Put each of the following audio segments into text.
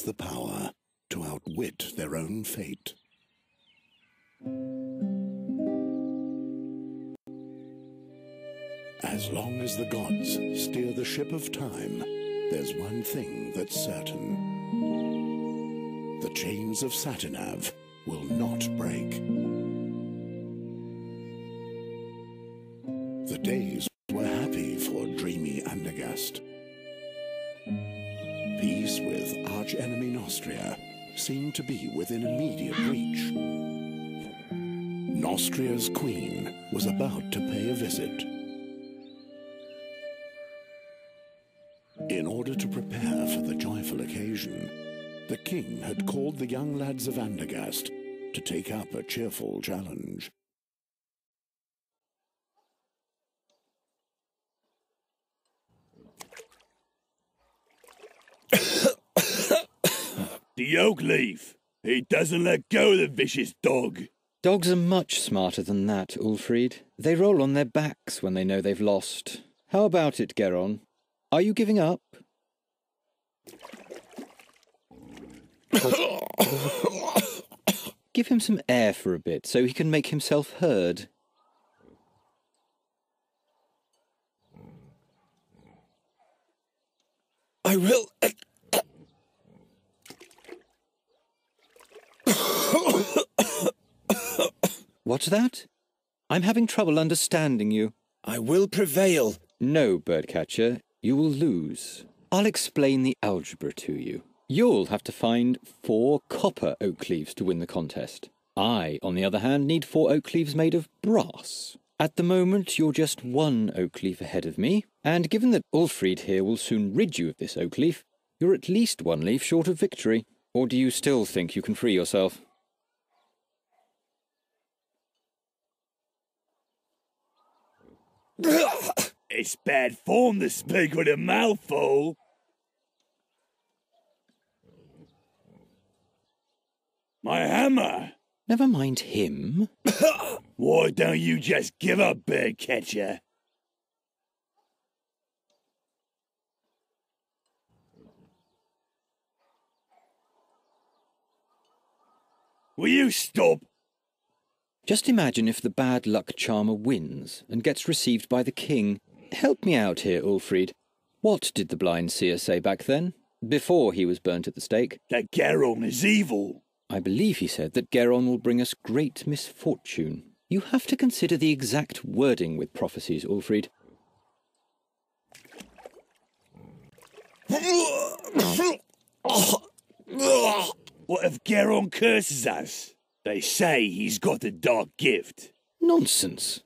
has the power to outwit their own fate. As long as the gods steer the ship of time, there's one thing that's certain. The chains of Satinav will not break. The days were happy for dreamy Andergast. Peace with arch-enemy Nostria seemed to be within immediate reach. Nostria's queen was about to pay a visit. In order to prepare for the joyful occasion, the king had called the young lads of Andergast to take up a cheerful challenge. The oak leaf! He doesn't let go, the vicious dog! Dogs are much smarter than that, Ulfried. They roll on their backs when they know they've lost. How about it, Geron? Are you giving up? Give him some air for a bit so he can make himself heard. I will... What's that? I'm having trouble understanding you. I will prevail. No, Birdcatcher, you will lose. I'll explain the algebra to you. You'll have to find 4 copper oak leaves to win the contest. I, on the other hand, need 4 oak leaves made of brass. At the moment, you're just 1 oak leaf ahead of me, and given that Ulfried here will soon rid you of this oak leaf, you're at least 1 leaf short of victory. Or do you still think you can free yourself? It's bad form to speak with a mouthful. My hammer! Never mind him. Why don't you just give up, Birdcatcher? Will you stop? Just imagine if the bad luck charmer wins and gets received by the king. Help me out here, Ulfried. What did the blind seer say back then, before he was burnt at the stake? That Geron is evil. I believe he said that Geron will bring us great misfortune. You have to consider the exact wording with prophecies, Ulfried. What if Geron curses us? They say he's got the dark gift. Nonsense.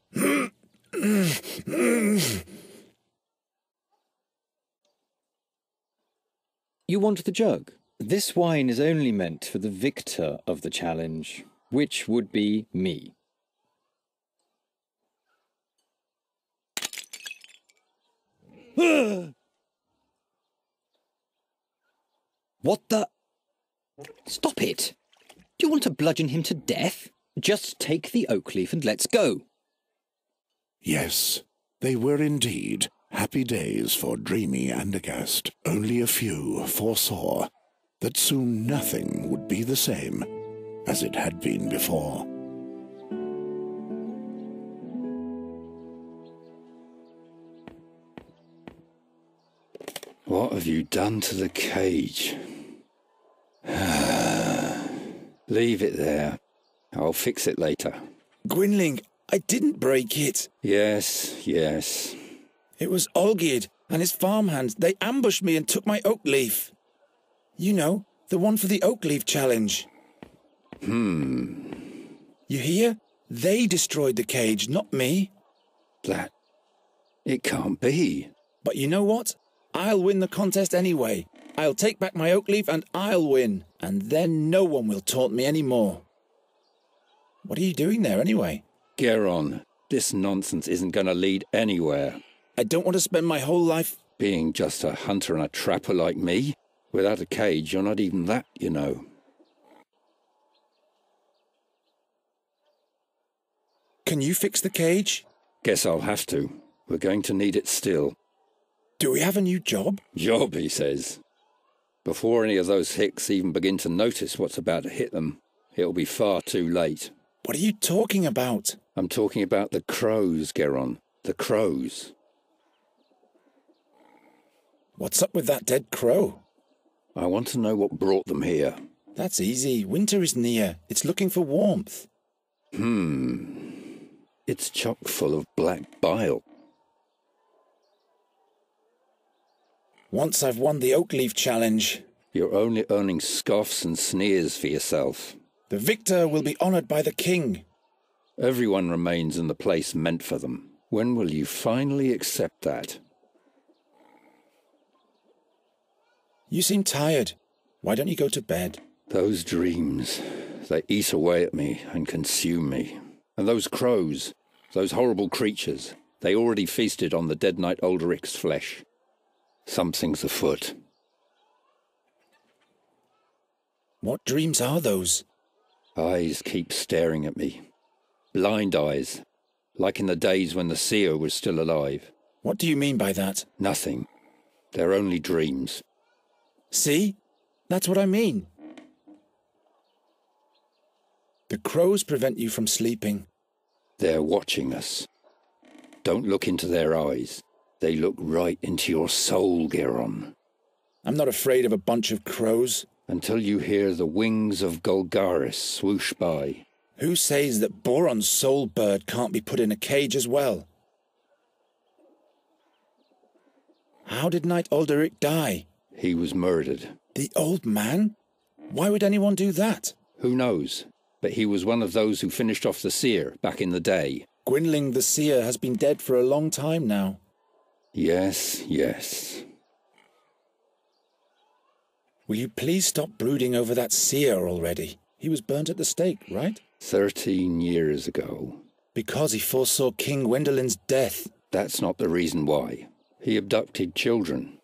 You want the jug? This wine is only meant for the victor of the challenge, which would be me. What the? Stop it! Do you want to bludgeon him to death? Just take the oak leaf and let's go. Yes, they were indeed happy days for dreamy Andergast. Only a few foresaw that soon nothing would be the same as it had been before. What have you done to the cage? Leave it there. I'll fix it later. Gwynling, I didn't break it. Yes. It was Olgierd and his farmhands. They ambushed me and took my oak leaf. You know, the one for the oak leaf challenge. You hear? They destroyed the cage, not me. That... it can't be. But you know what? I'll win the contest anyway. I'll take back my oak leaf and I'll win. And then no one will taunt me anymore. What are you doing there anyway? Geron, this nonsense isn't going to lead anywhere. I don't want to spend my whole life... Being just a hunter and a trapper like me? Without a cage, you're not even that, you know. Can you fix the cage? Guess I'll have to. We're going to need it still. Do we have a new job? Job, he says. Before any of those hicks even begin to notice what's about to hit them, it'll be far too late. What are you talking about? I'm talking about the crows, Geron. The crows. What's up with that dead crow? I want to know what brought them here. That's easy. Winter is near. It's looking for warmth. It's chock full of black bile. Once I've won the Oakleaf Challenge, You're only earning scoffs and sneers for yourself. the victor will be honoured by the king. Everyone remains in the place meant for them. When will you finally accept that? You seem tired. Why don't you go to bed? Those dreams, they eat away at me and consume me. And those crows, those horrible creatures, they already feasted on the dead knight Alderic's flesh. Something's afoot. What dreams are those? Eyes keep staring at me. Blind eyes, like in the days when the seer was still alive. What do you mean by that? Nothing. They're only dreams. See? That's what I mean. The crows prevent you from sleeping. They're watching us. Don't look into their eyes. They look right into your soul, Geron. I'm not afraid of a bunch of crows. Until you hear the wings of Golgaris swoosh by. Who says that Boron's soul bird can't be put in a cage as well? How did Knight Alderic die? He was murdered. The old man? Why would anyone do that? Who knows? But he was one of those who finished off the seer back in the day. Gwynling the seer has been dead for a long time now. Yes, yes. Will you please stop brooding over that seer already? He was burnt at the stake, right? 13 years ago. Because he foresaw King Gwendolen's death. That's not the reason why. He abducted children.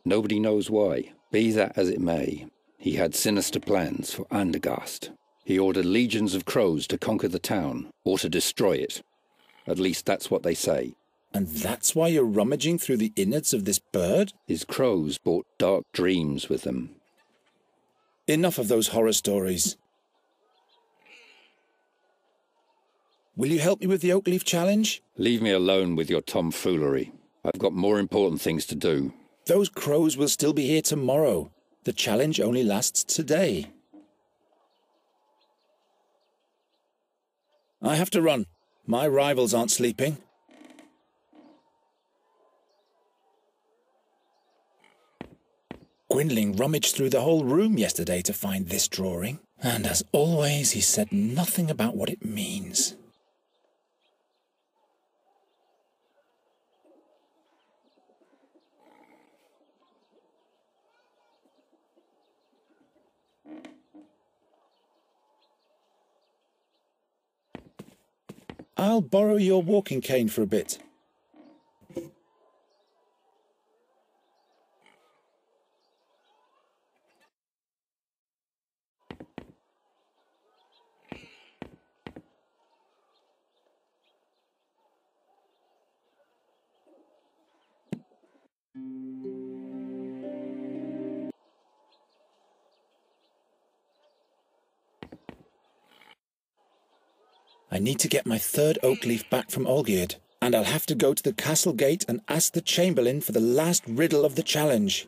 Nobody knows why. Be that as it may, he had sinister plans for Andergast. He ordered legions of crows to conquer the town, or to destroy it. At least that's what they say. And that's why you're rummaging through the innards of this bird? His crows brought dark dreams with them. Enough of those horror stories. Will you help me with the Oakleaf Challenge? Leave me alone with your tomfoolery. I've got more important things to do. Those crows will still be here tomorrow. The challenge only lasts today. I have to run. My rivals aren't sleeping. Gwynling rummaged through the whole room yesterday to find this drawing. And as always, he said nothing about what it means. I'll borrow your walking cane for a bit. I need to get my third oak leaf back from Olgierd, and I'll have to go to the castle gate and ask the Chamberlain for the last riddle of the challenge.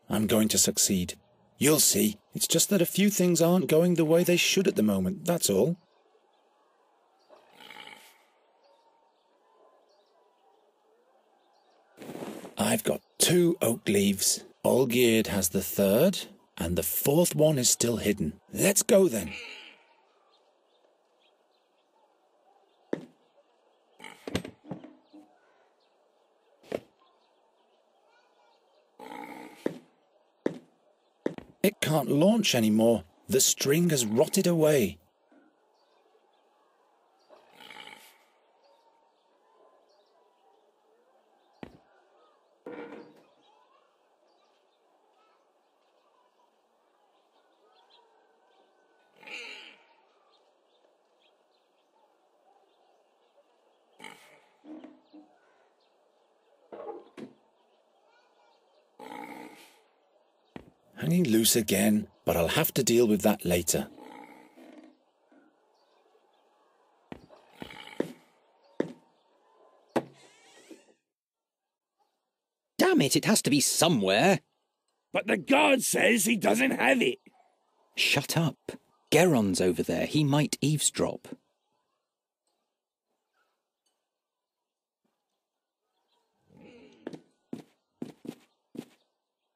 I'm going to succeed. You'll see. It's just that a few things aren't going the way they should at the moment, that's all. I've got 2 oak leaves. Olgierd has the third, and the 4th one is still hidden. Let's go then. It can't launch anymore. The string has rotted away. Hanging loose again, but I'll have to deal with that later. Damn it, it has to be somewhere. But the guard says he doesn't have it. Shut up. Geron's over there. He might eavesdrop.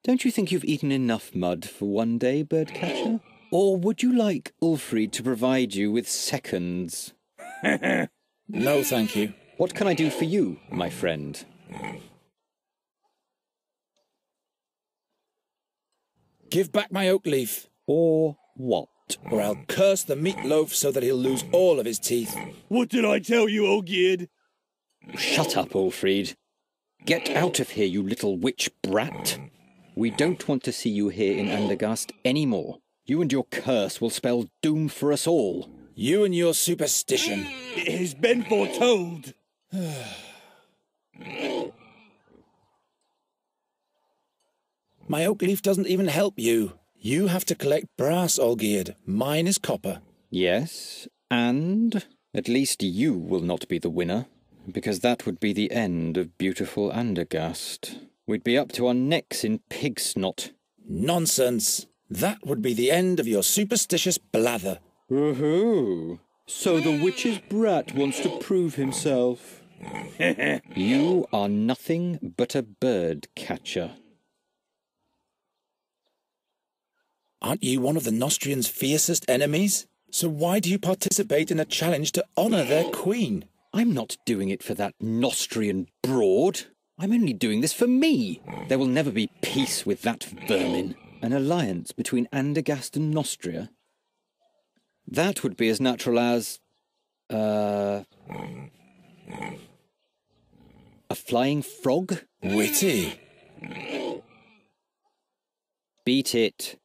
Don't you think you've eaten enough mud for one day, birdcatcher? Or would you like Ulfried to provide you with seconds? No, thank you. What can I do for you, my friend? Give back my oak leaf, Or what? or I'll curse the meatloaf so that he'll lose all of his teeth. What did I tell you, Olgierd? Shut up, Ulfried. Get out of here, you little witch brat. We don't want to see you here in Andergast anymore. You and your curse will spell doom for us all. You and your superstition. It has been foretold. My oak leaf doesn't even help you. You have to collect brass, Olgierd. Mine is copper. Yes, and at least you will not be the winner, because that would be the end of beautiful Andergast. We'd be up to our necks in pig snot. Nonsense. That would be the end of your superstitious blather. Woohoo! So the witch's brat wants to prove himself. You are nothing but a bird catcher. Aren't you one of the Nostrians' fiercest enemies? So why do you participate in a challenge to honour their queen? I'm not doing it for that Nostrian broad. I'm only doing this for me. There will never be peace with that vermin. An alliance between Andergast and Nostria? That would be as natural as... a flying frog? Witty. Beat it.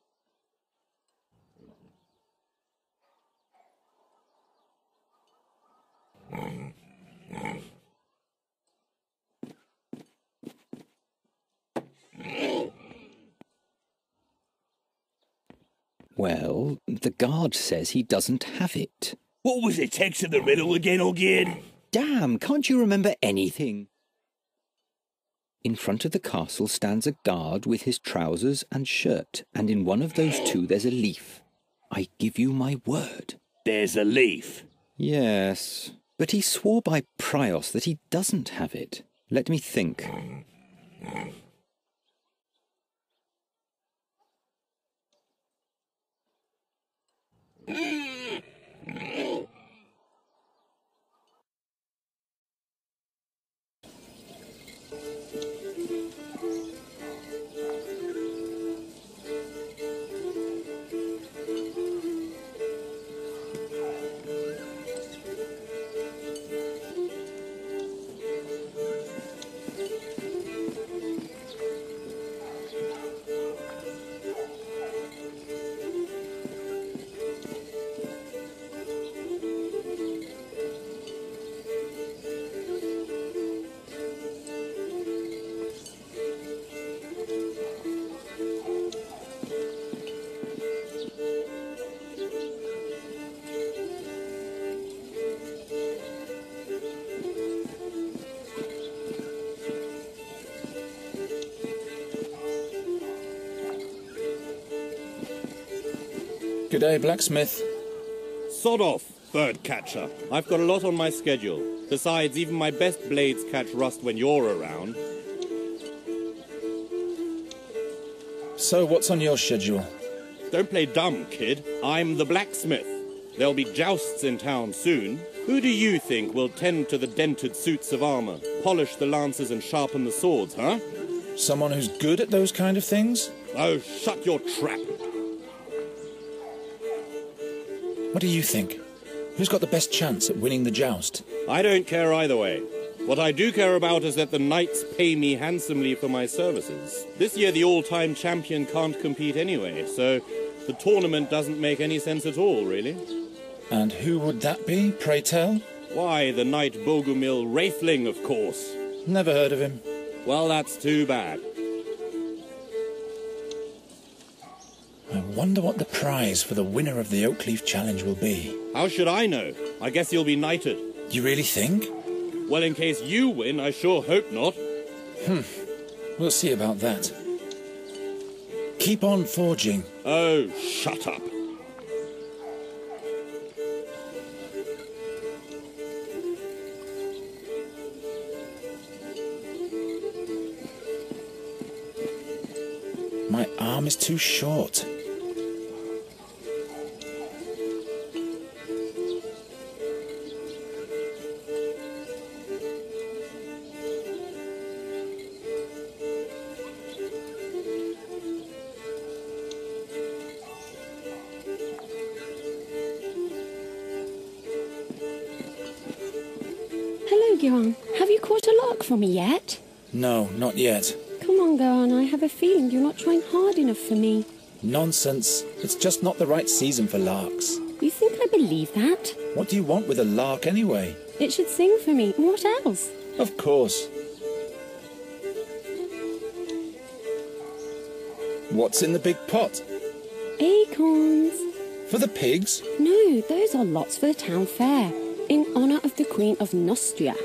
Well, the guard says he doesn't have it. What was the text of the riddle again, Olgierd? Damn, can't you remember anything? In front of the castle stands a guard with his trousers and shirt, and in one of those two there's a leaf. I give you my word. There's a leaf. Yes, but he swore by Prios that he doesn't have it. Let me think. Good day, blacksmith. Sod off, bird catcher. I've got a lot on my schedule. Besides, even my best blades catch rust when you're around. So, what's on your schedule? Don't play dumb, kid. I'm the blacksmith. There'll be jousts in town soon. Who do you think will tend to the dented suits of armour, polish the lances and sharpen the swords, huh? Someone who's good at those kind of things? Oh, shut your trap. What do you think? Who's got the best chance at winning the joust? I don't care either way. What I do care about is that the knights pay me handsomely for my services. This year the all-time champion can't compete anyway, so the tournament doesn't make any sense at all, really. And who would that be, pray tell? Why, the knight Bogumil Wraithling, of course. Never heard of him. Well, that's too bad. I wonder what the prize for the winner of the Oakleaf Challenge will be. How should I know? I guess you'll be knighted. You really think? Well, in case you win, I sure hope not. We'll see about that. Keep on forging. Oh, shut up. My arm is too short. Hello, Guerin. Have you caught a lark for me yet? No, not yet. Come on, Guerin. I have a feeling you're not trying hard enough for me. Nonsense. It's just not the right season for larks. You think I believe that? What do you want with a lark anyway? It should sing for me. What else? Of course. What's in the big pot? Acorns. For the pigs? No, those are lots for the town fair, in honour of the Queen of Nostria.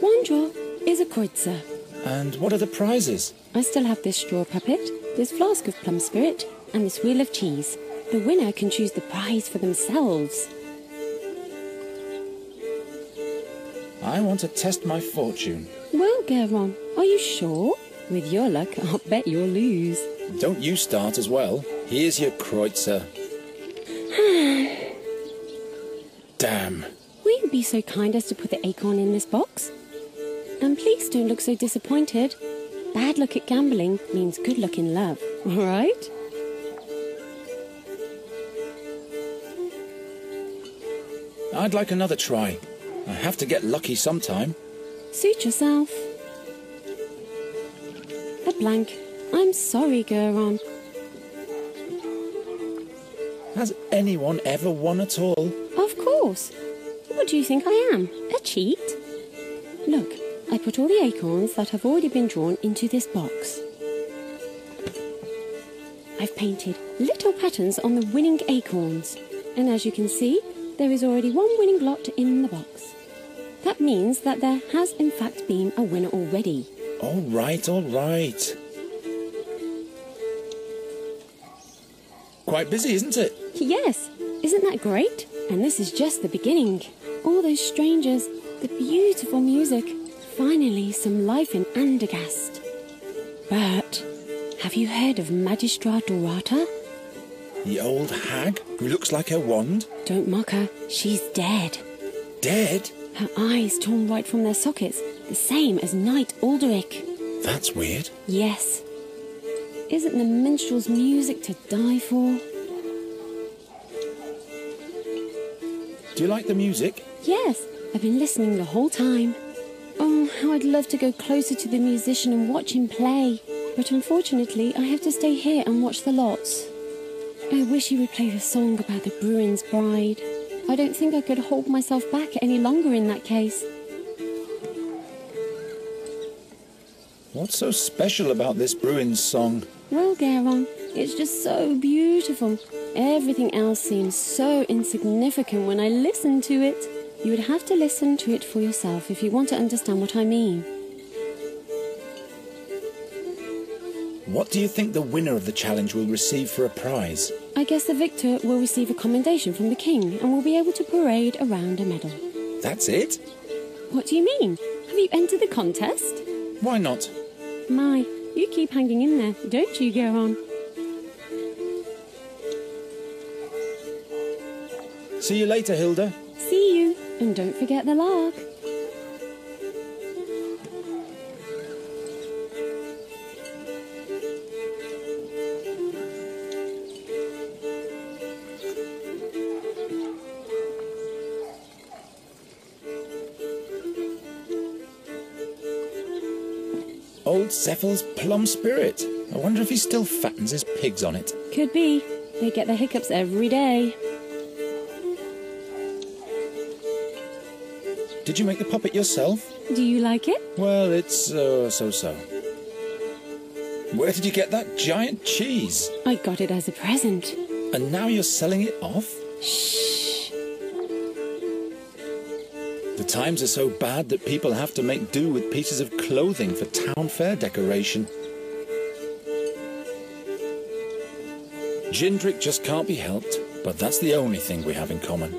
One draw is a kreutzer. And what are the prizes? I still have this straw puppet, this flask of plum spirit, and this wheel of cheese. The winner can choose the prize for themselves. I want to test my fortune. Well, Guerin, are you sure? With your luck, I'll bet you'll lose. Don't you start as well. Here's your kreutzer. Damn. Will you be so kind as to put the acorn in this box? And please don't look so disappointed. Bad luck at gambling means good luck in love, all right? I'd like another try. I have to get lucky sometime. Suit yourself. A blank. I'm sorry, Guerin. Has anyone ever won at all? Of course. What do you think I am? A cheat? Look, I put all the acorns that have already been drawn into this box. I've painted little patterns on the winning acorns. And as you can see, there is already one winning lot in the box. That means that there has in fact been a winner already. All right, all right. Quite busy, isn't it? Yes, isn't that great? And this is just the beginning. All those strangers, the beautiful music, finally some life in Andergast. But have you heard of Magistra Dorata? The old hag who looks like her wand? Don't mock her, she's dead. Dead? Her eyes torn right from their sockets, the same as Knight Alderic. That's weird. Yes. Isn't the minstrel's music to die for? Do you like the music? Yes, I've been listening the whole time. Oh, how I'd love to go closer to the musician and watch him play. But unfortunately, I have to stay here and watch the lots. I wish he would play the song about the Bruin's bride. I don't think I could hold myself back any longer in that case. What's so special about this Bruin's song? Well, Guerin, it's just so beautiful. Everything else seems so insignificant when I listen to it. You would have to listen to it for yourself if you want to understand what I mean. What do you think the winner of the challenge will receive for a prize? I guess the victor will receive a commendation from the king and will be able to parade around a medal. That's it? What do you mean? Have you entered the contest? Why not? My, you keep hanging in there, don't you, Guerin? See you later, Hilda. See you, and don't forget the lark. Old Cephal's plum spirit. I wonder if he still fattens his pigs on it. Could be. They get the hiccups every day. Did you make the puppet yourself? Do you like it? Well, it's so-so. Where did you get that giant cheese? I got it as a present. And now you're selling it off? Shh. The times are so bad that people have to make do with pieces of clothing for town fair decoration. Gindrick just can't be helped, but that's the only thing we have in common.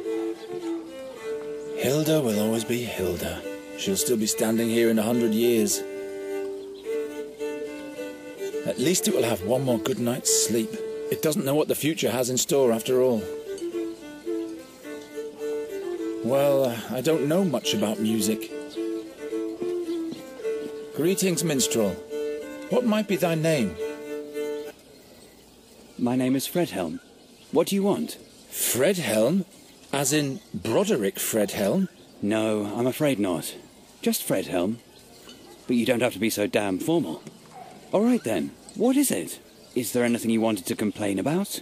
Hilda will always be Hilda. She'll still be standing here in 100 years. At least it will have one more good night's sleep. It doesn't know what the future has in store after all. Well, I don't know much about music. Greetings, minstrel. What might be thy name? My name is Fredhelm. What do you want? Fredhelm? As in Broderick Fredhelm? No, I'm afraid not. Just Fredhelm. But you don't have to be so damn formal. All right then, what is it? Is there anything you wanted to complain about?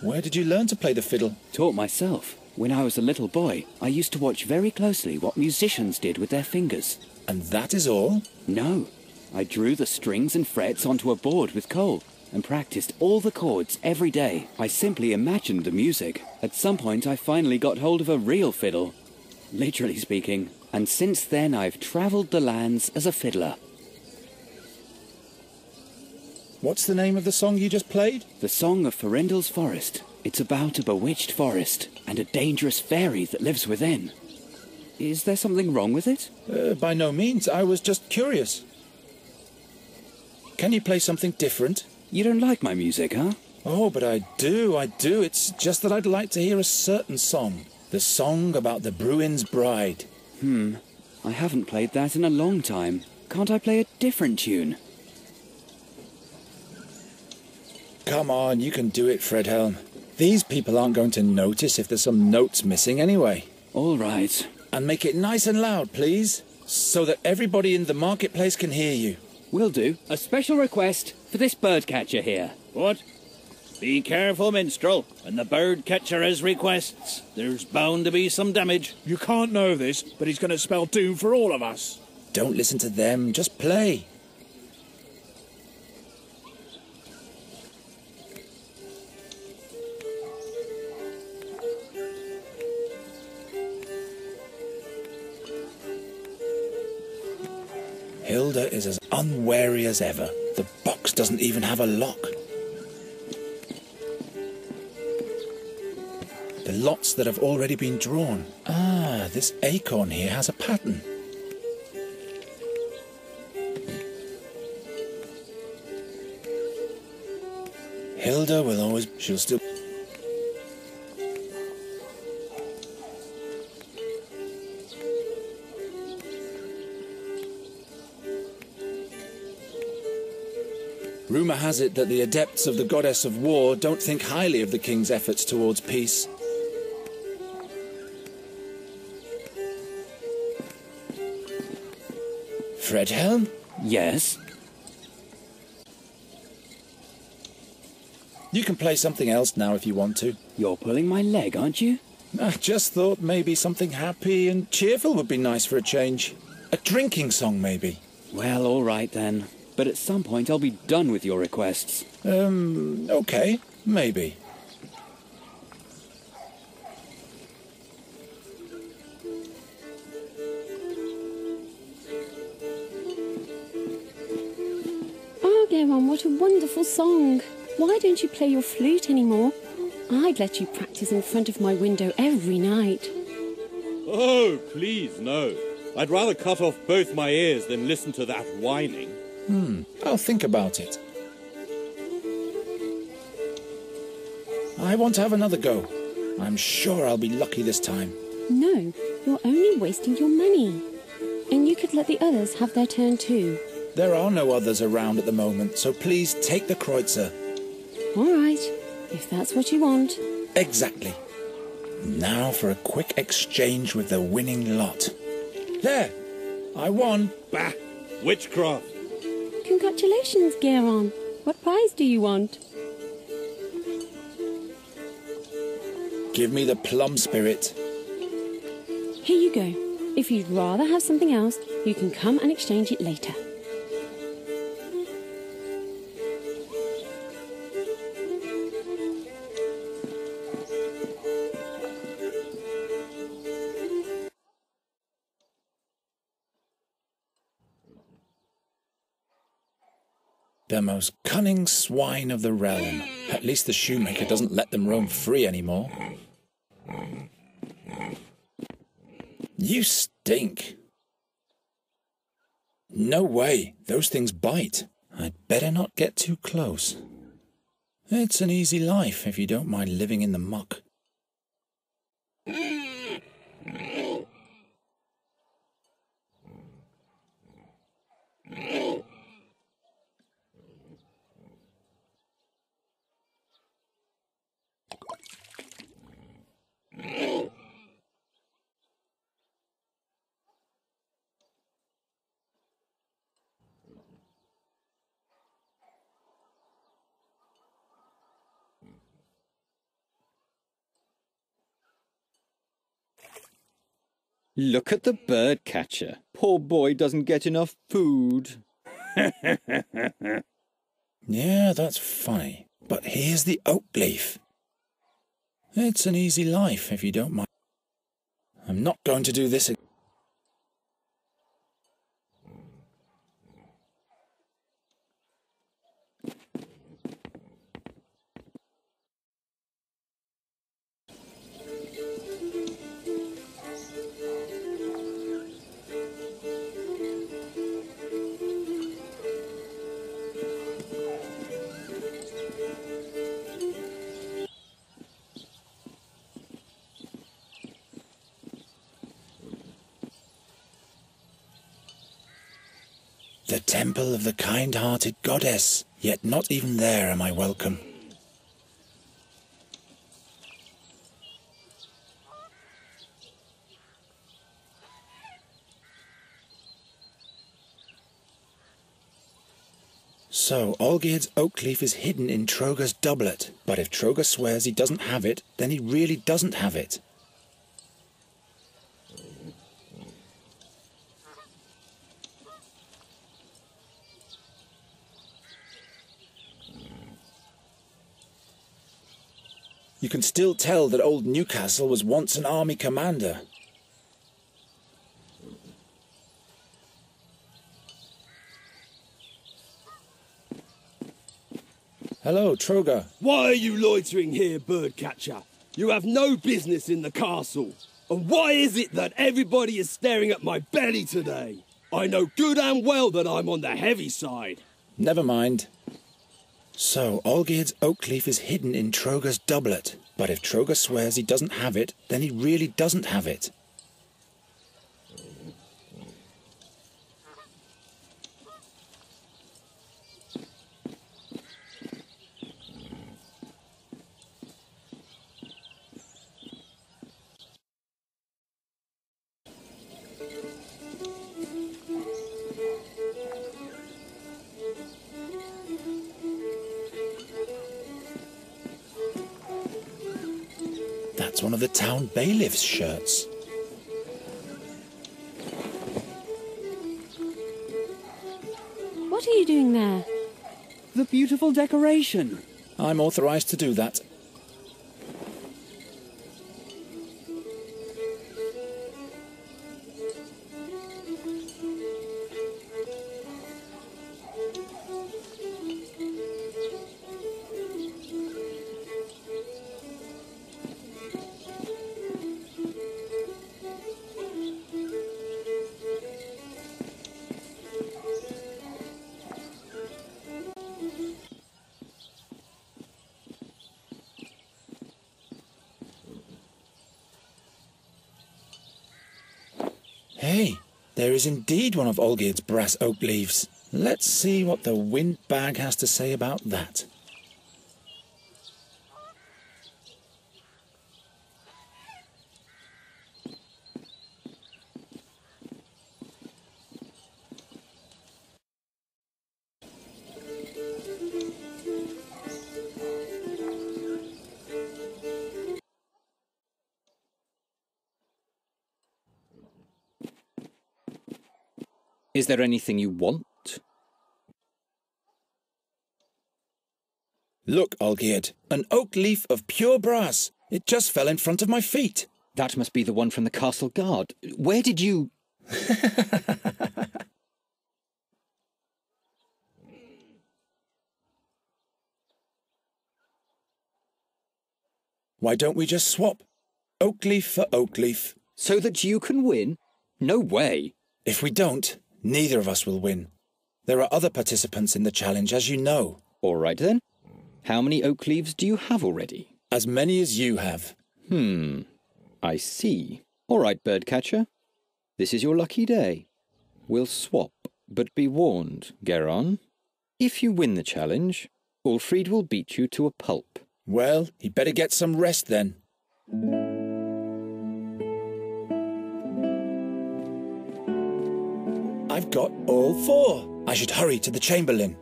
Where did you learn to play the fiddle? Taught myself. When I was a little boy, I used to watch very closely what musicians did with their fingers. And that is all? No. I drew the strings and frets onto a board with coal and practiced all the chords every day. I simply imagined the music. At some point, I finally got hold of a real fiddle, literally speaking. And since then, I've travelled the lands as a fiddler. What's the name of the song you just played? The Song of Farindel's Forest. It's about a bewitched forest and a dangerous fairy that lives within. Is there something wrong with it? By no means. I was just curious. Can you play something different? You don't like my music, huh? Oh, but I do. It's just that I'd like to hear a certain song. The song about the Bruin's bride. I haven't played that in a long time. Can't I play a different tune? Come on, you can do it, Fredhelm. These people aren't going to notice if there's some notes missing anyway. All right. And make it nice and loud, please, so that everybody in the marketplace can hear you. Will do. A special request for this birdcatcher here. What? Be careful, minstrel. When the bird catcher has requests, there's bound to be some damage. You can't know this, but he's going to spell doom for all of us. Don't listen to them, just play. Hilda is as unwary as ever. The box doesn't even have a lock. The lots that have already been drawn. Ah, this acorn here has a pattern. Hilda will always... she'll still... Rumour has it that the adepts of the goddess of war don't think highly of the king's efforts towards peace. Fredhelm? Yes? You can play something else now if you want to. You're pulling my leg, aren't you? I just thought maybe something happy and cheerful would be nice for a change. A drinking song, maybe. Well, all right then. But at some point I'll be done with your requests. Okay, maybe. Oh, Geron, what a wonderful song. Why don't you play your flute anymore? I'd let you practice in front of my window every night. Oh, please, no. I'd rather cut off both my ears than listen to that whining. I'll think about it. I want to have another go. I'm sure I'll be lucky this time. No, you're only wasting your money. And you could let the others have their turn too. There are no others around at the moment, so please take the kreutzer. All right, if that's what you want. Exactly. Now for a quick exchange with the winning lot. There! I won! Bah! Witchcraft! Congratulations, Geron. What prize do you want? Give me the plum spirit. Here you go. If you'd rather have something else, you can come and exchange it later. The most cunning swine of the realm. At least the shoemaker doesn't let them roam free anymore. You stink. No way, those things bite. I'd better not get too close. It's an easy life if you don't mind living in the muck. Look at the bird catcher. Poor boy doesn't get enough food. Yeah, that's funny. But here's the oak leaf. It's an easy life if you don't mind. I'm not going to do this again. The temple of the kind-hearted goddess, yet not even there am I welcome. So, Olgierd's oak leaf is hidden in Troger's doublet, but if Troger swears he doesn't have it, then he really doesn't have it. You can still tell that old Newcastle was once an army commander. Hello, Troger. Why are you loitering here, birdcatcher? You have no business in the castle. And why is it that everybody is staring at my belly today? I know good and well that I'm on the heavy side. Never mind. So, Olgierd's oak leaf is hidden in Troger's doublet, but if Troger swears he doesn't have it, then he really doesn't have it. That's one of the town bailiff's shirts. What are you doing there? The beautiful decoration. I'm authorized to do that. Hey, there is indeed one of Olgierd's brass oak leaves. Let's see what the windbag has to say about that. Is there anything you want? Look, Olgierd, an oak leaf of pure brass. It just fell in front of my feet. That must be the one from the castle guard. Where did you... Why don't we just swap? Oak leaf for oak leaf. So that you can win? No way. If we don't, neither of us will win. There are other participants in the challenge, as you know. All right, then. How many oak leaves do you have already? As many as you have. I see. All right, Birdcatcher. This is your lucky day. We'll swap, but be warned, Geron. If you win the challenge, Ulfried will beat you to a pulp. Well, he'd better get some rest then. I've got all 4. I should hurry to the Chamberlain.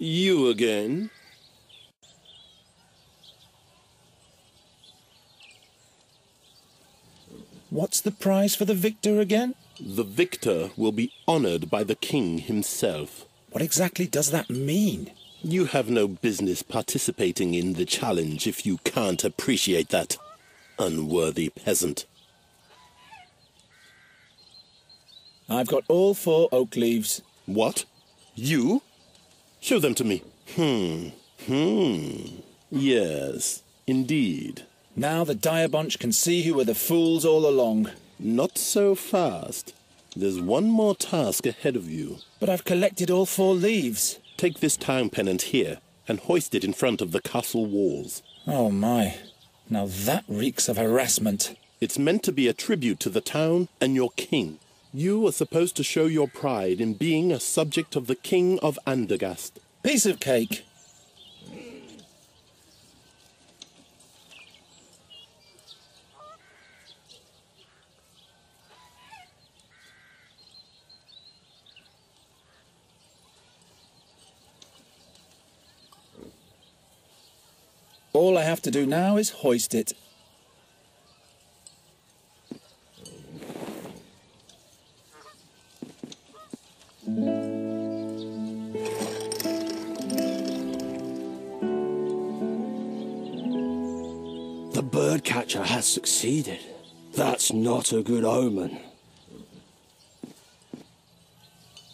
You again? What's the prize for the victor again? The victor will be honored by the king himself. What exactly does that mean? You have no business participating in the challenge if you can't appreciate that, unworthy peasant. I've got all 4 oak leaves. What? You? Show them to me. Yes, indeed. Now the dire bunch can see who were the fools all along. Not so fast. There's one more task ahead of you. But I've collected all 4 leaves. Take this town pennant here and hoist it in front of the castle walls. Oh my. Now that reeks of harassment. It's meant to be a tribute to the town and your king. You are supposed to show your pride in being a subject of the King of Andergast. Piece of cake. All I have to do now is hoist it. The birdcatcher has succeeded. That's not a good omen.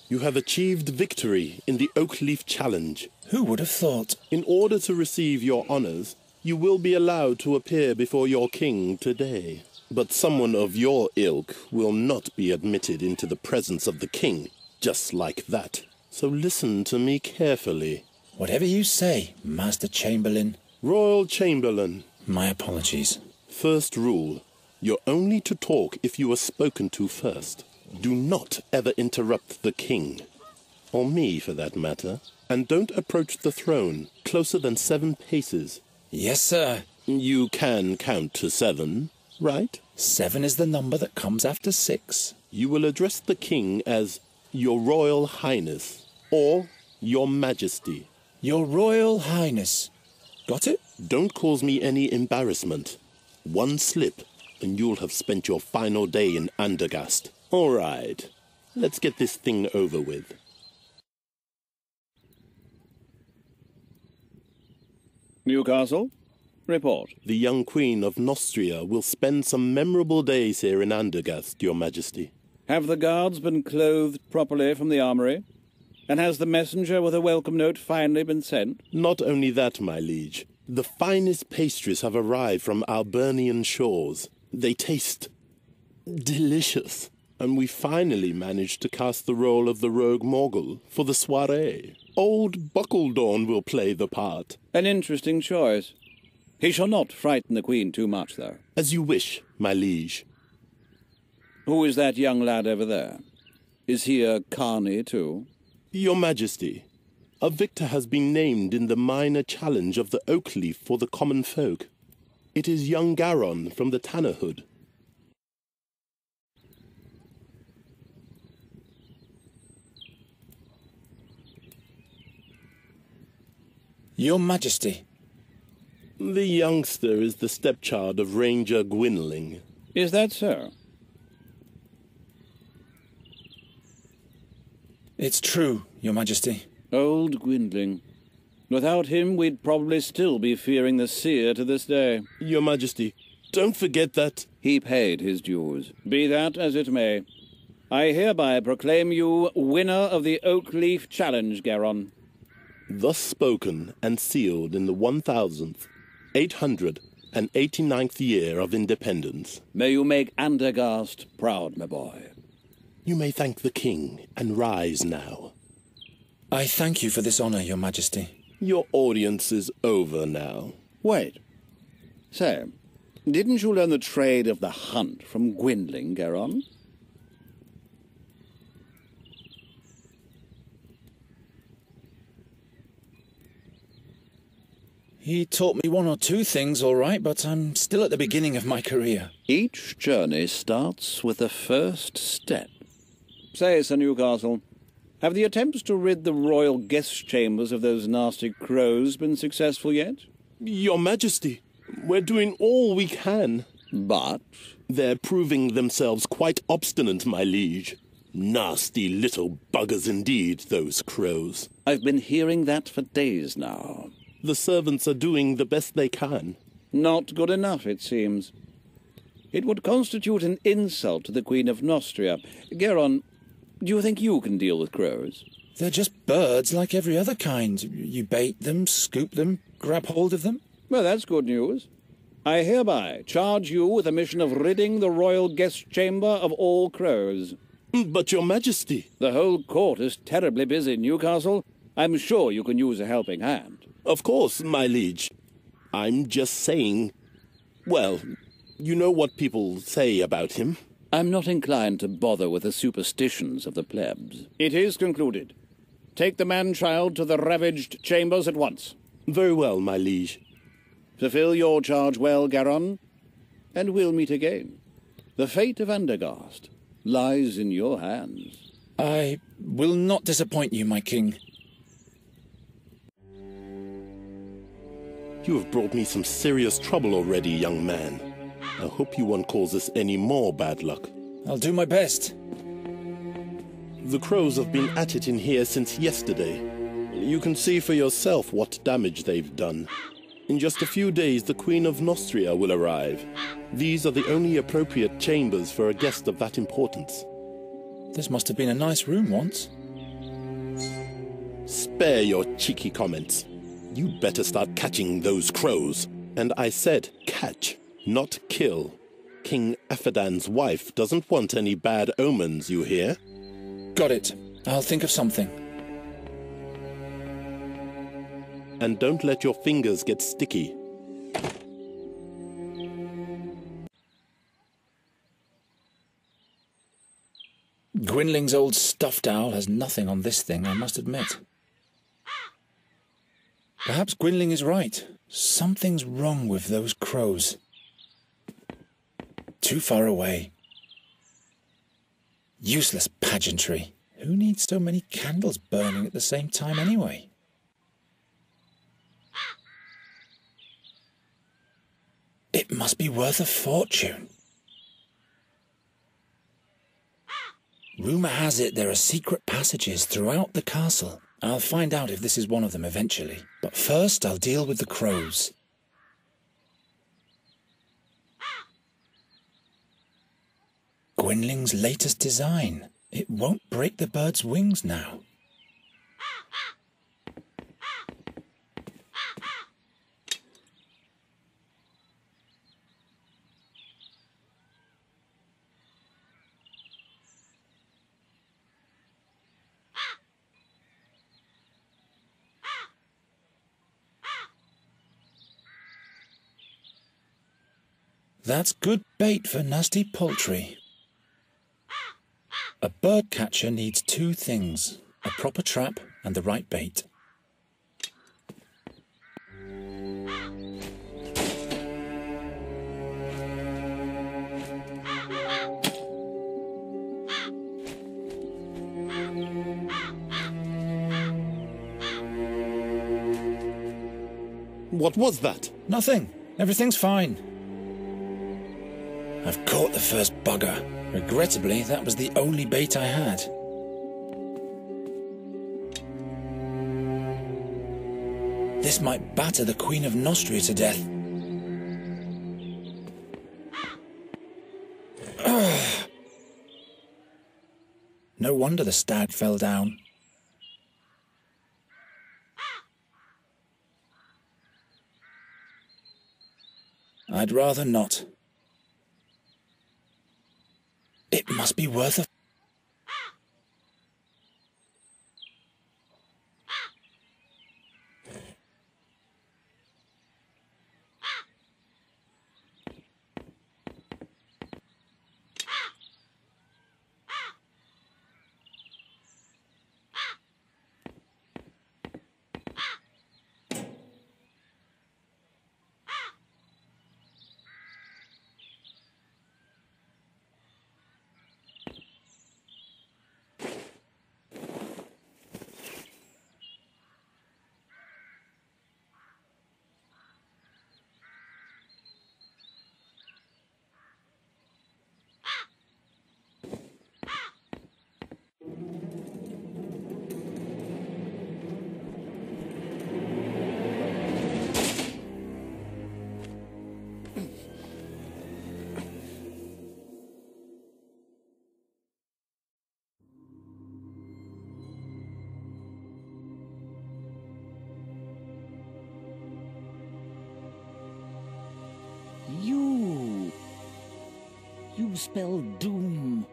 You have achieved victory in the Oakleaf Challenge. Who would have thought? In order to receive your honors, you will be allowed to appear before your king today. But someone of your ilk will not be admitted into the presence of the king, just like that. So listen to me carefully. Whatever you say, Master Chamberlain. Royal Chamberlain. My apologies. First rule, you're only to talk if you are spoken to first. Do not ever interrupt the king, or me for that matter, and don't approach the throne closer than 7 paces. Yes, sir. You can count to 7, right? 7 is the number that comes after 6. You will address the king as Your Royal Highness, or Your Majesty. Your Royal Highness. Got it? Don't cause me any embarrassment. One slip, and you'll have spent your final day in Andergast. All right, let's get this thing over with. Newcastle, report. The young Queen of Nostria will spend some memorable days here in Andergast, Your Majesty. Have the guards been clothed properly from the armory? And has the messenger with a welcome note finally been sent? Not only that, my liege. The finest pastries have arrived from Albernian shores. They taste Delicious. And we finally managed to cast the role of the rogue Morgul for the soiree. Old Buckledorn will play the part. An interesting choice. He shall not frighten the Queen too much, though. As you wish, my liege. Who is that young lad over there? Is he a carny, too? Your Majesty, a victor has been named in the minor challenge of the Oakleaf for the common folk. It is young Garon from the Tannerhood. Your Majesty. The youngster is the stepchild of Ranger Gwynling. Is that so? It's true, Your Majesty. Old Gwynling. Without him, we'd probably still be fearing the seer to this day. Your Majesty, don't forget that... He paid his dues. Be that as it may. I hereby proclaim you winner of the Oakleaf Challenge, Garon. Thus spoken and sealed in the 1,889th year of independence. May you make Andergast proud, my boy. You may thank the king and rise now. I thank you for this honor, Your Majesty. Your audience is over now. Wait. Say, didn't you learn the trade of the hunt from Gwynling, Garon? He taught me one or two things, all right, but I'm still at the beginning of my career. Each journey starts with the first step. Say, Sir Newcastle, have the attempts to rid the royal guest chambers of those nasty crows been successful yet? Your Majesty, we're doing all we can. But? They're proving themselves quite obstinate, my liege. Nasty little buggers indeed, those crows. I've been hearing that for days now. The servants are doing the best they can. Not good enough, it seems. It would constitute an insult to the Queen of Nostria. Garon, do you think you can deal with crows? They're just birds like every other kind. You bait them, scoop them, grab hold of them. Well, that's good news. I hereby charge you with the mission of ridding the royal guest chamber of all crows. But, Your Majesty... The whole court is terribly busy, Newcastle. I'm sure you can use a helping hand. Of course, my liege. I'm just saying... Well, you know what people say about him. I'm not inclined to bother with the superstitions of the plebs. It is concluded. Take the man-child to the ravaged chambers at once. Very well, my liege. Fulfill your charge well, Garon, and we'll meet again. The fate of Andergast lies in your hands. I will not disappoint you, my king. You have brought me some serious trouble already, young man. I hope you won't cause us any more bad luck. I'll do my best. The crows have been at it in here since yesterday. You can see for yourself what damage they've done. In just a few days, the Queen of Nostria will arrive. These are the only appropriate chambers for a guest of that importance. This must have been a nice room once. Spare your cheeky comments. You'd better start catching those crows. And I said catch, not kill. King Aphadan's wife doesn't want any bad omens, you hear? Got it. I'll think of something. And don't let your fingers get sticky. Gwynling's old stuffed owl has nothing on this thing, I must admit. Perhaps Gwynling is right. Something's wrong with those crows. Too far away. Useless pageantry. Who needs so many candles burning at the same time anyway? It must be worth a fortune. Rumour has it there are secret passages throughout the castle. I'll find out if this is one of them eventually. But first I'll deal with the crows. Gwynling's latest design. It won't break the bird's wings now. That's good bait for nasty poultry. A bird catcher needs two things: a proper trap and the right bait. What was that? Nothing. Everything's fine. I've caught the first bugger. Regrettably, that was the only bait I had. This might batter the Queen of Nostria to death. No wonder the stag fell down. I'd rather not. It must be worth a... You spell doom.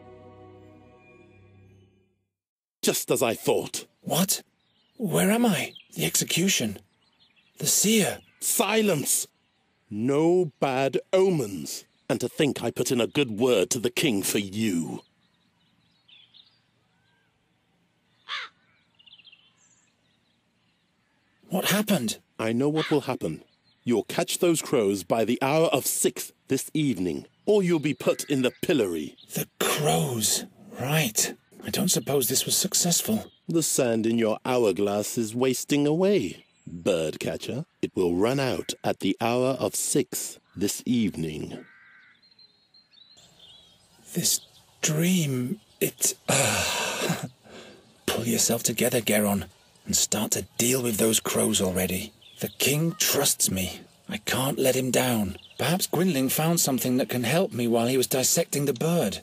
Just as I thought. What? Where am I? The execution. The seer. Silence! No bad omens. And to think I put in a good word to the king for you. What happened? I know what will happen. You'll catch those crows by the hour of 6 this evening, or you'll be put in the pillory. The crows. Right. I don't suppose this was successful. The sand in your hourglass is wasting away, birdcatcher. It will run out at the hour of 6 this evening. This dream, Pull yourself together, Geron, and start to deal with those crows already. The king trusts me. I can't let him down. Perhaps Gwynling found something that can help me while he was dissecting the bird.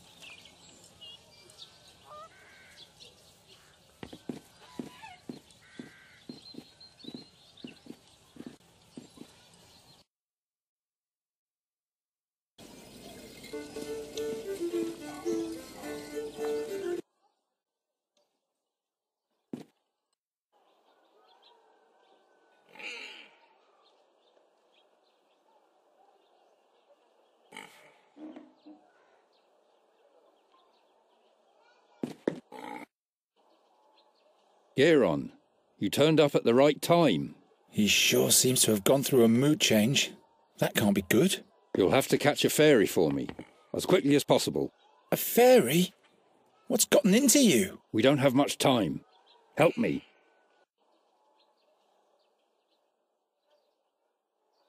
Geron, you turned up at the right time. He sure seems to have gone through a mood change. That can't be good. You'll have to catch a fairy for me, as quickly as possible. A fairy? What's gotten into you? We don't have much time. Help me.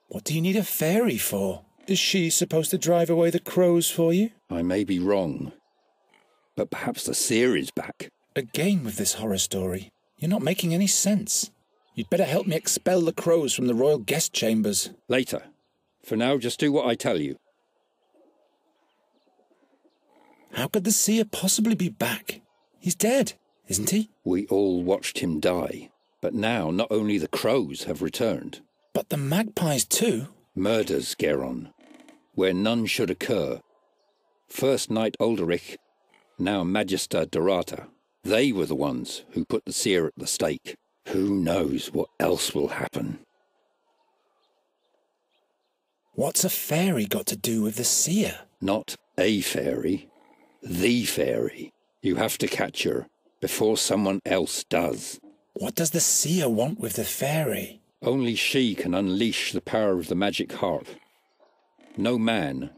What do you need a fairy for? Is she supposed to drive away the crows for you? I may be wrong, but perhaps the seer is back. Again with this horror story. You're not making any sense. You'd better help me expel the crows from the royal guest chambers. Later. For now, just do what I tell you. How could the seer possibly be back? He's dead, isn't he? We all watched him die. But now not only the crows have returned. But the magpies too? Murders, Geron. Where none should occur. First Knight Ulderich, now Magister Dorata. They were the ones who put the seer at the stake. Who knows what else will happen? What's a fairy got to do with the seer? Not a fairy, the fairy. You have to catch her before someone else does. What does the seer want with the fairy? Only she can unleash the power of the magic harp. No man,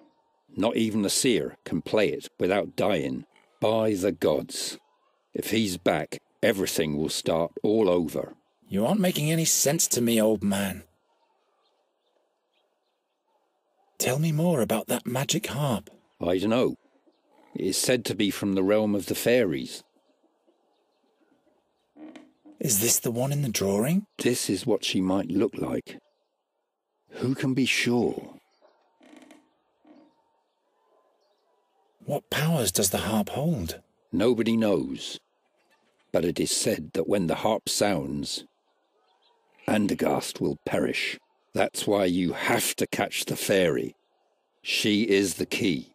not even the seer, can play it without dying. By the gods. If he's back, everything will start all over. You aren't making any sense to me, old man. Tell me more about that magic harp. I don't know. It is said to be from the realm of the fairies. Is this the one in the drawing? This is what she might look like. Who can be sure? What powers does the harp hold? Nobody knows. But it is said that when the harp sounds, Andergast will perish. That's why you have to catch the fairy. She is the key.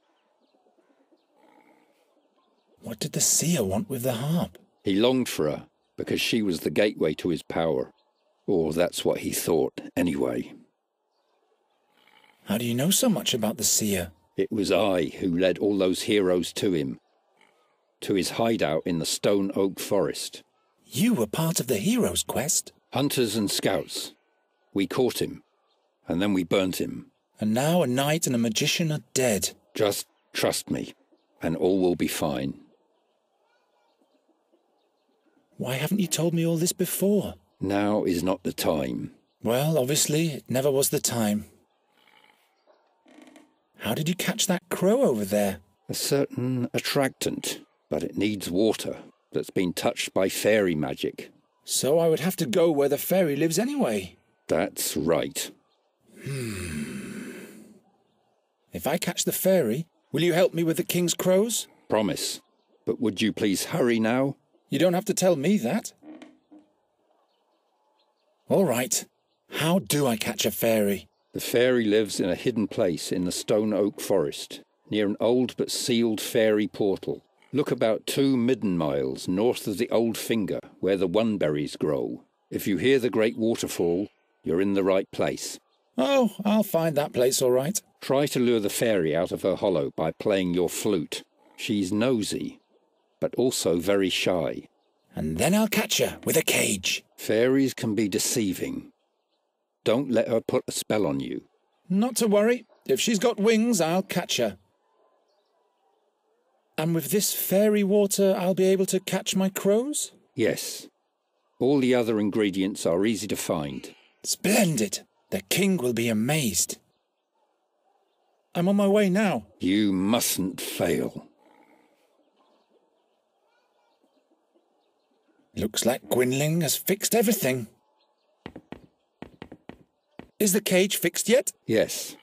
What did the seer want with the harp? He longed for her because she was the gateway to his power. Or that's what he thought, anyway. How do you know so much about the seer? It was I who led all those heroes to him, to his hideout in the Stone Oak Forest. You were part of the hero's quest? Hunters and scouts. We caught him, and then we burnt him. And now a knight and a magician are dead. Just trust me, and all will be fine. Why haven't you told me all this before? Now is not the time. Well, obviously, it never was the time. How did you catch that crow over there? A certain attractant, but it needs water that's been touched by fairy magic. So I would have to go where the fairy lives anyway. That's right. If I catch the fairy, will you help me with the king's crows? Promise. But would you please hurry now? You don't have to tell me that. All right. How do I catch a fairy? The fairy lives in a hidden place in the Stone Oak Forest, near an old but sealed fairy portal. Look about 2 midden miles north of the Old Finger, where the oneberries grow. If you hear the great waterfall, you're in the right place. Oh, I'll find that place all right. Try to lure the fairy out of her hollow by playing your flute. She's nosy, but also very shy. And then I'll catch her with a cage. Fairies can be deceiving. Don't let her put a spell on you. Not to worry. If she's got wings, I'll catch her. And with this fairy water, I'll be able to catch my crows? Yes. All the other ingredients are easy to find. Splendid. The king will be amazed. I'm on my way now. You mustn't fail. Looks like Gwynling has fixed everything. Is the cage fixed yet? Yes,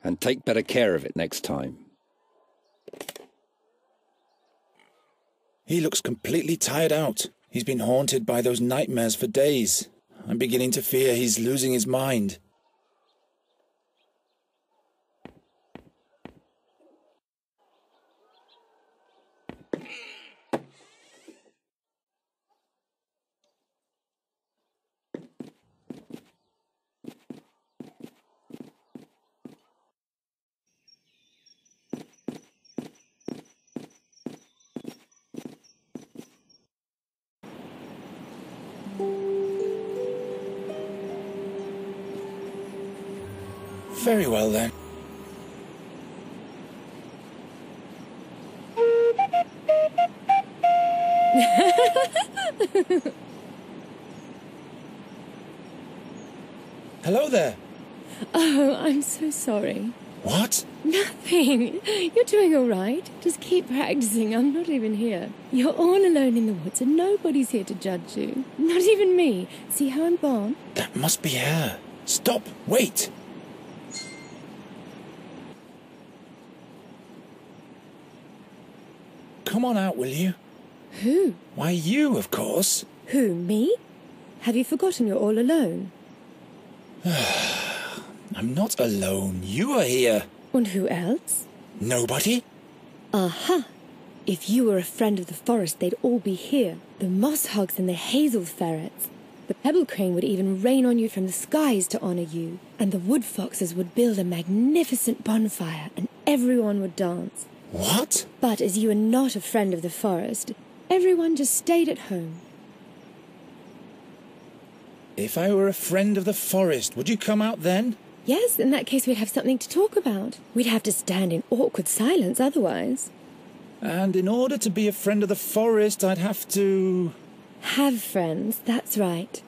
and take better care of it next time. He looks completely tired out. He's been haunted by those nightmares for days. I'm beginning to fear he's losing his mind. Very well, then. Hello there. Oh, I'm so sorry. What? Nothing. You're doing all right. Just keep practicing. I'm not even here. You're all alone in the woods and nobody's here to judge you. Not even me. See how I'm born? That must be her. Stop. Wait. Come on out, will you? Who? Why, you, of course. Who, me? Have you forgotten you're all alone? I'm not alone. You are here. And who else? Nobody? Aha! If you were a friend of the forest, they'd all be here. The moss hogs and the hazel ferrets. The pebble crane would even rain on you from the skies to honour you, and the wood foxes would build a magnificent bonfire, and everyone would dance. What? But as you are not a friend of the forest, everyone just stayed at home. If I were a friend of the forest, would you come out then? Yes, in that case we'd have something to talk about. We'd have to stand in awkward silence otherwise. And in order to be a friend of the forest, I'd have to... Have friends, that's right.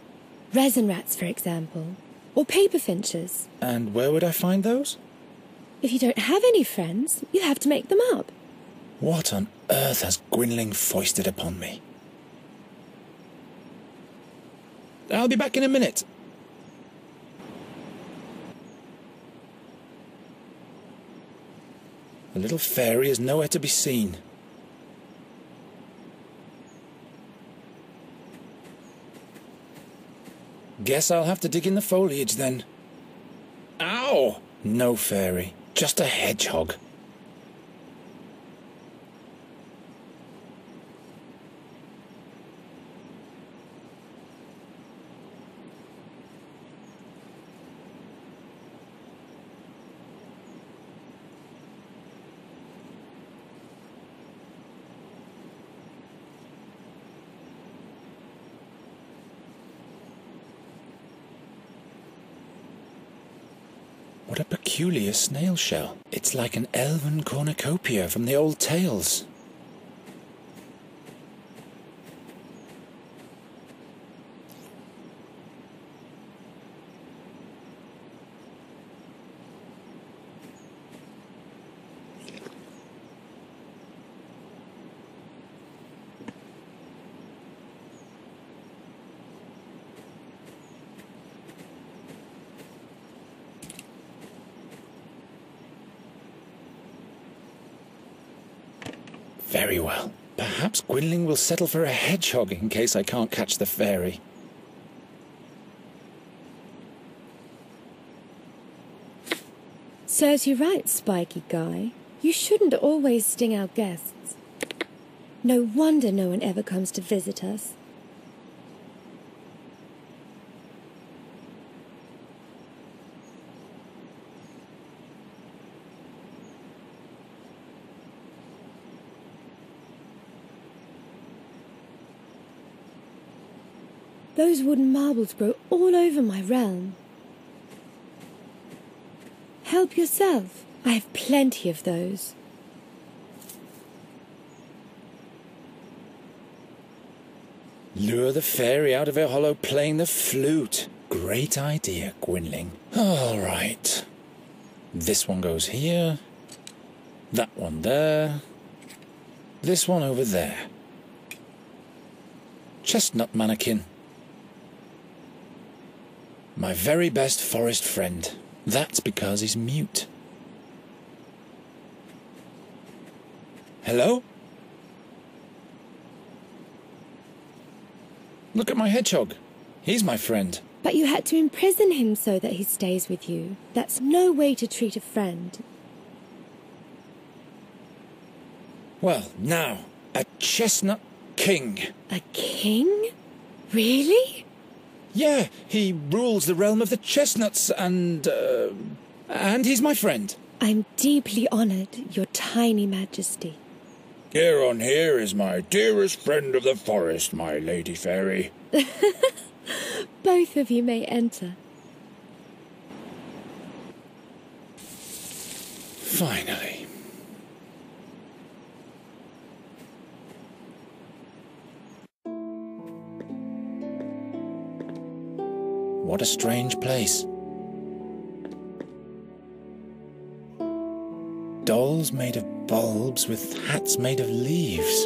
Resin rats, for example. Or paper finches. And where would I find those? If you don't have any friends, you have to make them up. What on earth has Gwynling foisted upon me? I'll be back in a minute. The little fairy is nowhere to be seen. Guess I'll have to dig in the foliage then. Ow! No fairy, just a hedgehog. What a peculiar snail shell. It's like an elven cornucopia from the old tales. Very well. Perhaps Gwynling will settle for a hedgehog in case I can't catch the fairy. Serves you right, spiky guy. You shouldn't always sting our guests. No wonder no one ever comes to visit us. Those wooden marbles grow all over my realm. Help yourself. I have plenty of those. Lure the fairy out of her hollow playing the flute. Great idea, Gwynling. All right. This one goes here. That one there. This one over there. Chestnut mannequin. My very best forest friend. That's because he's mute. Hello? Look at my hedgehog. He's my friend. But you had to imprison him so that he stays with you. That's no way to treat a friend. Well, now, a chestnut king. A king? Really? Yeah, he rules the realm of the chestnuts and he's my friend. I'm deeply honoured, your tiny majesty. Garon here is my dearest friend of the forest, my lady fairy. Both of you may enter. Finally. What a strange place. Dolls made of bulbs with hats made of leaves.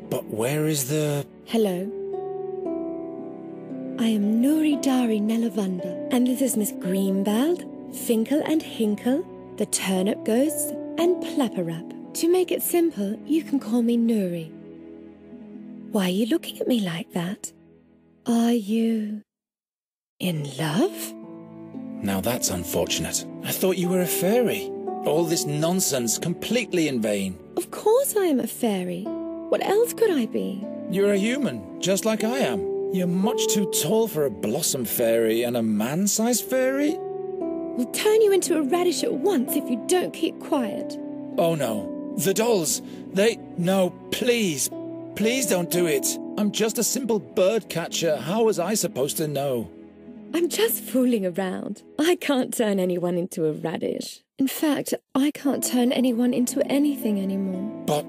But where is the... Hello. I am Nuri Dari Nelavunda, and this is Miss Greenbald, Finkel and Hinkle, the Turnip Ghosts, and Plapperap. To make it simple, you can call me Nuri. Why are you looking at me like that? Are you... in love? Now that's unfortunate. I thought you were a fairy. All this nonsense completely in vain. Of course I am a fairy. What else could I be? You're a human, just like I am. You're much too tall for a blossom fairy and a man-sized fairy? We'll turn you into a radish at once if you don't keep quiet. Oh no, the dolls, No, please. Please don't do it. I'm just a simple bird catcher. How was I supposed to know? I'm just fooling around. I can't turn anyone into a radish. In fact, I can't turn anyone into anything anymore. But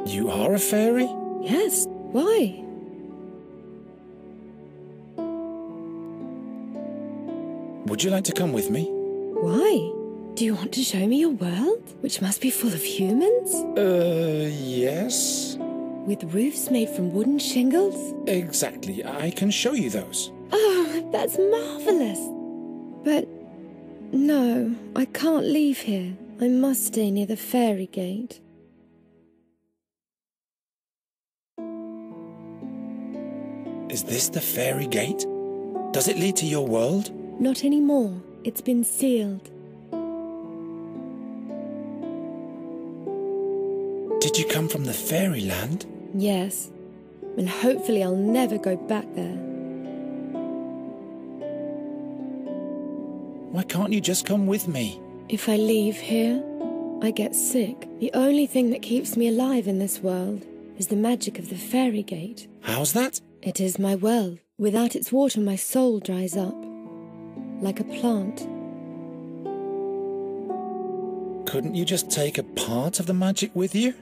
you are a fairy? Yes, why? Would you like to come with me? Why? Do you want to show me your world, which must be full of humans? Yes. With roofs made from wooden shingles? Exactly. I can show you those. Oh, that's marvellous. But no, I can't leave here. I must stay near the fairy gate. Is this the fairy gate? Does it lead to your world? Not anymore. It's been sealed. Did you come from the fairyland? Yes. And hopefully I'll never go back there. Why can't you just come with me? If I leave here, I get sick. The only thing that keeps me alive in this world is the magic of the fairy gate. How's that? It is my well. Without its water, my soul dries up. Like a plant. Couldn't you just take a part of the magic with you?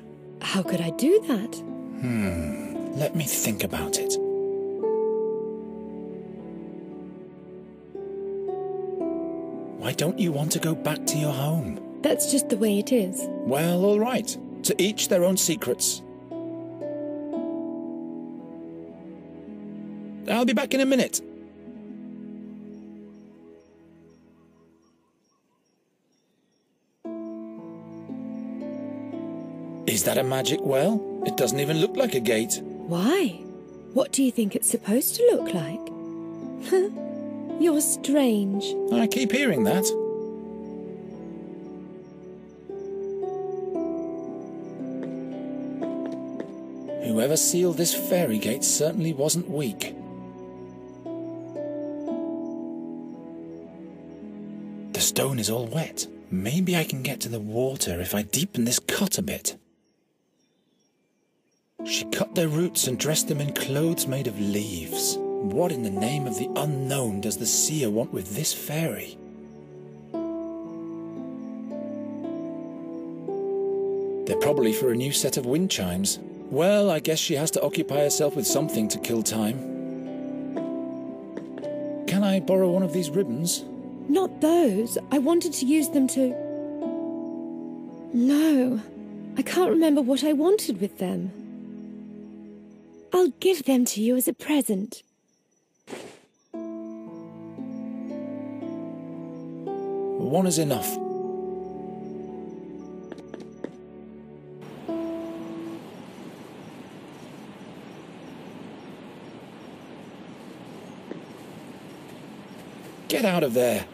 How could I do that? Let me think about it. Why don't you want to go back to your home? That's just the way it is. Well, all right. To each their own secrets. I'll be back in a minute. Is that a magic well? It doesn't even look like a gate. Why? What do you think it's supposed to look like? You're strange. I keep hearing that. Whoever sealed this fairy gate certainly wasn't weak. The stone is all wet. Maybe I can get to the water if I deepen this cut a bit. She cut their roots and dressed them in clothes made of leaves. What in the name of the unknown does the seer want with this fairy? They're probably for a new set of wind chimes. Well, I guess she has to occupy herself with something to kill time. Can I borrow one of these ribbons? Not those. I wanted to use them to... No, I can't remember what I wanted with them. I'll give them to you as a present. One is enough. Get out of there.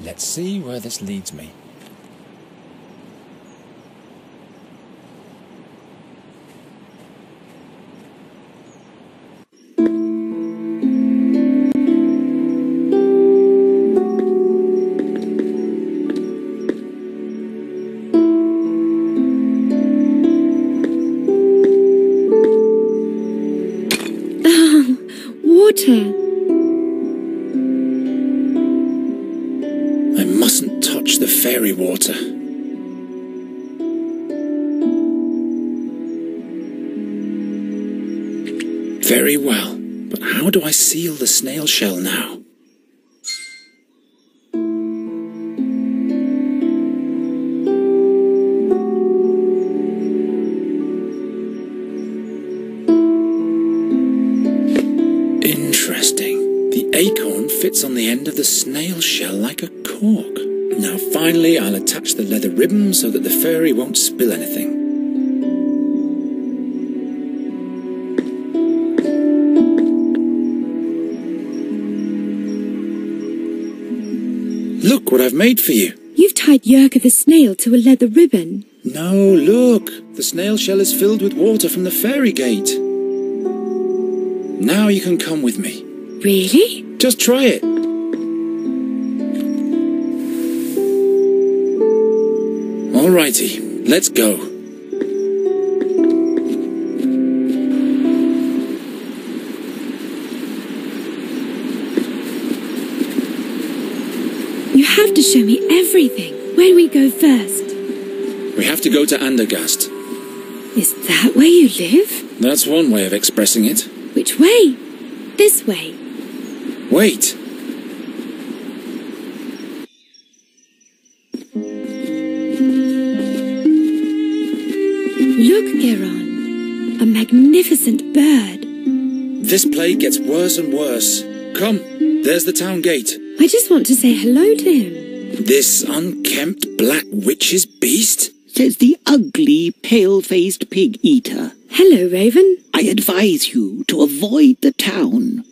Let's see where this leads me. Water. I mustn't touch the fairy water. Very well, but how do I seal the snail shell now? Interesting. The acorn fits on the end of the snail shell like a cork. Now finally I'll attach the leather ribbon so that the fairy won't spill anything. Look what I've made for you. You've tied Yerka the snail to a leather ribbon. No, look. The snail shell is filled with water from the fairy gate. Now you can come with me. Really? Just try it. Alrighty, let's go. You have to show me everything. Where do we go first? We have to go to Andergast. Is that where you live? That's one way of expressing it. Which way? This way. Wait. Look, Geron. A magnificent bird. This plague gets worse and worse. Come, there's the town gate. I just want to say hello to him. This unkempt black witch's beast? Says the ugly, pale-faced pig-eater. Hello, Raven. I advise you to avoid the town.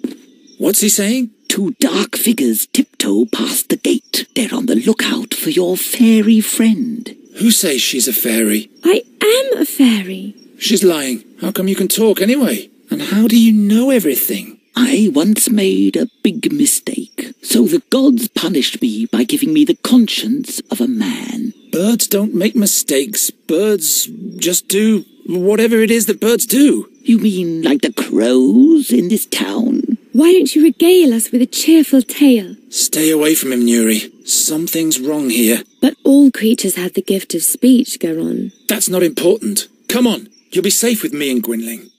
What's he saying? Two dark figures tiptoe past the gate. They're on the lookout for your fairy friend. Who says she's a fairy? I am a fairy. She's lying. How come you can talk anyway? And how do you know everything? I once made a big mistake, so the gods punished me by giving me the conscience of a man. Birds don't make mistakes. Birds just do whatever it is that birds do. You mean like the crows in this town? Why don't you regale us with a cheerful tale? Stay away from him, Nuri. Something's wrong here. But all creatures have the gift of speech, Geron. That's not important. Come on, you'll be safe with me and Gwynling.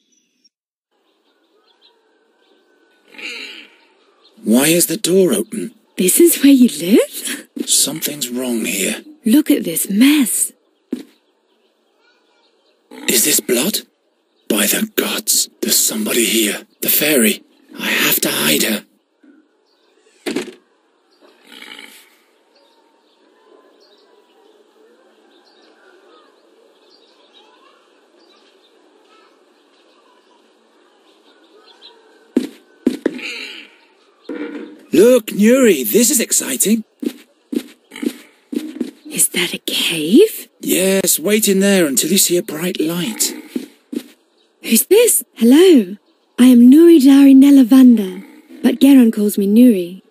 Why is the door open? This is where you live? Something's wrong here. Look at this mess. Is this blood? By the gods, there's somebody here. The fairy. I have to hide her. Look, Nuri, this is exciting. Is that a cave? Yes, wait in there until you see a bright light. Who's this? Hello. I am Nuri Dari Nelavanda, but Geron calls me Nuri.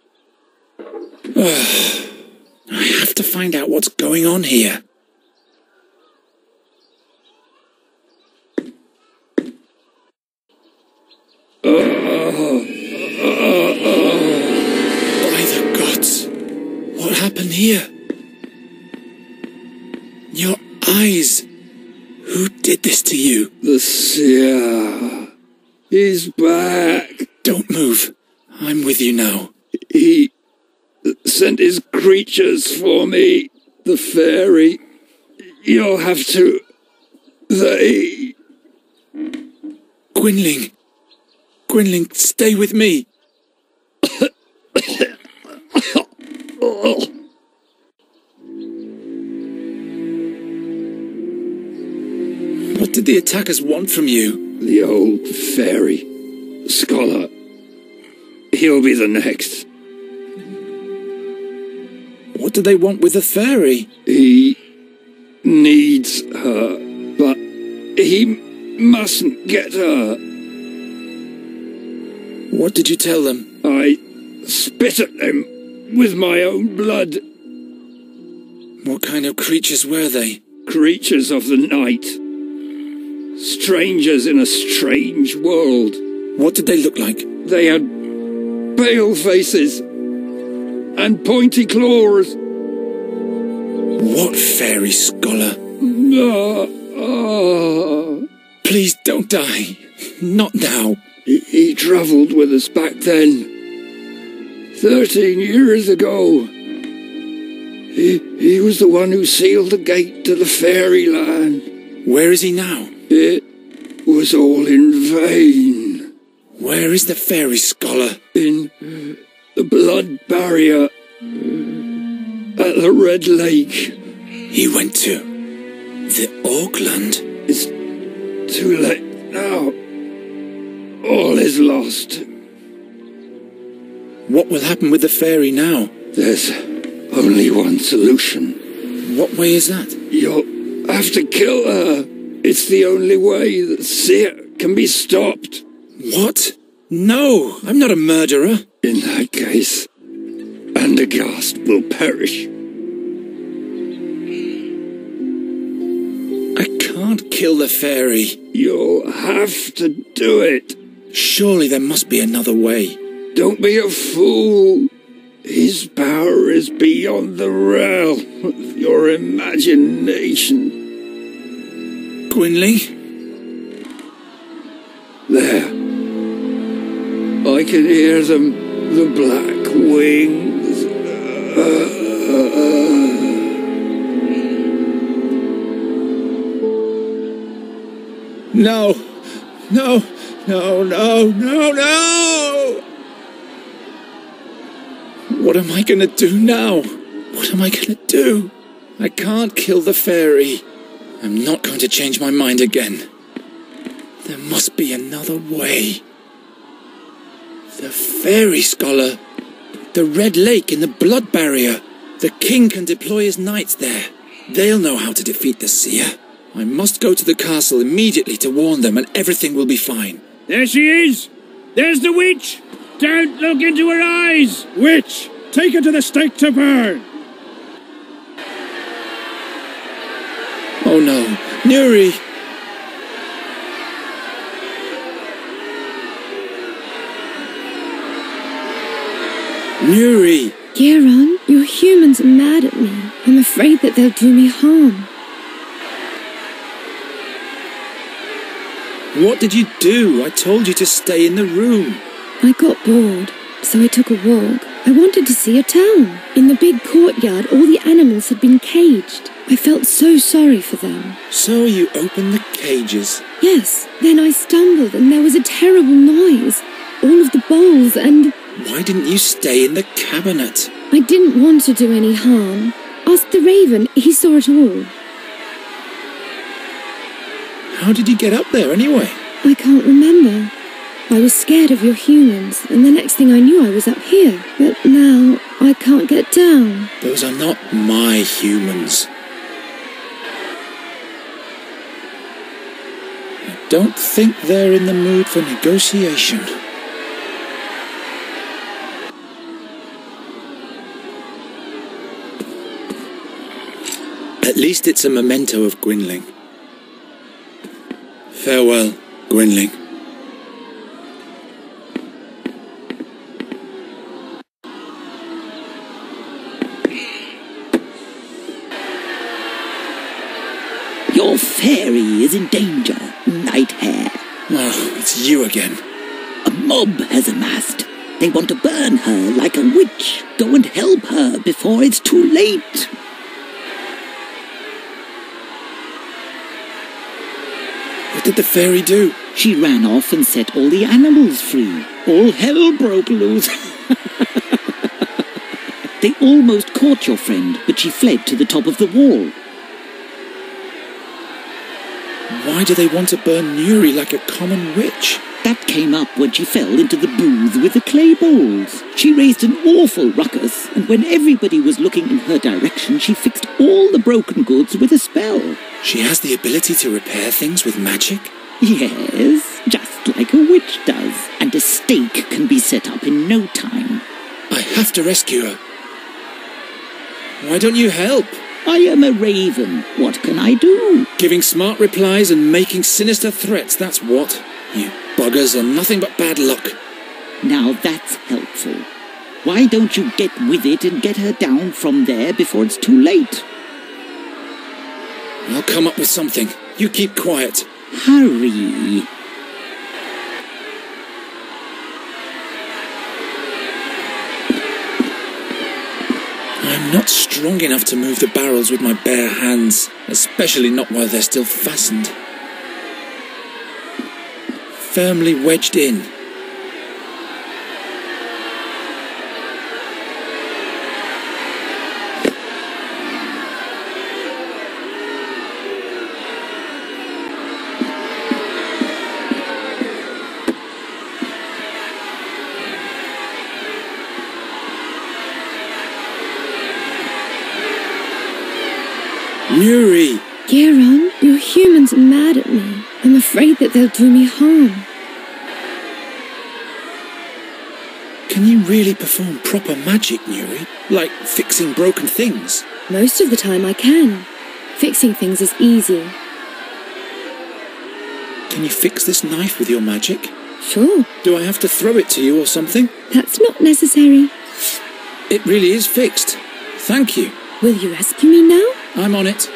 I have to find out what's going on here. By the gods, what happened here? Your eyes. Who did this to you? The seer. He's back. Don't move. I'm with you now. He sent his creatures for me. The fairy. You'll have to... They... Gwynling. Gwynling, stay with me. What did the attackers want from you? The old fairy. Scholar. He'll be the next. What do they want with the fairy? He needs her, but he mustn't get her. What did you tell them? I spit at them with my own blood. What kind of creatures were they? Creatures of the night. Strangers in a strange world. What did they look like? They had pale faces and pointy claws. What fairy, Scholar? Please don't die. Not now. He travelled with us back then. 13 years ago. He was the one who sealed the gate to the fairyland. Where is he now? It was all in vain. Where is the fairy, Scholar? In the blood barrier at the Red Lake. He went to the Auckland? It's too late now. All is lost. What will happen with the fairy now? There's only one solution. What way is that? You'll have to kill her. It's the only way that Seer can be stopped. What? No, I'm not a murderer. In that case, Andergast will perish. I can't kill the fairy. You'll have to do it. Surely there must be another way. Don't be a fool. His power is beyond the realm of your imagination. Gwynling? There. I can hear them, the black wings. No! No! No, no, no, no! What am I gonna do now? What am I gonna do? I can't kill the fairy. I'm not going to change my mind again. There must be another way. The fairy scholar. The Red Lake in the blood barrier. The king can deploy his knights there. They'll know how to defeat the seer. I must go to the castle immediately to warn them, and everything will be fine. There she is! There's the witch! Don't look into her eyes! Witch, take her to the stake to burn! Oh no, Nuri! Nuri! Geron, your humans are mad at me. I'm afraid that they'll do me harm. What did you do? I told you to stay in the room. I got bored, so I took a walk. I wanted to see a town. In the big courtyard, all the animals had been caged. I felt so sorry for them. So you opened the cages? Yes. Then I stumbled and there was a terrible noise. All of the bowls and... Why didn't you stay in the cabinet? I didn't want to do any harm. Ask the raven, he saw it all. How did you get up there anyway? I can't remember. I was scared of your humans, and the next thing I knew I was up here. But now, I can't get down. Those are not my humans. I don't think they're in the mood for negotiation. At least it's a memento of Gwynling. Farewell, Gwynling. Your fairy is in danger, Night Hare. Oh, it's you again. A mob has amassed. They want to burn her like a witch. Go and help her before it's too late. What did the fairy do? She ran off and set all the animals free. All hell broke loose. They almost caught your friend, but she fled to the top of the wall. Why do they want to burn Nuri like a common witch? That came up when she fell into the booth with the clay bowls. She raised an awful ruckus, and when everybody was looking in her direction, she fixed all the broken goods with a spell. She has the ability to repair things with magic? Yes, just like a witch does. And a stake can be set up in no time. I have to rescue her. Why don't you help? I am a raven. What can I do? Giving smart replies and making sinister threats, that's what. You buggers are nothing but bad luck. Now that's helpful. Why don't you get with it and get her down from there before it's too late? I'll come up with something. You keep quiet. Hurry. I'm not strong enough to move the barrels with my bare hands, especially not while they're still fastened. Firmly wedged in. Nuri! Geron, your humans are mad at me. I'm afraid that they'll do me harm. Can you really perform proper magic, Nuri? Like fixing broken things? Most of the time I can. Fixing things is easy. Can you fix this knife with your magic? Sure. Do I have to throw it to you or something? That's not necessary. It really is fixed. Thank you. Will you rescue me now? I'm on it.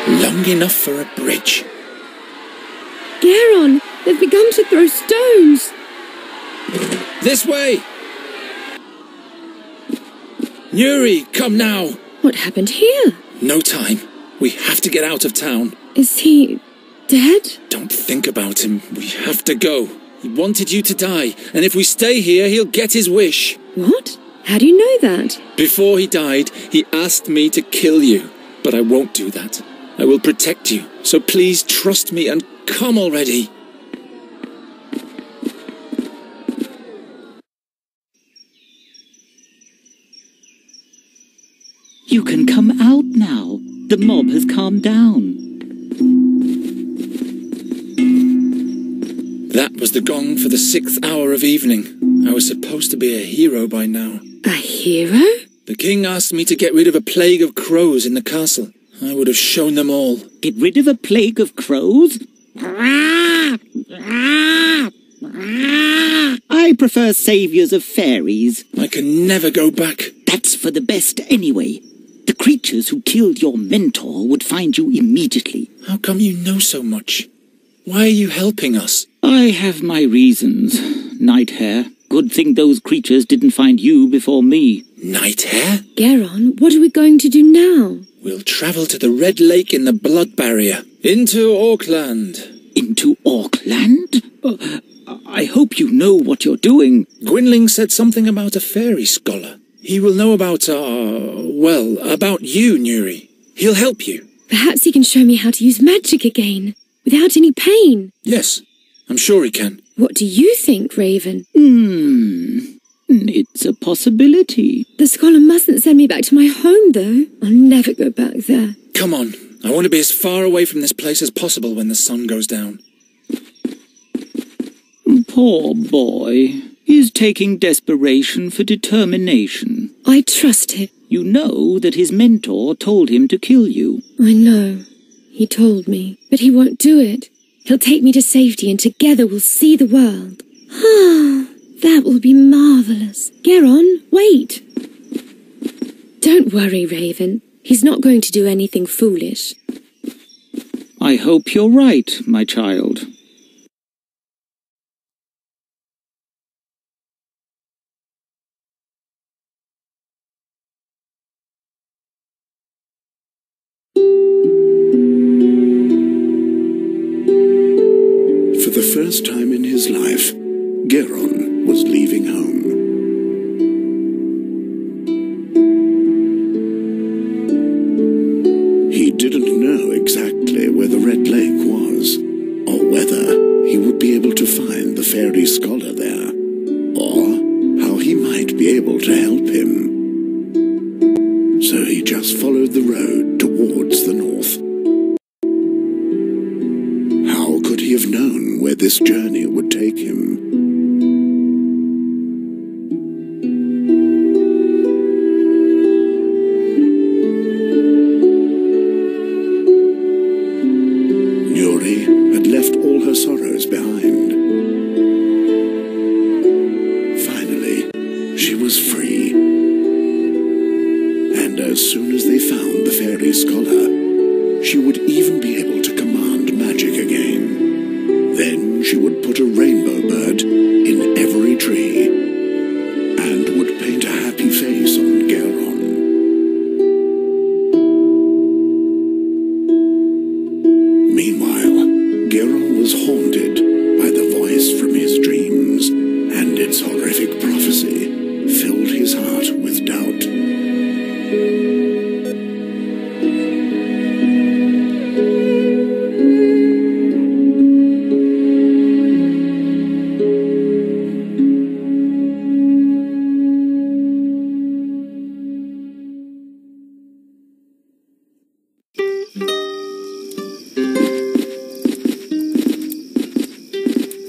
Long enough for a bridge. Geron, they've begun to throw stones. This way! Nuri, come now! What happened here? No time. We have to get out of town. Is he dead? Don't think about him. We have to go. He wanted you to die, and if we stay here, he'll get his wish. What? How do you know that? Before he died, he asked me to kill you, but I won't do that. I will protect you, so please trust me and come already. You can come out now. The mob has calmed down. That was the gong for the 6th hour of evening. I was supposed to be a hero by now. A hero? The king asked me to get rid of a plague of crows in the castle. I would have shown them all. Get rid of a plague of crows? I prefer saviours of fairies. I can never go back. That's for the best anyway. The creatures who killed your mentor would find you immediately. How come you know so much? Why are you helping us? I have my reasons. Nighthare. Good thing those creatures didn't find you before me. Nighthare? Geron, what are we going to do now? We'll travel to the Red Lake in the Blood Barrier. Into Auckland. Into Auckland? I hope you know what you're doing. Gwynling said something about a fairy scholar. He will know about, about you, Nuri. He'll help you. Perhaps he can show me how to use magic again, without any pain. Yes, I'm sure he can. What do you think, Raven? It's a possibility. The scholar mustn't send me back to my home, though. I'll never go back there. Come on. I want to be as far away from this place as possible when the sun goes down. Poor boy. He's taking desperation for determination. I trust him. You know that his mentor told him to kill you. I know. He told me. But he won't do it. He'll take me to safety and together we'll see the world. Ah, that will be marvellous. Geron, wait. Don't worry, Raven. He's not going to do anything foolish. I hope you're right, my child. For the first time in his life, Geron was leaving home. He didn't know exactly where the Red Lake was, or whether he would be able to find the fairy scholar there, or how he might be able to help him. So he just followed the road towards the north. How could he have known where this journey would take him? as they found the fairy scholar, she would even be able to command magic again. Then she would put a rainbow bird in every tree and would paint a happy face on Geron. Meanwhile, Geron was haunted by the voice from his dreams, and its horrific prophecy filled his heart with doubt.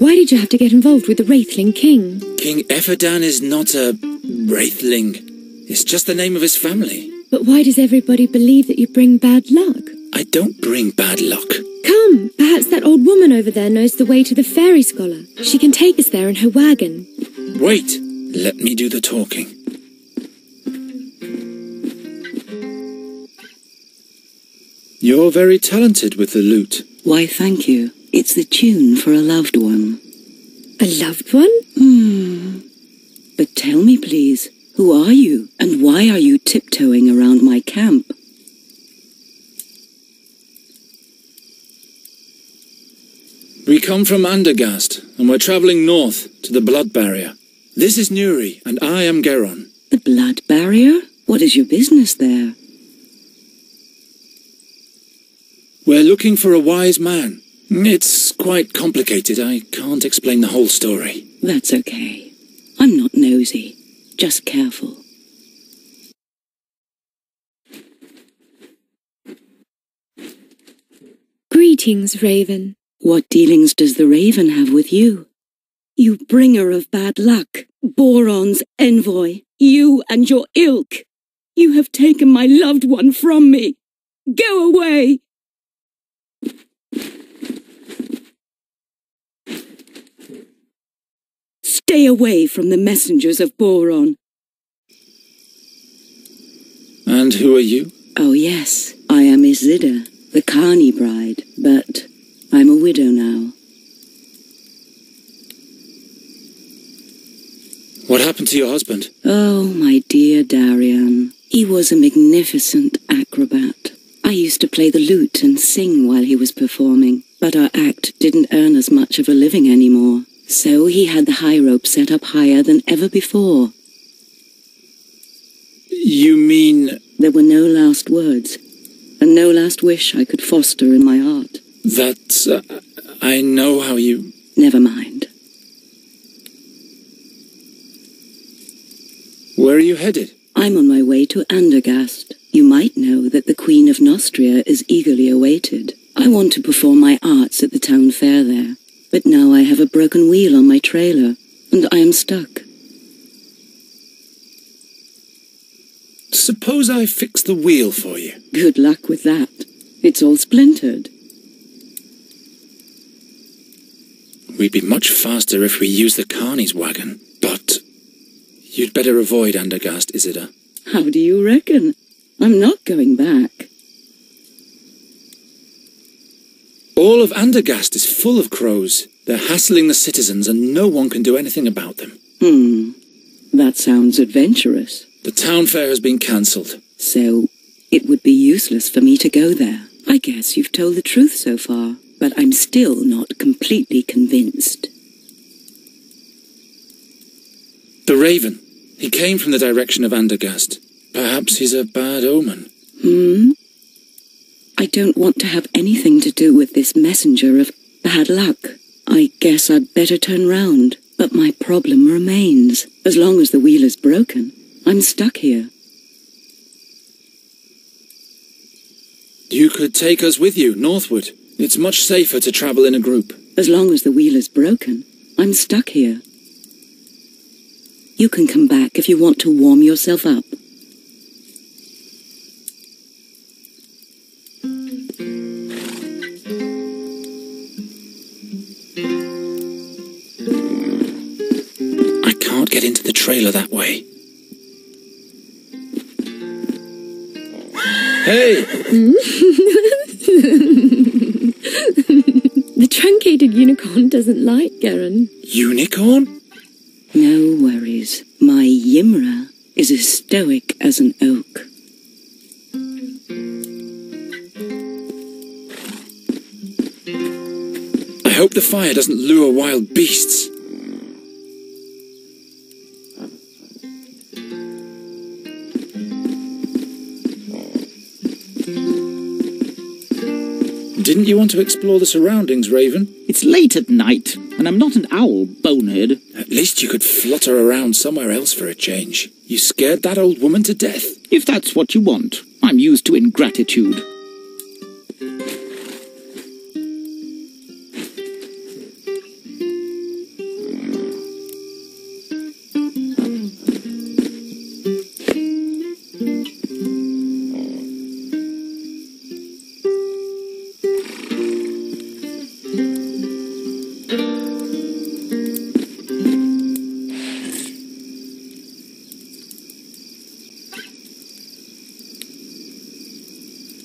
Why did you have to get involved with the Wraithling King? King Ephedon is not a Wraithling. It's just the name of his family. But why does everybody believe that you bring bad luck? I don't bring bad luck. Come, perhaps that old woman over there knows the way to the fairy scholar. She can take us there in her wagon. Wait, let me do the talking. You're very talented with the lute. Why, thank you. It's the tune for a loved one. A loved one? But tell me, please, who are you, and why are you tiptoeing around my camp? We come from Andergast, and we're travelling north to the Blood Barrier. This is Nuri, and I am Geron. The Blood Barrier? What is your business there? We're looking for a wise man. It's quite complicated. I can't explain the whole story. That's okay. I'm not nosy, just careful. Greetings, Raven. What dealings does the Raven have with you? You bringer of bad luck, Boron's envoy, you and your ilk. You have taken my loved one from me. Go away! Stay away from the messengers of Boron. And who are you? Oh yes, I am Isilda, the Carney bride, but I'm a widow now. What happened to your husband? Oh, my dear Darian. He was a magnificent acrobat. I used to play the lute and sing while he was performing, but our act didn't earn us much of a living anymore. So he had the high rope set up higher than ever before. You mean... There were no last words, and no last wish I could foster in my heart. That's... I know how you... Never mind. Where are you headed? I'm on my way to Andergast. You might know that the Queen of Nostria is eagerly awaited. I want to perform my arts at the town fair there. But now I have a broken wheel on my trailer, and I am stuck. Suppose I fix the wheel for you. Good luck with that. It's all splintered. We'd be much faster if we used the Carney's wagon, but you'd better avoid Andergast, Isilda. How do you reckon? I'm not going back. All of Andergast is full of crows. They're hassling the citizens and no one can do anything about them. That sounds adventurous. The town fair has been cancelled. So, it would be useless for me to go there. I guess you've told the truth so far, but I'm still not completely convinced. The Raven. He came from the direction of Andergast. Perhaps he's a bad omen. I don't want to have anything to do with this messenger of bad luck. I guess I'd better turn round, but my problem remains. As long as the wheel is broken, I'm stuck here. You could take us with you, northward. It's much safer to travel in a group. As long as the wheel is broken, I'm stuck here. You can come back if you want to warm yourself up. I can't get into the trailer that way. Hey! The truncated unicorn doesn't like Garen. Unicorn? No worries. My Ymra is as stoic as an oak. I hope the fire doesn't lure wild beasts. Didn't you want to explore the surroundings, Raven? It's late at night, and I'm not an owl, bonehead. At least you could flutter around somewhere else for a change. You scared that old woman to death. If that's what you want. I'm used to ingratitude.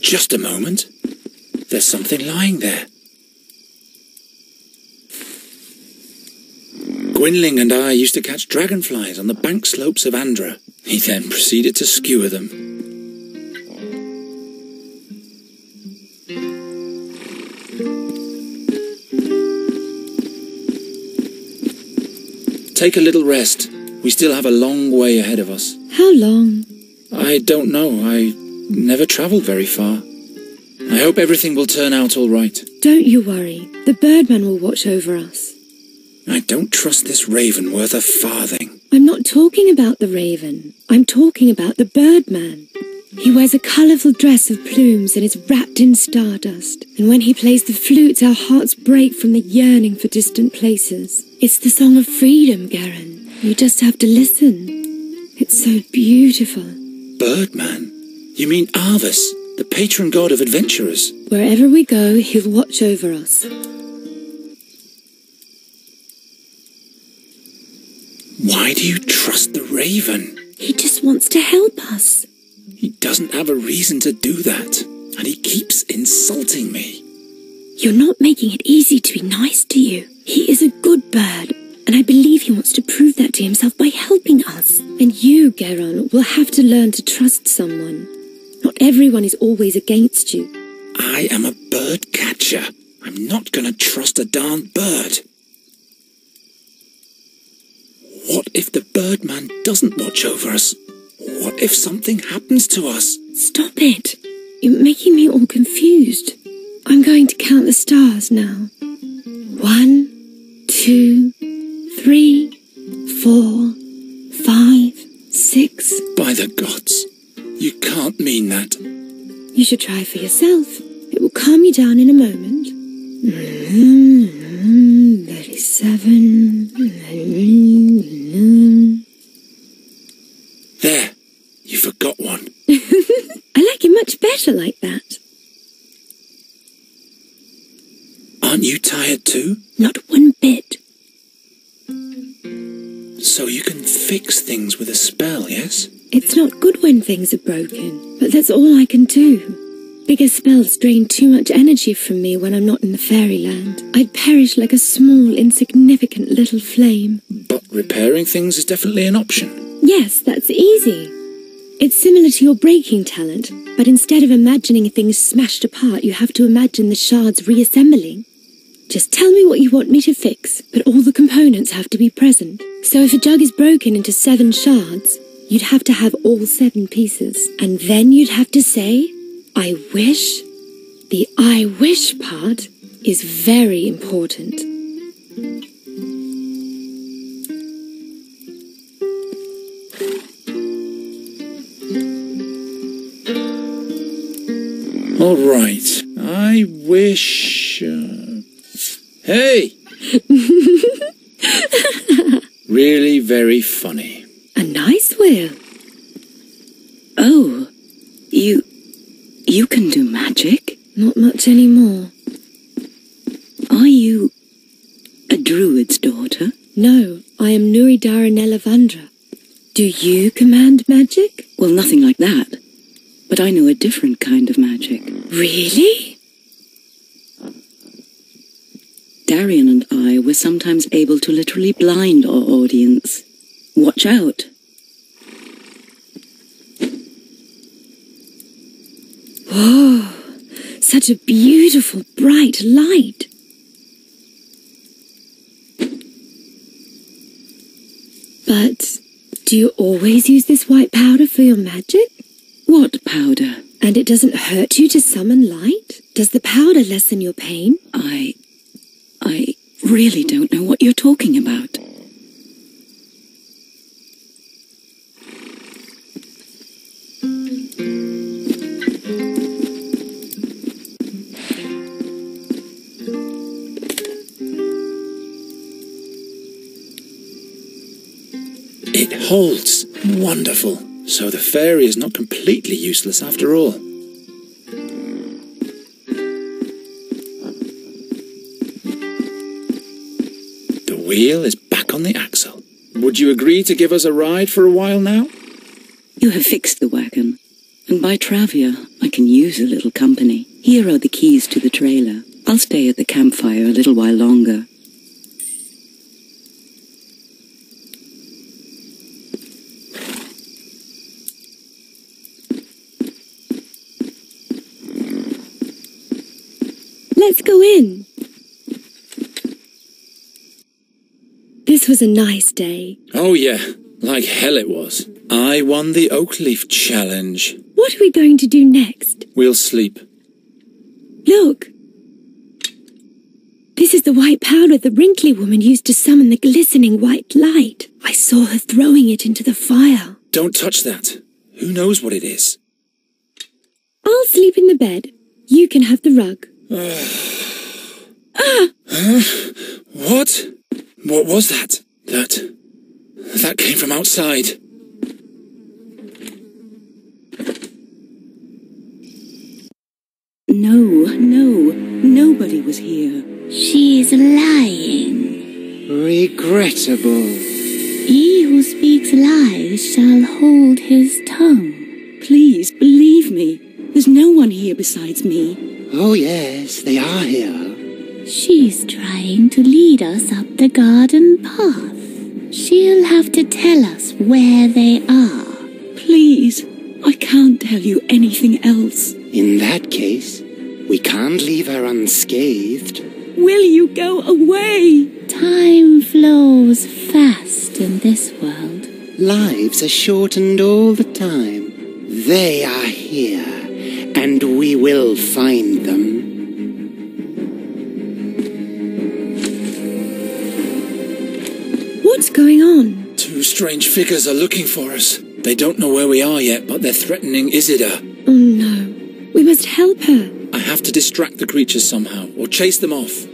Just a moment. There's something lying there. Gwynling and I used to catch dragonflies on the bank slopes of Andra. He then proceeded to skewer them. Take a little rest. We still have a long way ahead of us. How long? I don't know. I never travelled very far. I hope everything will turn out all right. Don't you worry. The Birdman will watch over us. I don't trust this raven worth a farthing. I'm not talking about the raven. I'm talking about the Birdman. He wears a colourful dress of plumes and is wrapped in stardust. And when he plays the flute, our hearts break from the yearning for distant places. It's the song of freedom, Garen. You just have to listen. It's so beautiful. Birdman? You mean Arvis, the patron god of adventurers? Wherever we go, he'll watch over us. Why do you trust the raven? He just wants to help us. He doesn't have a reason to do that, and he keeps insulting me. You're not making it easy to be nice to you. He is a good bird, and I believe he wants to prove that to himself by helping us. And you, Garen, will have to learn to trust someone. Not everyone is always against you. I am a bird catcher. I'm not going to trust a darned bird. What if the Birdman doesn't watch over us? What if something happens to us? Stop it. You're making me all confused. I'm going to count the stars now. 1, 2, 3, 4, 5, 6. By the gods, you can't mean that. You should try for yourself. It will calm you down in a moment. 37. There, you forgot one. I like it much better like that. Aren't you tired too? Not one bit. So you can fix things with a spell, yes? It's not good when things are broken, but that's all I can do. Bigger spells drain too much energy from me when I'm not in the fairyland. I'd perish like a small, insignificant little flame. But repairing things is definitely an option. Yes, that's easy. It's similar to your breaking talent, but instead of imagining things smashed apart, you have to imagine the shards reassembling. Just tell me what you want me to fix, but all the components have to be present. So if a jug is broken into 7 shards, you'd have to have all 7 pieces. And then you'd have to say, I wish. The I wish part is very important. All right. I wish... Hey! Really very funny. A nice whale. Oh, you can do magic? Not much anymore. Are you a druid's daughter? No, I am Nuridara Nelevandra. Do you command magic? Well, nothing like that. but I know a different kind of magic. Really? Darian and I were sometimes able to literally blind our audience. Watch out. Oh, such a beautiful, bright light. But do you always use this white powder for your magic? What powder? And it doesn't hurt you to summon light? Does the powder lessen your pain? I really don't know what you're talking about. It holds. Wonderful. So the fairy is not completely useless after all. The wheel is back on the axle. Would you agree to give us a ride for a while now? You have fixed the wagon, and by Travia, I can use a little company. Here are the keys to the trailer. I'll stay at the campfire a little while longer. Let's go in. This was a nice day. Oh yeah, like hell it was. I won the oak leaf challenge. What are we going to do next? We'll sleep. Look. This is the white powder the wrinkly woman used to summon the glistening white light. I saw her throwing it into the fire. Don't touch that. Who knows what it is? I'll sleep in the bed. You can have the rug. What? What was that? That came from outside. No, nobody was here. She's lying. Regrettable. He who speaks lies shall hold his tongue. Please, believe me. There's no one here besides me. Oh yes, they are here. She's trying to lead us up the garden path. She'll have to tell us where they are. Please, I can't tell you anything else. In that case, we can't leave her unscathed. Will you go away? Time flows fast in this world. Lives are shortened all the time. They are here, and we will find them. What's going on? Two strange figures are looking for us. They don't know where we are yet, but they're threatening Isidore. Oh no. We must help her. I have to distract the creatures somehow, or chase them off.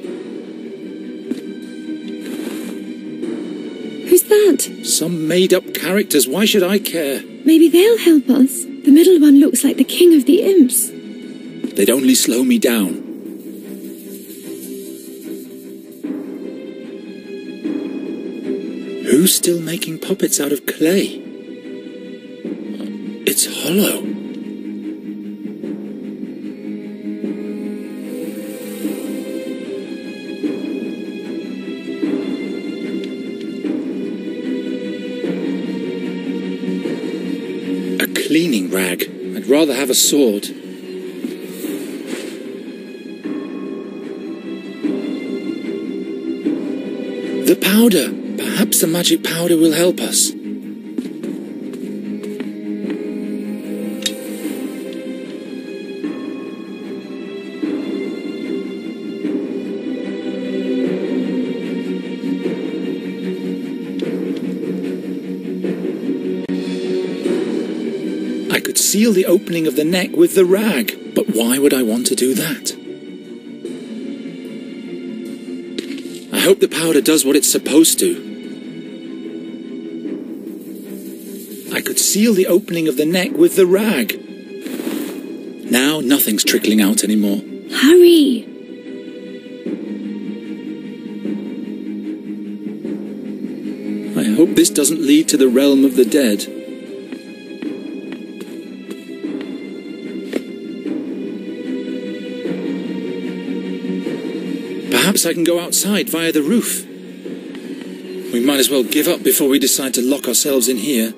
Who's that? Some made-up characters. Why should I care? Maybe they'll help us. The middle one looks like the king of the imps. They'd only slow me down. Who's still making puppets out of clay? It's hollow. A cleaning rag. I'd rather have a sword. The powder. Perhaps the magic powder will help us. I could seal the opening of the neck with the rag, but why would I want to do that? I hope the powder does what it's supposed to. I could seal the opening of the neck with the rag. Now nothing's trickling out anymore. Hurry! I hope this doesn't lead to the realm of the dead. Perhaps I can go outside via the roof. We might as well give up before we decide to lock ourselves in here.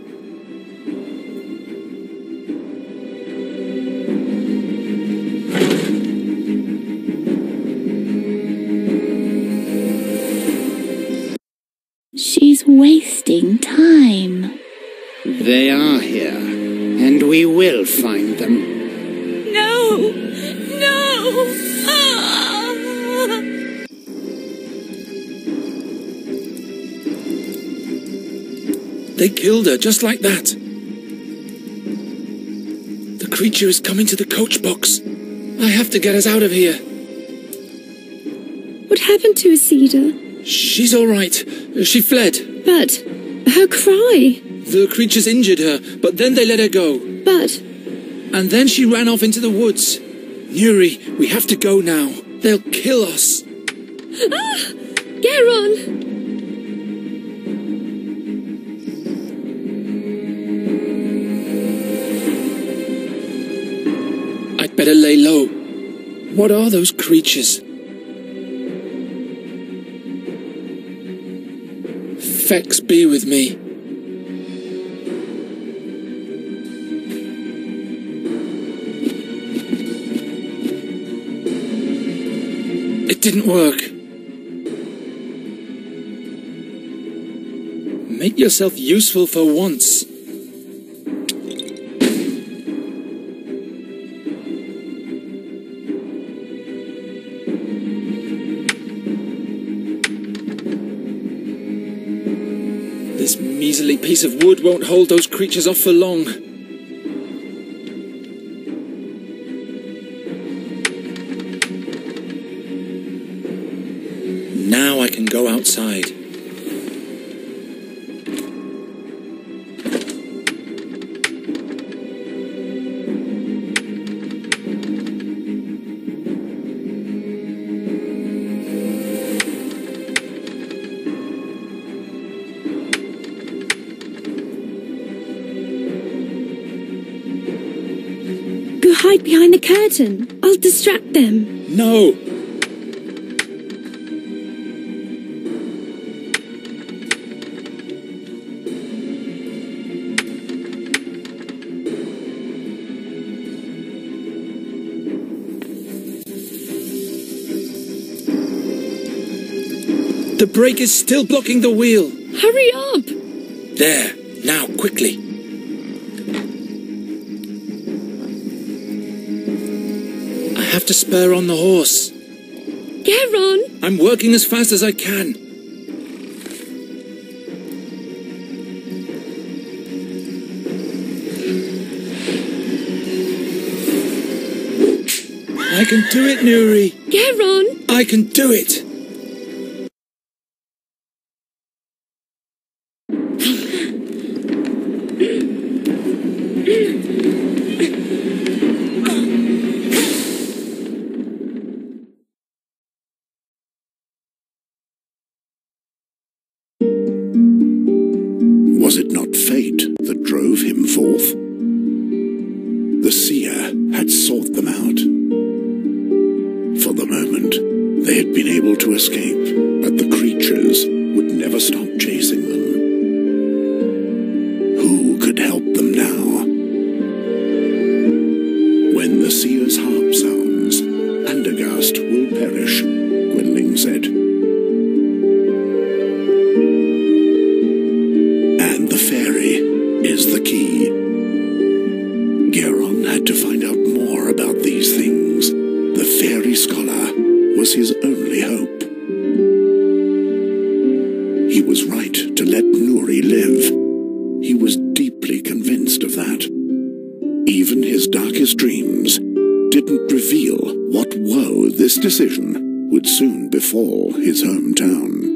She's wasting time. They are here, and we will find them. No! No! Ah! They killed her just like that. The creature is coming to the coach box. I have to get us out of here. What happened to Isida? She's all right. She fled. But her cry. The creatures injured her, but then they let her go. But... And then she ran off into the woods. Nuri, we have to go now. They'll kill us. Ah! Geron! I'd better lay low. What are those creatures? Fex be with me. It didn't work. Make yourself useful for once. This measly piece of wood won't hold those creatures off for long. Now I can go outside. Go hide behind the curtain. I'll distract them. No! The brake is still blocking the wheel. Hurry up! There. Now, quickly. I have to spur on the horse. Geron! I'm working as fast as I can. I can do it, Nuri. Geron! I can do it. Was it not fate that drove him forth? The seer had sought them out. For the moment, they had been able to escape, but the creatures would never stop chasing them. Who could help them now? When the seer's harp sounds, Andergast will perish, Gwendling said. And the fairy is the key. Geron had to find out more about these things. The fairy scholar was his only hope. He was right to let Nuri live. He was deeply convinced of that. Even his darkest dreams didn't reveal what woe this decision would soon befall his hometown.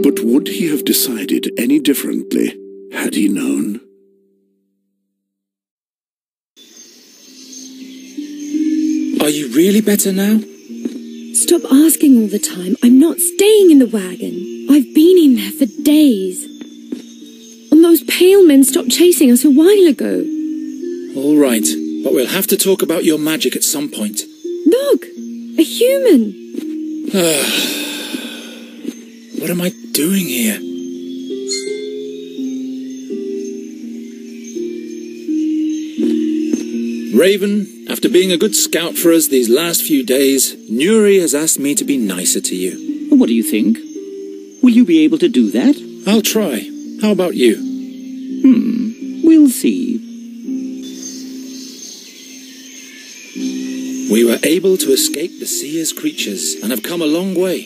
But would he have decided any differently had he known? Are you really better now? Stop asking all the time. I'm not staying in the wagon. I've been in there for days. And those pale men stopped chasing us a while ago. All right, but we'll have to talk about your magic at some point. Look! A human! What am I doing here? Raven, after being a good scout for us these last few days, Nuri has asked me to be nicer to you. What do you think? Will you be able to do that? I'll try. How about you? We'll see. We were able to escape the Seer's creatures and have come a long way.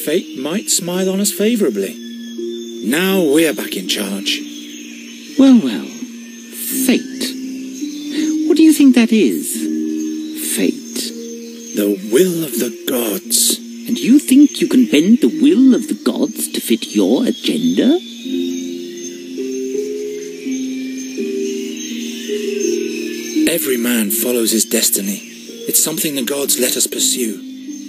Fate might smile on us favourably. Now we're back in charge. Well, fate. What do you think that is? Fate. The will of the gods. And you think you can bend the will of the gods to fit your agenda? Every man follows his destiny. It's something the gods let us pursue.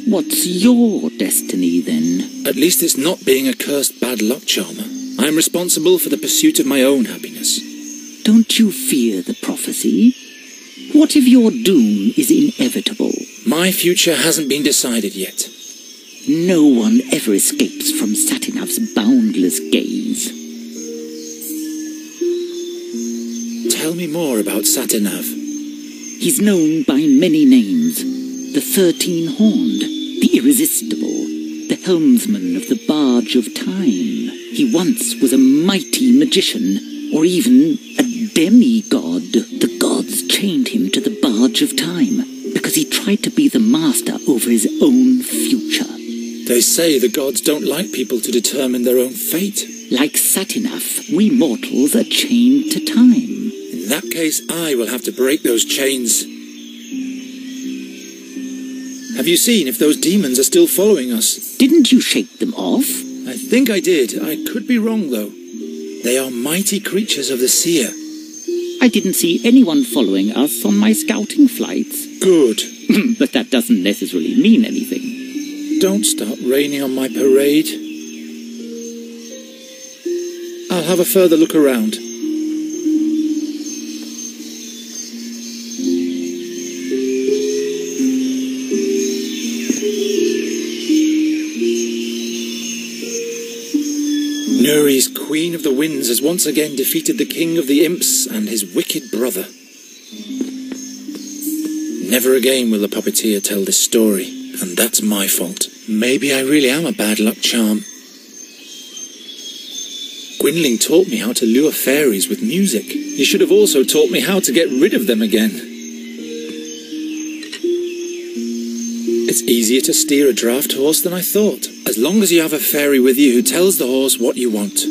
What's your destiny, then? At least it's not being a cursed bad luck charmer. I am responsible for the pursuit of my own happiness. Don't you fear the prophecy? What if your doom is inevitable? My future hasn't been decided yet. No one ever escapes from Satinav's boundless gaze. Tell me more about Satinav. He's known by many names. The 13-horned, the irresistible, the helmsman of the barge of time. He once was a mighty magician, or even a demigod. The gods chained him to the barge of time because he tried to be the master over his own future. They say the gods don't like people to determine their own fate. Like Satinav, we mortals are chained to time. In that case, I will have to break those chains. Have you seen if those demons are still following us? Didn't you shake them off? I think I did. I could be wrong, though. They are mighty creatures of the Seer. I didn't see anyone following us on my scouting flights. Good. But that doesn't necessarily mean anything. Don't start raining on my parade. I'll have a further look around. Nuri's Queen of the Winds has once again defeated the King of the Imps and his wicked brother. Never again will the puppeteer tell this story, and that's my fault. Maybe I really am a bad luck charm. Gwynling taught me how to lure fairies with music. He should have also taught me how to get rid of them again. It's easier to steer a draft horse than I thought, as long as you have a fairy with you who tells the horse what you want.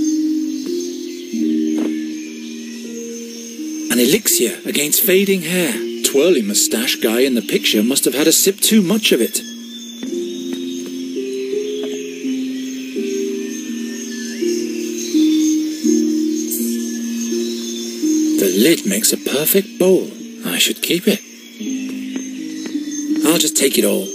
An elixir against fading hair. Twirly moustache guy in the picture must have had a sip too much of it. The lid makes a perfect bowl. I should keep it. I'll just take it all.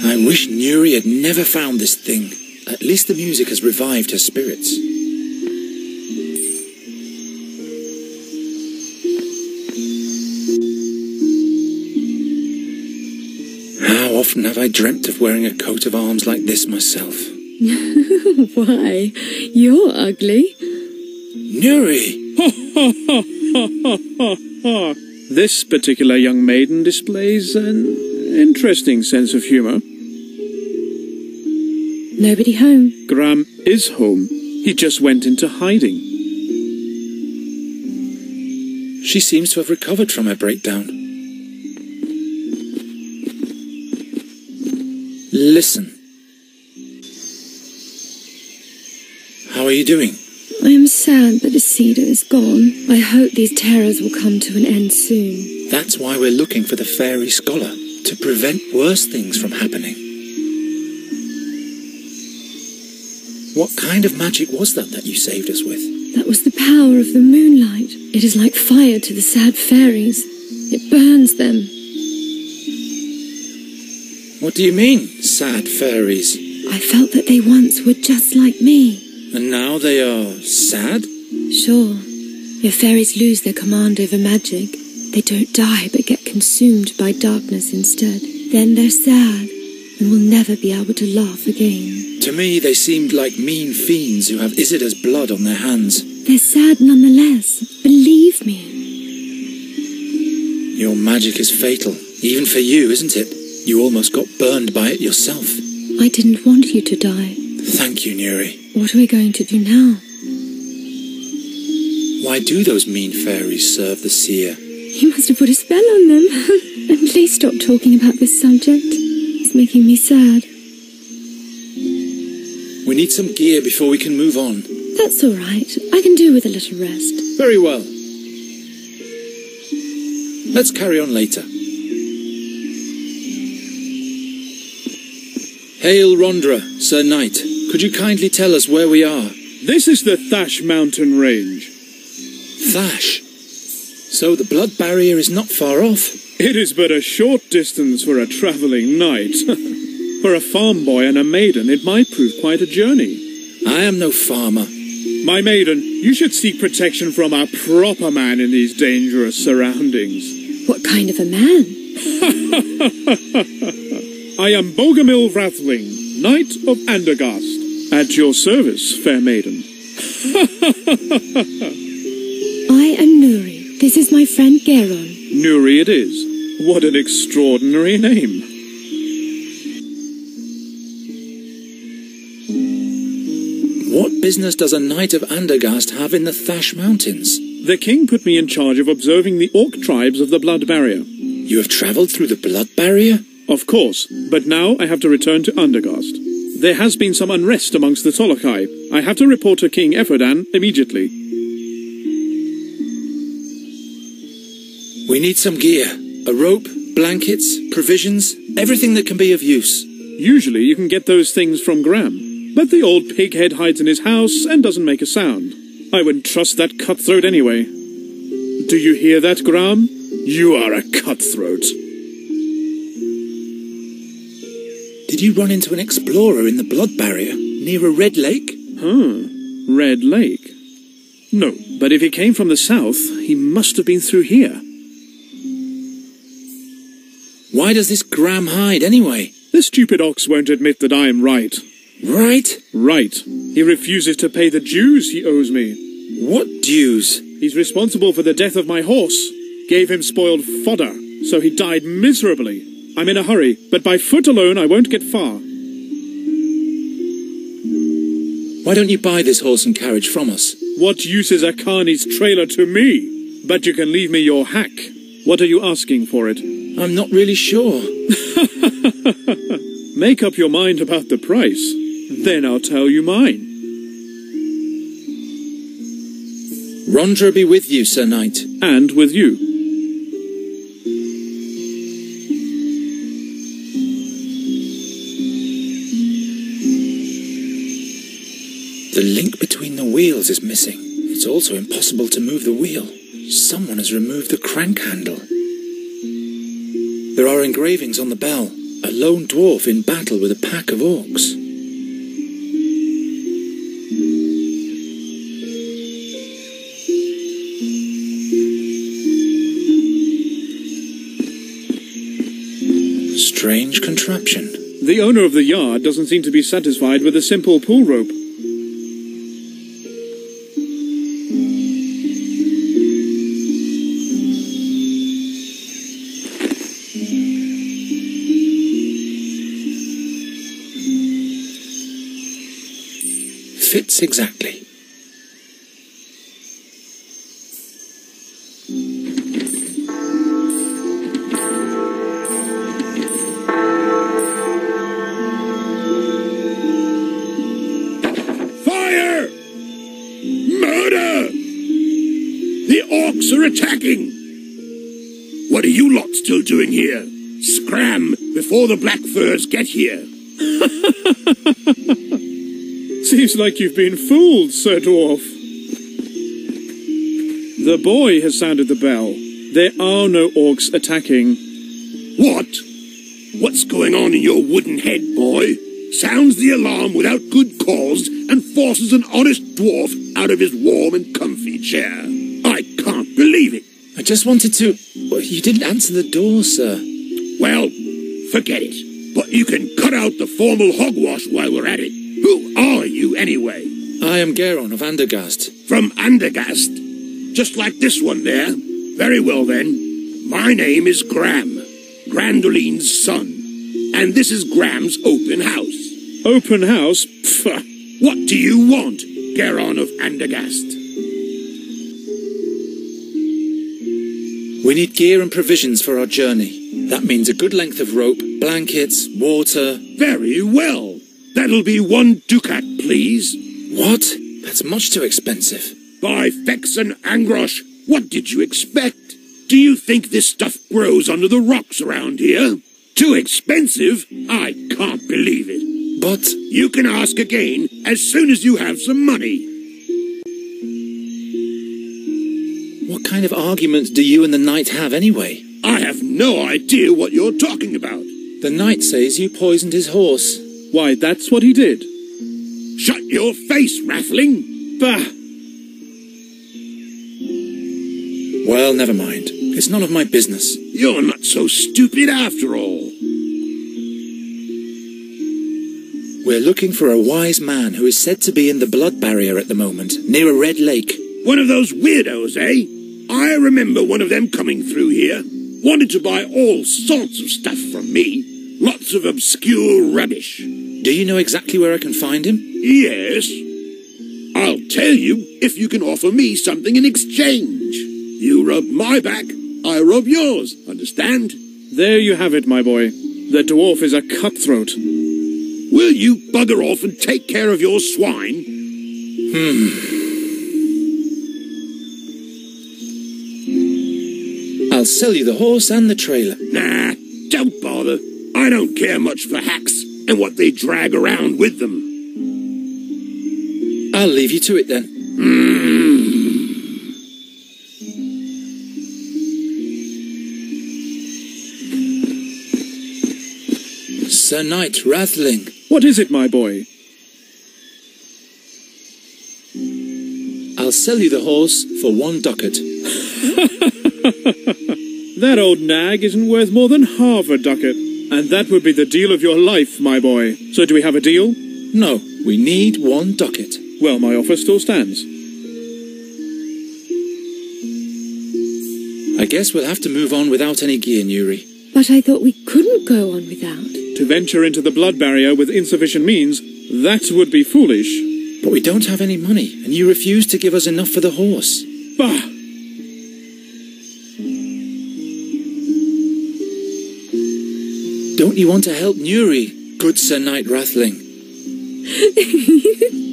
I wish Nuri had never found this thing. At least the music has revived her spirits. How often have I dreamt of wearing a coat of arms like this myself? Why, you're ugly. Nuri! This particular young maiden displays an interesting sense of humour. Nobody home. Graham is home. He just went into hiding. She seems to have recovered from her breakdown. Listen. How are you doing? I am sad that Isida is gone. I hope these terrors will come to an end soon. That's why we're looking for the fairy scholar, to prevent worse things from happening. What kind of magic was that you saved us with? That was the power of the moonlight. It is like fire to the sad fairies. It burns them. What do you mean, sad fairies? I felt that they once were just like me. And now they are sad? Sure. If fairies lose their command over magic, They don't die but get consumed by darkness instead. Then they're sad and will never be able to laugh again. To me, they seemed like mean fiends who have Isida's blood on their hands. They're sad nonetheless, believe me. Your magic is fatal, even for you, isn't it? You almost got burned by it yourself. I didn't want you to die. Thank you, Nuri. What are we going to do now? Why do those mean fairies serve the seer? You must have put a spell on them. And please stop talking about this subject. It's making me sad. We need some gear before we can move on. That's all right. I can do with a little rest. Very well. Let's carry on later. Hail Rondra, Sir Knight. Could you kindly tell us where we are? This is the Thash mountain range. Thash? So the blood barrier is not far off? It is but a short distance for a travelling knight. For a farm boy and a maiden, it might prove quite a journey. I am no farmer. My maiden, you should seek protection from a proper man in these dangerous surroundings. What kind of a man? I am Bogomil Vrathling, Knight of Andergast. At your service, fair maiden. I am Nuri. This is my friend Geron. Nuri it is. What an extraordinary name. What business does a Knight of Andergast have in the Thash Mountains? The king put me in charge of observing the orc tribes of the Blood Barrier. You have travelled through the Blood Barrier? Of course, but now I have to return to Andergast. There has been some unrest amongst the Tolokai. I have to report to King Eferdan immediately. We need some gear. A rope, blankets, provisions, everything that can be of use. Usually you can get those things from Graham, but the old pighead hides in his house and doesn't make a sound. I wouldn't trust that cutthroat anyway. Do you hear that, Graham? You are a cutthroat. Did you run into an explorer in the Blood Barrier, near a red lake? Red Lake? No, but if he came from the south, he must have been through here. Why does this Graham hide, anyway? The stupid ox won't admit that I am right. Right? Right. He refuses to pay the dues he owes me. What dues? He's responsible for the death of my horse. Gave him spoiled fodder, so he died miserably. I'm in a hurry, but by foot alone I won't get far. Why don't you buy this horse and carriage from us? What use is a carney's trailer to me? But you can leave me your hack. What are you asking for it? I'm not really sure. Make up your mind about the price. Then I'll tell you mine. Rondra be with you, Sir Knight. And with you. The link between the wheels is missing. It's also impossible to move the wheel. Someone has removed the crank handle. There are engravings on the bell. A lone dwarf in battle with a pack of orcs. Strange contraption. The owner of the yard doesn't seem to be satisfied with a simple pull rope. Fits exactly. Fire! Murder! The orcs are attacking! What are you lot still doing here? Scram before the black furs get here! Seems like you've been fooled, Sir Dwarf. The boy has sounded the bell. There are no orcs attacking. What? What's going on in your wooden head, boy? Sounds the alarm without good cause and forces an honest dwarf out of his warm and comfy chair. I can't believe it. I just wanted to... Well, you didn't answer the door, sir. Well, forget it. But you can cut out the formal hogwash while we're at it. Who are you, anyway? I am Geron of Andergast. From Andergast? Just like this one there. Very well, then. My name is Gram, Grandoline's son. And this is Gram's open house. Open house? Pfft. What do you want, Geron of Andergast? We need gear and provisions for our journey. That means a good length of rope, blankets, water... Very well. That'll be 1 ducat, please. What? That's much too expensive. By Fex and Angrosh, what did you expect? Do you think this stuff grows under the rocks around here? Too expensive? I can't believe it. But... You can ask again as soon as you have some money. What kind of arguments do you and the knight have anyway? I have no idea what you're talking about. The knight says you poisoned his horse. Why, that's what he did. Shut your face, Rathling. Bah! Well, never mind. It's none of my business. You're not so stupid after all. We're looking for a wise man who is said to be in the blood barrier at the moment, near a red lake. One of those weirdos, eh? I remember one of them coming through here. Wanted to buy all sorts of stuff from me. Lots of obscure rubbish. Do you know exactly where I can find him? Yes. I'll tell you if you can offer me something in exchange. You rub my back, I rub yours, understand? There you have it, my boy. The dwarf is a cutthroat. Will you bugger off and take care of your swine? I'll sell you the horse and the trailer. Nah, don't bother. I don't care much for hacks and what they drag around with them. I'll leave you to it then. Sir Knight Rathling. What is it, my boy? I'll sell you the horse for 1 ducat. That old nag isn't worth more than half a ducat. And that would be the deal of your life, my boy. So do we have a deal? No, we need 1 ducat. Well, my offer still stands. I guess we'll have to move on without any gear, Nuri. But I thought we couldn't go on without. To venture into the blood barrier with insufficient means, that would be foolish. But we don't have any money, and you refuse to give us enough for the horse. Bah! Don't you want to help Nuri, good Sir Knight Rathling?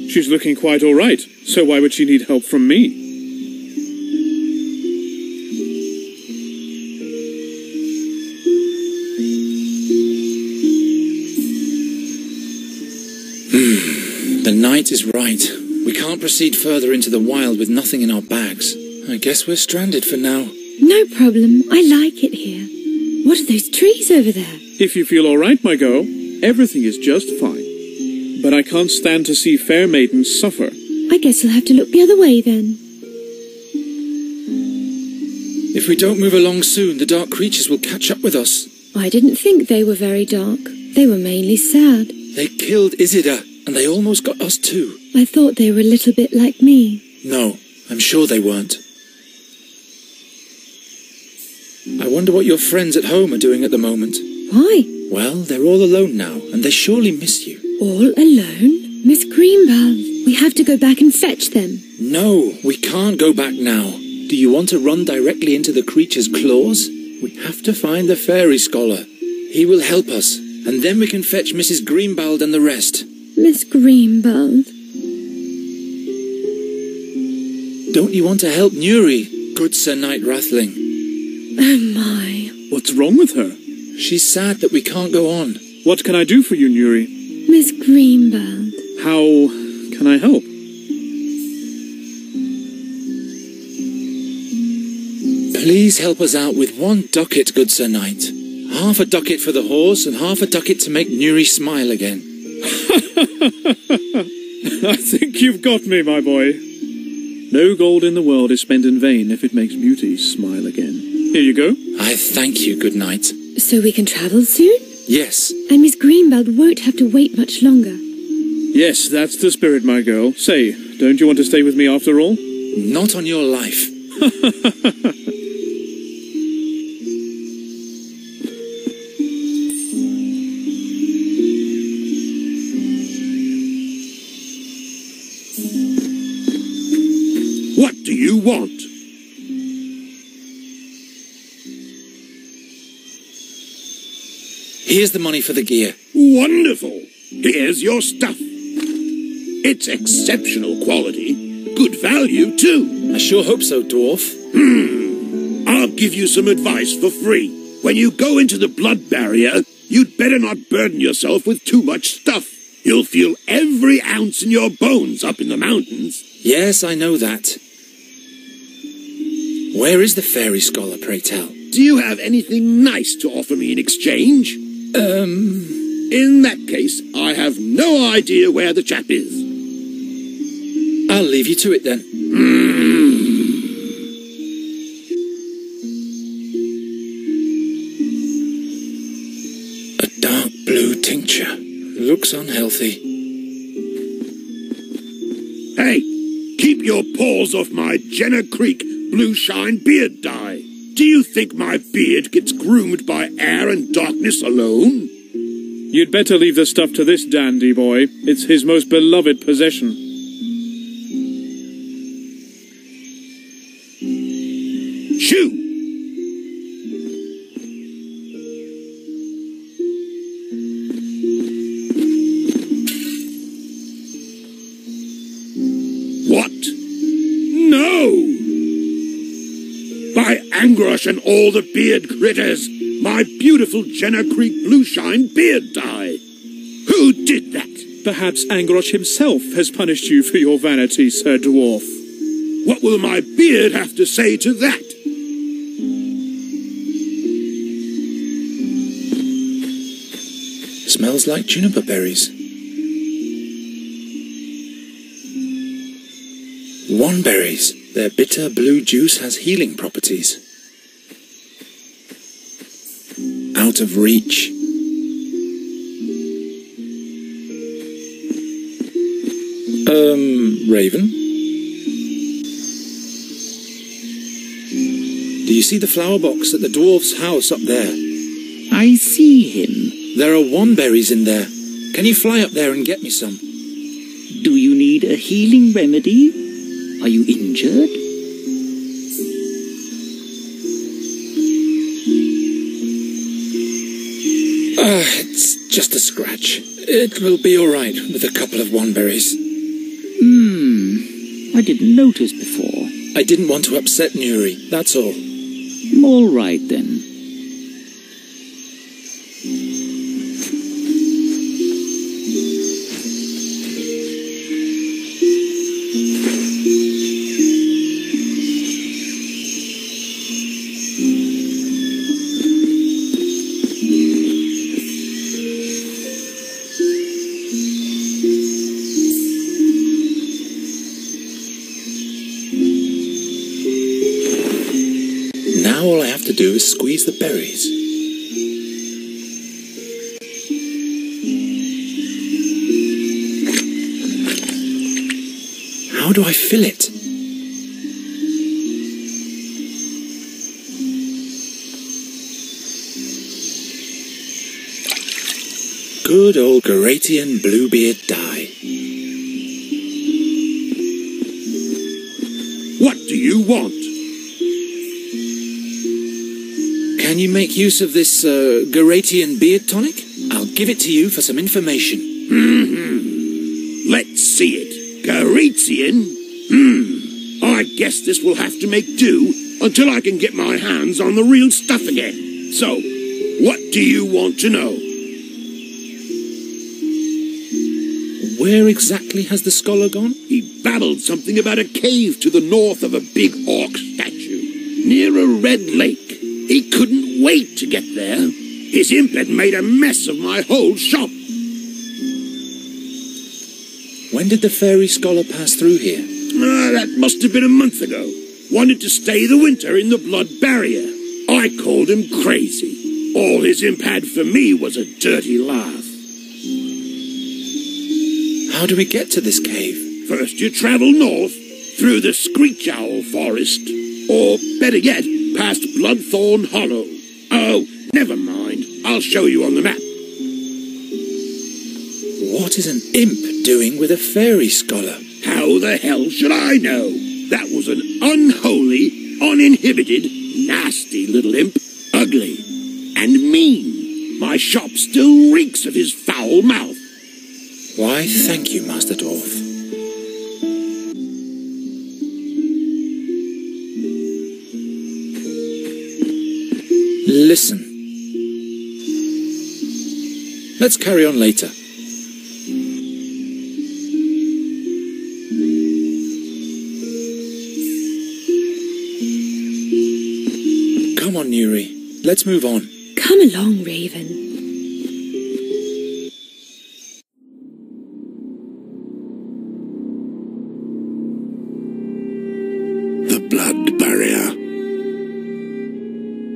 She's looking quite all right, so why would she need help from me? The knight is right. We can't proceed further into the wild with nothing in our bags. I guess we're stranded for now. No problem. I like it here. What are those trees over there? If you feel all right, my girl, everything is just fine. But I can't stand to see fair maidens suffer. I guess I'll have to look the other way then. If we don't move along soon, the dark creatures will catch up with us. I didn't think they were very dark. They were mainly sad. They killed Isidore, and they almost got us too. I thought they were a little bit like me. No, I'm sure they weren't. I wonder what your friends at home are doing at the moment. Why? Well, they're all alone now, and they surely miss you. All alone? Miss Greenbald, we have to go back and fetch them. No, we can't go back now. Do you want to run directly into the creature's claws? We have to find the fairy scholar. He will help us, and then we can fetch Mrs. Greenbald and the rest. Miss Greenbald. Don't you want to help Nuri, good Sir Knight Rathling? Oh my. What's wrong with her? She's sad that we can't go on. What can I do for you, Nuri? Miss Greenbald. How can I help? Please help us out with 1 ducat, good Sir Knight. Half a ducat for the horse and half a ducat to make Nuri smile again. I think you've got me, my boy. No gold in the world is spent in vain if it makes beauty smile again. Here you go. I thank you, good night. So we can travel soon? Yes. And Miss Greenbelt won't have to wait much longer. Yes, that's the spirit, my girl. Say, don't you want to stay with me after all? Not on your life. What do you want? Here's the money for the gear. Wonderful. Here's your stuff. It's exceptional quality. Good value, too. I sure hope so, dwarf. I'll give you some advice for free. When you go into the blood barrier, you'd better not burden yourself with too much stuff. You'll feel every ounce in your bones up in the mountains. Yes, I know that. Where is the fairy scholar, pray tell? Do you have anything nice to offer me in exchange? In that case, I have no idea where the chap is. I'll leave you to it then. A dark blue tincture. Looks unhealthy. Hey, keep your paws off my Jenner Creek Blue Shine beard dye. Do you think my beard gets groomed by air and darkness alone? You'd better leave the stuff to this dandy boy. It's his most beloved possession. Shoo! What? No! By Angrosh and all the beard critters, my beautiful Jenner Creek Blue Shine beard dye. Who did that? Perhaps Angrosh himself has punished you for your vanity, Sir Dwarf. What will my beard have to say to that? Smells like juniper berries. Wonberries. Their bitter blue juice has healing properties. Out of reach. Raven? Do you see the flower box at the dwarf's house up there? I see him. There are wonberries in there. Can you fly up there and get me some? Do you need a healing remedy? Are you injured? It's just a scratch. It will be all right with a couple of wonberries. I didn't notice before. I didn't want to upset Nuri, that's all. All right, then. Now all I have to do is squeeze the berries. How do I fill it? Good old Garatian Bluebeard dye. What do you want? Can you make use of this Garatian beard tonic? I'll give it to you for some information. Let's see it. Garatian? I guess this will have to make do until I can get my hands on the real stuff again. So, what do you want to know? Where exactly has the scholar gone? He babbled something about a cave to the north of a big orc statue, near a red lake. He couldn't wait to get there. His imp had made a mess of my whole shop. When did the fairy scholar pass through here? That must have been a month ago. Wanted to stay the winter in the blood barrier. I called him crazy. All his imp had for me was a dirty laugh. How do we get to this cave? First you travel north, through the Screech Owl Forest. Or, better yet, past Bloodthorn Hollow. Oh, never mind. I'll show you on the map. What is an imp doing with a fairy scholar? How the hell should I know? That was an unholy, uninhibited, nasty little imp. Ugly and mean. My shop still reeks of his foul mouth. Why, thank you, Master Dwarf. Listen. Let's carry on later. Come on, Nuri. Let's move on. Come along, Raven. The blood barrier.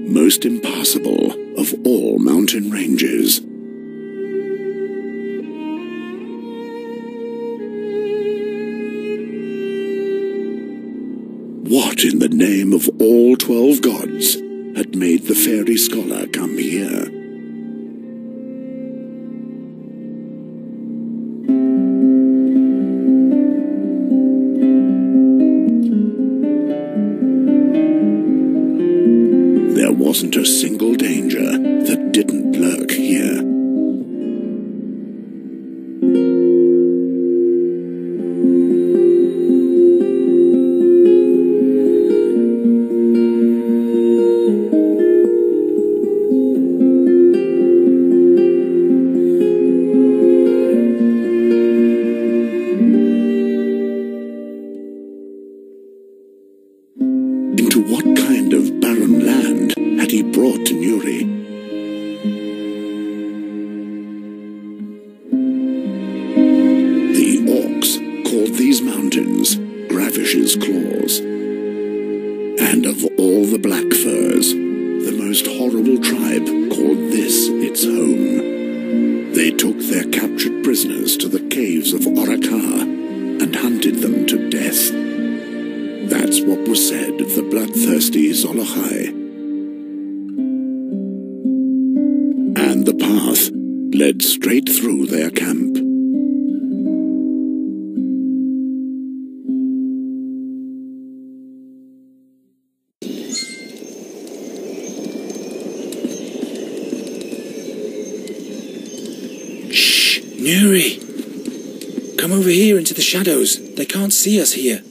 Most impassable of all mountain ranges. What in the name of all 12 gods had made the fairy scholar come here? There wasn't a single danger that didn't lurk here. Into what kind of barren land had he brought Nuri? The orcs called these mountains Gravish's Claws. And of all the black furs, the most horrible tribe called this its home. They took their captured prisoners to the caves of Orakar and hunted them to death. That's what was said of the bloodthirsty Zolochai. And the path led straight through their camp. Shh! Nuri! Come over here into the shadows. They can't see us here.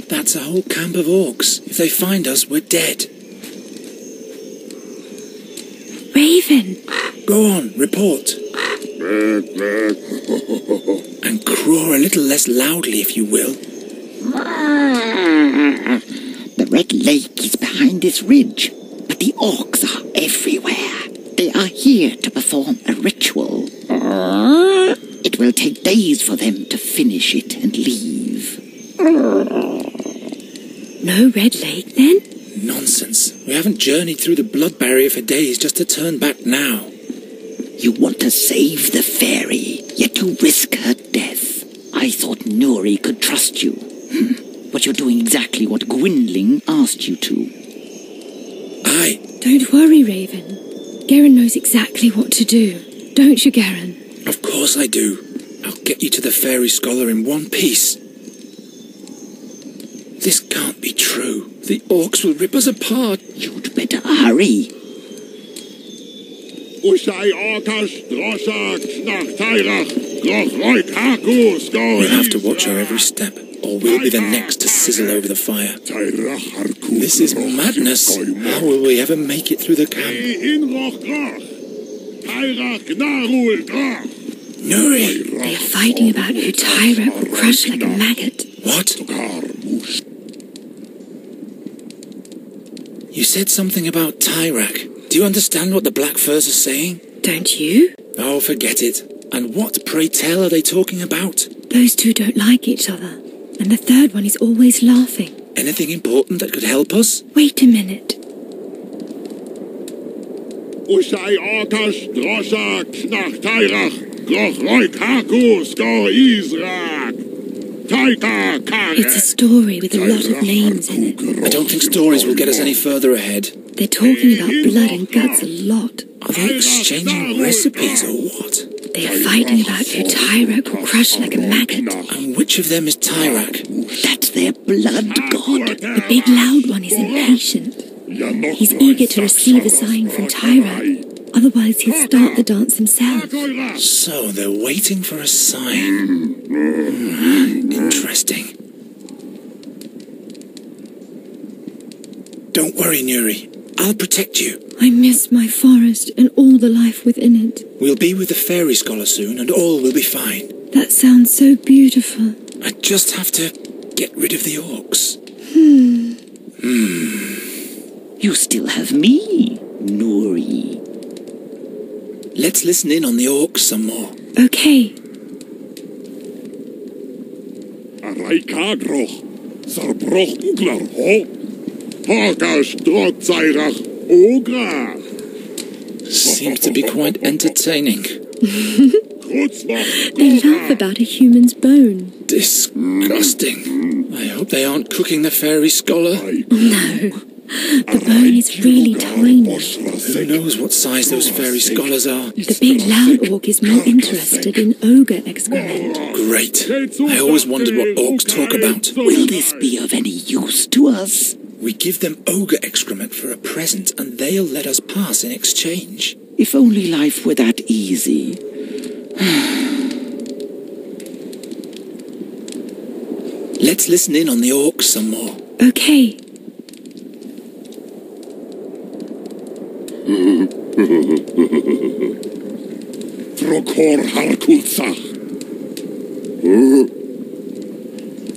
That's a whole camp of orcs. If they find us, we're dead. Raven! Go on, report. And croar a little less loudly, if you will. The Red Lake is behind this ridge, but the orcs are everywhere. They are here to perform a ritual. It will take days for them to finish it and leave. No Red Lake, then? Nonsense. We haven't journeyed through the blood barrier for days just to turn back now. You want to save the fairy, yet to risk her death. I thought Nuri could trust you. But you're doing exactly what Gwynling asked you to. Aye. Don't worry, Raven. Garen knows exactly what to do. Don't you, Garen? Of course I do. I'll get you to the fairy scholar in one piece. This can't be true. The orcs will rip us apart. You'd better hurry. We'll have to watch our every step, or we'll be the next to sizzle over the fire. This is madness. How will we ever make it through the camp? Nuri! They are fighting about who Tyrak will crush like a maggot. What? You said something about Tyrak. Do you understand what the Black Furs are saying? Don't you? Oh, forget it. And what, pray tell, are they talking about? Those two don't like each other. And the third one is always laughing. Anything important that could help us? Wait a minute. Ushai Orkash, Drosha, Knach Tairach, Groch Roy Kakus, Go Izrak, Taika Kare. It's a story with a lot of names in it. I don't think stories will get us any further ahead. They're talking about blood and guts a lot. Are they exchanging recipes or what? They are fighting about who Tyrak will crush like a maggot. And which of them is Tyrak? That's their blood god. The big loud one is impatient. He's eager to receive a sign from Tyrak. Otherwise he'll start the dance himself. So they're waiting for a sign. Interesting. Don't worry, Nuri. I'll protect you. I miss my forest and all the life within it. We'll be with the fairy scholar soon and all will be fine. That sounds so beautiful. I just have to get rid of the orcs. You still have me, Nuri. Let's listen in on the orcs some more. Okay. Araikagroch, Sarbroch Uglar Ho, Horkash Drotzairach, Ogra. Seems to be quite entertaining. They laugh about a human's bone. Disgusting. I hope they aren't cooking the fairy scholar. No. The bone is really tiny. Who knows what size those fairy scholars are? The big loud orc is more interested in ogre excrement. Great. I always wondered what orcs talk about. Will this be of any use to us? We give them ogre excrement for a present and they'll let us pass in exchange. If only life were that easy. Let's listen in on the orcs some more. Okay. Trokor Harkulzach.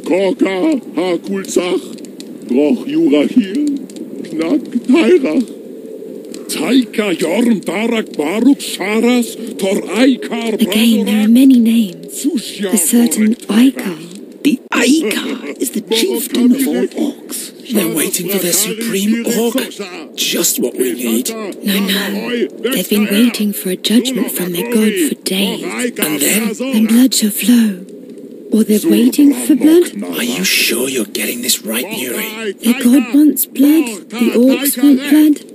Koka Harkulzach. Droch Jurahir. Knack Tairach. Taika Jorm Barak Baruk Sharas Tor Aikar. Again, there are many names. A certain Aikar. The Aikar is the chieftain of all orcs. They're waiting for their supreme orc. Just what we need. No. They've been waiting for a judgment from their god for days. And then blood shall flow. Or they're waiting for blood. Are you sure you're getting this right, Nuri? Their god wants blood. The orcs want blood.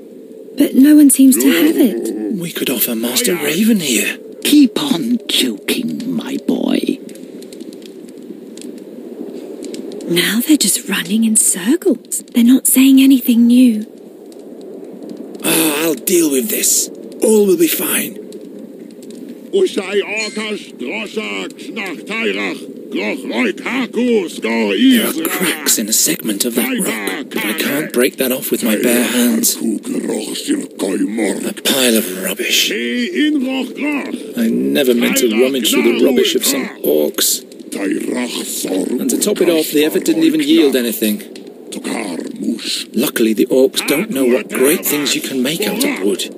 But no one seems to have it. We could offer Master Raven here. Keep on joking, my boy. Now they're just running in circles. They're not saying anything new. I'll deal with this. All will be fine. Ushai Orkash, Drosha, Knach Tairach, Groch Roy Kakus, Go There are Izrak. cracks in a segment of that rock, but I can't break that off with my bare hands. A pile of rubbish. I never meant to rummage through the rubbish of some orcs. And to top it off, the effort didn't even yield anything. Luckily, the orcs don't know what great things you can make out of wood.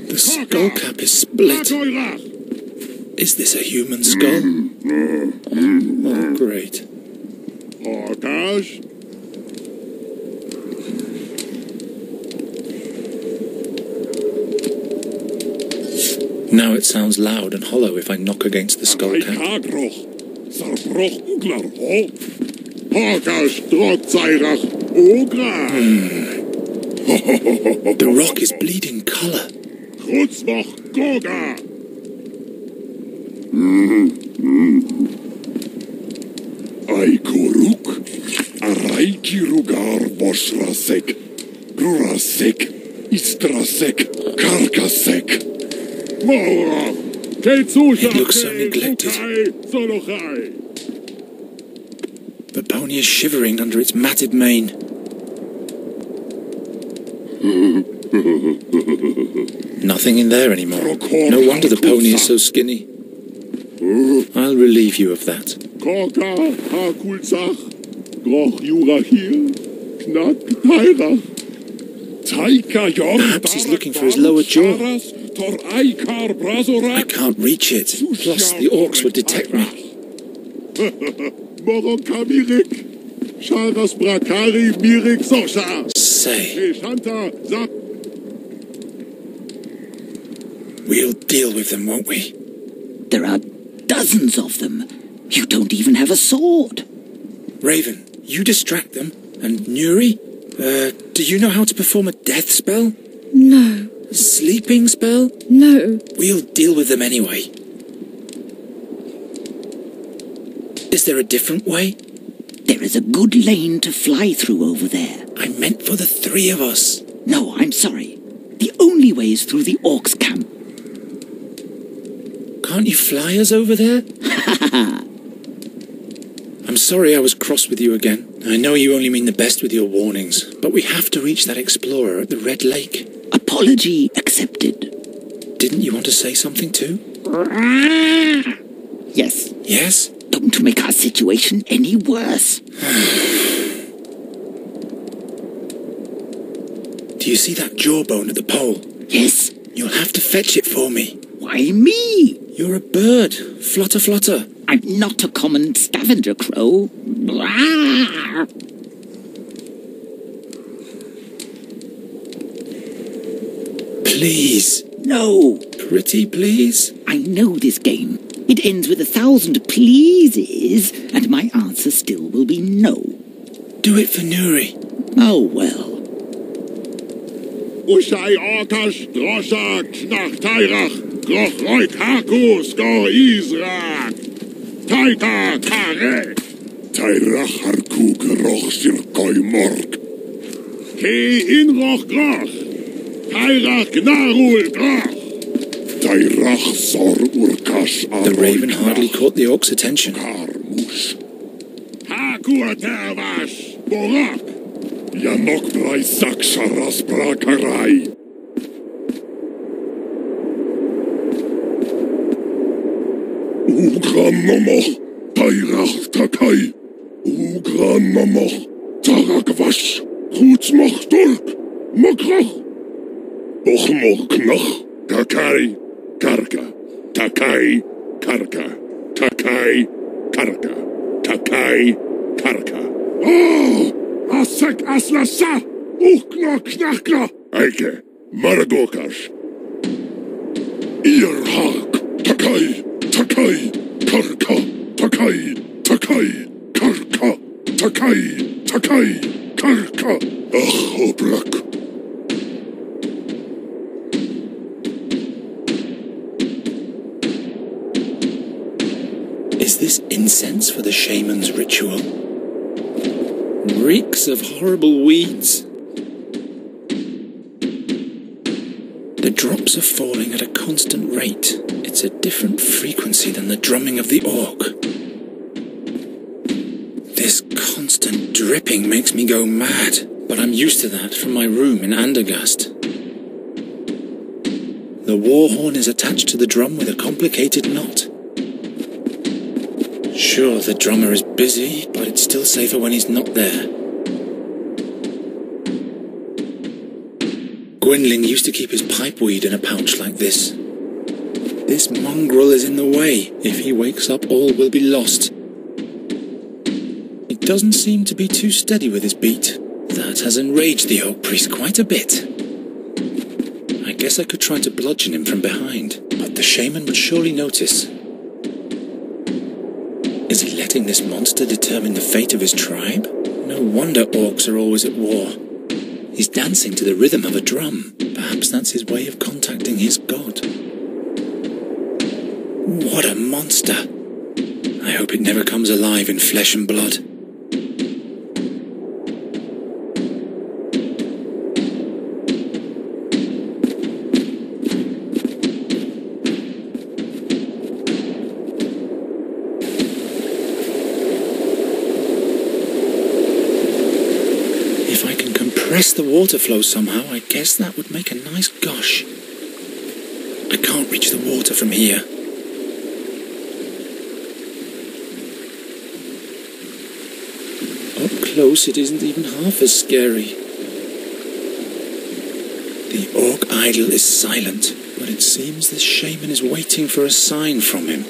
The skull cap is split. Is this a human skull? Oh, great. Now it sounds loud and hollow if I knock against the skull cap. The rock is bleeding colour. Aikuruk, Araikirugar Boshrasek, Rurasek, Istrasek, Karkasek. It looks so neglected. The pony is shivering under its matted mane. Nothing in there anymore. No wonder the pony is so skinny. I'll relieve you of that. Perhaps he's looking for his lower jaw. I can't reach it. Plus, the orcs would detect me. Sharas Brakari Mirik Sosha. Say. Shanta Zap. We'll deal with them, won't we? There are dozens of them. You don't even have a sword. Raven, you distract them. And Nuri? Do you know how to perform a death spell? No. A sleeping spell? No. We'll deal with them anyway. Is there a different way? There is a good lane to fly through over there. I meant for the three of us. No, I'm sorry. The only way is through the Orcs' camp. Can't you fly us over there? I'm sorry I was cross with you again. I know you only mean the best with your warnings, but we have to reach that explorer at the Red Lake. Apology accepted. Didn't you want to say something too? Yes. Yes? Don't make our situation any worse. Do you see that jawbone at the pole? Yes. You'll have to fetch it for me. Why me? You're a bird. Flutter, flutter. I'm not a common scavenger crow. Please. No. Pretty please? I know this game. It ends with 1,000 pleases, and my answer still will be no. Do it for Nuri. Oh, well. Ushai Orkash Drosha Knach Tairach Groch Roik Haku Skor Izrak Taita Kare Tairach Harku Groch Sirkoi Mork Ki in Roch Groch Tairach Gnarul Groch Tairach Sor Urkash The Raven hardly caught the orc's attention. Karmush Haku Atervash Borak Yanok Brai Saksharas Brakarai. Ugran Momoch, Tairach Takai. Ugran Momoch, Tarakvash, Hutzmoch Turk, Mokroch. Ochmoch Knoch, Takai, Karka, Takai, Karka, Takai, Karka, Takai, Karka. Oh! Asek aslasa, ukna knakla, Eike, Maragokash. Earhawk, Takai, Takai, Karka, Takai, Takai, Karka, Takai, Takai, Karka, Obrak. Is this incense for the shaman's ritual? Reeks of horrible weeds. The drops are falling at a constant rate. It's a different frequency than the drumming of the orc. This constant dripping makes me go mad, but I'm used to that from my room in Andergast. The war horn is attached to the drum with a complicated knot. Sure, the drummer is busy, but it's still safer when he's not there. Gwynling used to keep his pipeweed in a pouch like this. This mongrel is in the way. If he wakes up, all will be lost. He doesn't seem to be too steady with his beat. That has enraged the Oak Priest quite a bit. I guess I could try to bludgeon him from behind, but the shaman would surely notice. Is he letting this monster determine the fate of his tribe? No wonder orcs are always at war. He's dancing to the rhythm of a drum. Perhaps that's his way of contacting his god. What a monster! I hope it never comes alive in flesh and blood. Press the water flow somehow, I guess that would make a nice gush. I can't reach the water from here. Up close, it isn't even half as scary. The orc idol is silent, but it seems this shaman is waiting for a sign from him.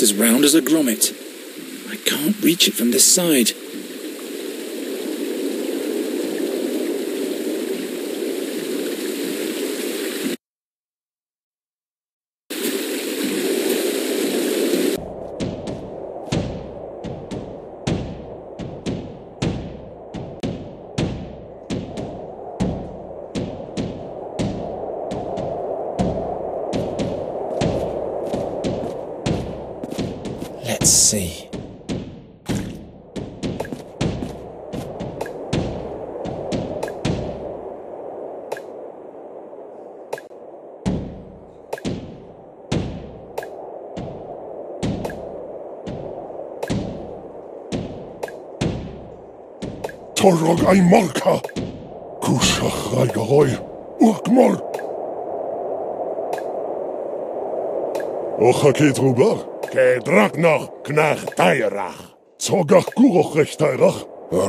about as round as a grommet. I can't reach it from this side. Let's see. Torog ay marka. Kushach ay gahoy. Urkmol. Och haket rubar. Ke draknach knach tayrach. Zogach kuroch rechtayrach.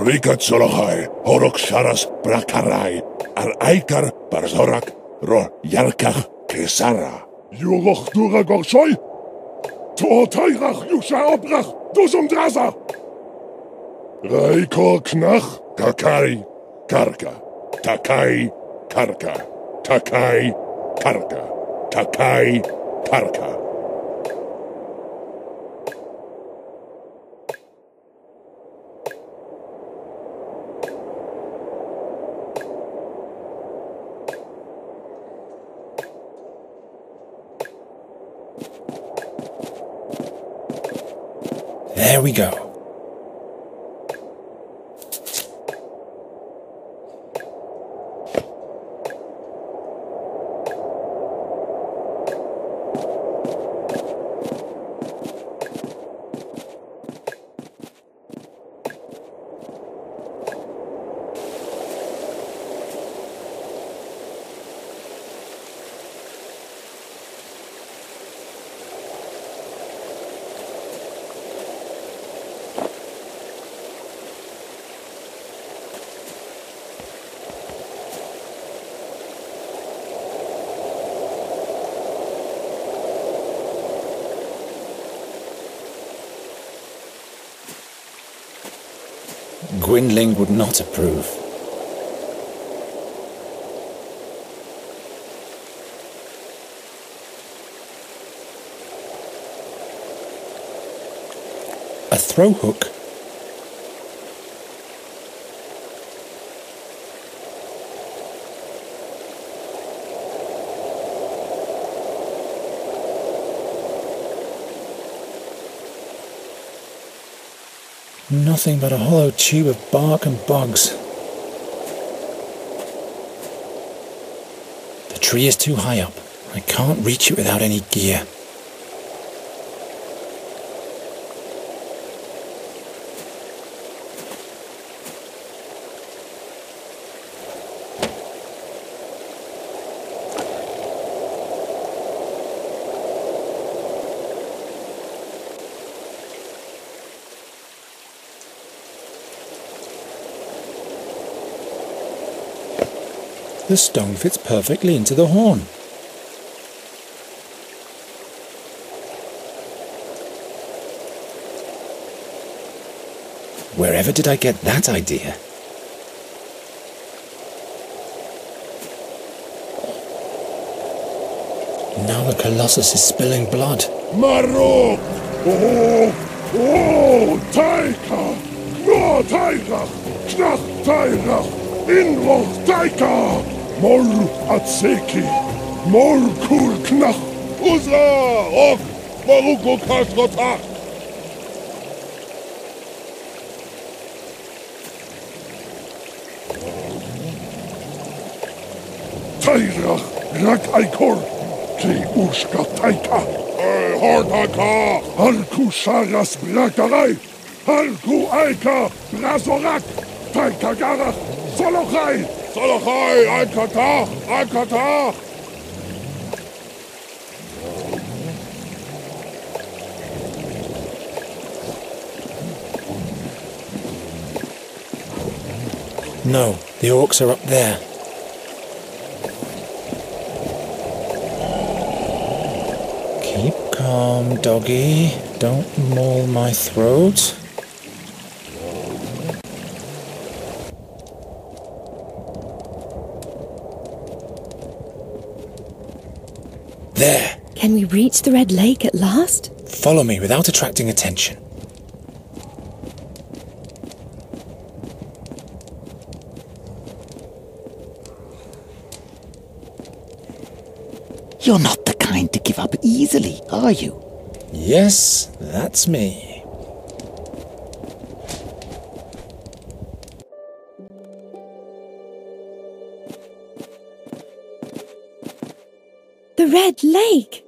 Rika tzolachai. Horok sharas brakarai. Ar aikar barzorak. Ro yarkach kesara. Juroch dura gorshoy. To tayrach yusha obrach. Duzum draza. Raiko knach. Takai karka. Takai karka. Takai karka. Takai karka. There we go. Gwynling would not approve. A throw hook? Nothing but a hollow tube of bark and bugs. The tree is too high up. I can't reach it without any gear. The stone fits perfectly into the horn. Wherever did I get that idea? Now the Colossus is spilling blood. Marok! Oh, Taika! No Taika! Knach Taika! Inroch Taika! Mor Atseki! Mor Kul Knach! Uza! Ok! Moruko Kasrotach! Tairach! Rak Aikor! Ki Ushka Taika! Hortaka! Halku Sharas Brakarai! Halku Aika! Brazorak! Taika Garach! Solochai! Solochai! Aikatach! Aikatach! No, the orcs are up there. Keep calm, doggy. Don't maul my throat. There. Can we reach the Red Lake at last? Follow me without attracting attention. You're not the kind to give up easily, are you? Yes, that's me. The Red Lake!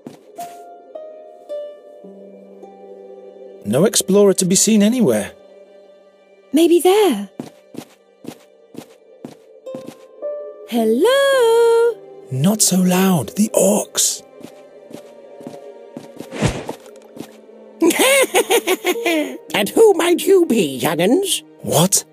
No explorer to be seen anywhere. Maybe there. Hello? Not so loud, the orcs. And who might you be, young'uns? What?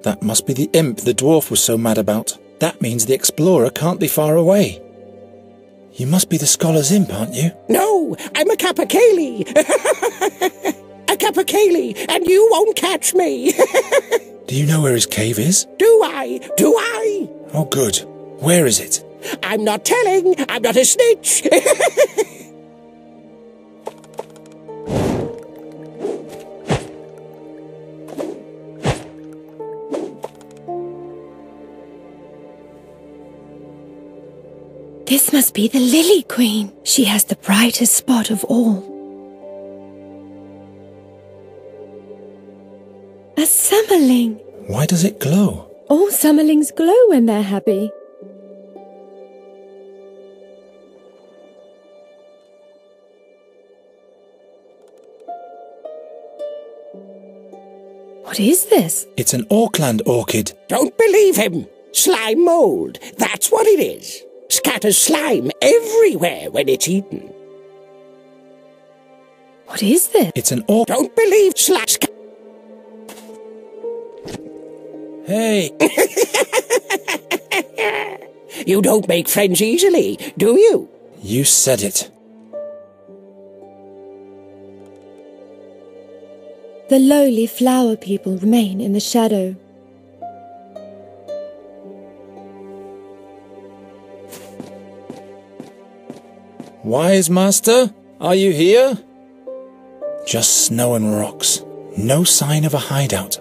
That must be the imp the dwarf was so mad about. That means the explorer can't be far away. You must be the scholar's imp, aren't you? No, I'm a Capercaillie. A Capercaillie, and you won't catch me. Do you know where his cave is? Do I? Do I? Oh, good. Where is it? I'm not telling. I'm not a snitch. This must be the Lily Queen. She has the brightest spot of all. A summerling. Why does it glow? All summerlings glow when they're happy. What is this? It's an Orkland orchid. Don't believe him. Slime mold. That's what it is. Scatters slime everywhere when it's eaten. What is this? It's an orc. Don't believe Hey! You don't make friends easily, do you? You said it. The lowly flower people remain in the shadow. Wise master, are you here? Just snow and rocks. No sign of a hideout.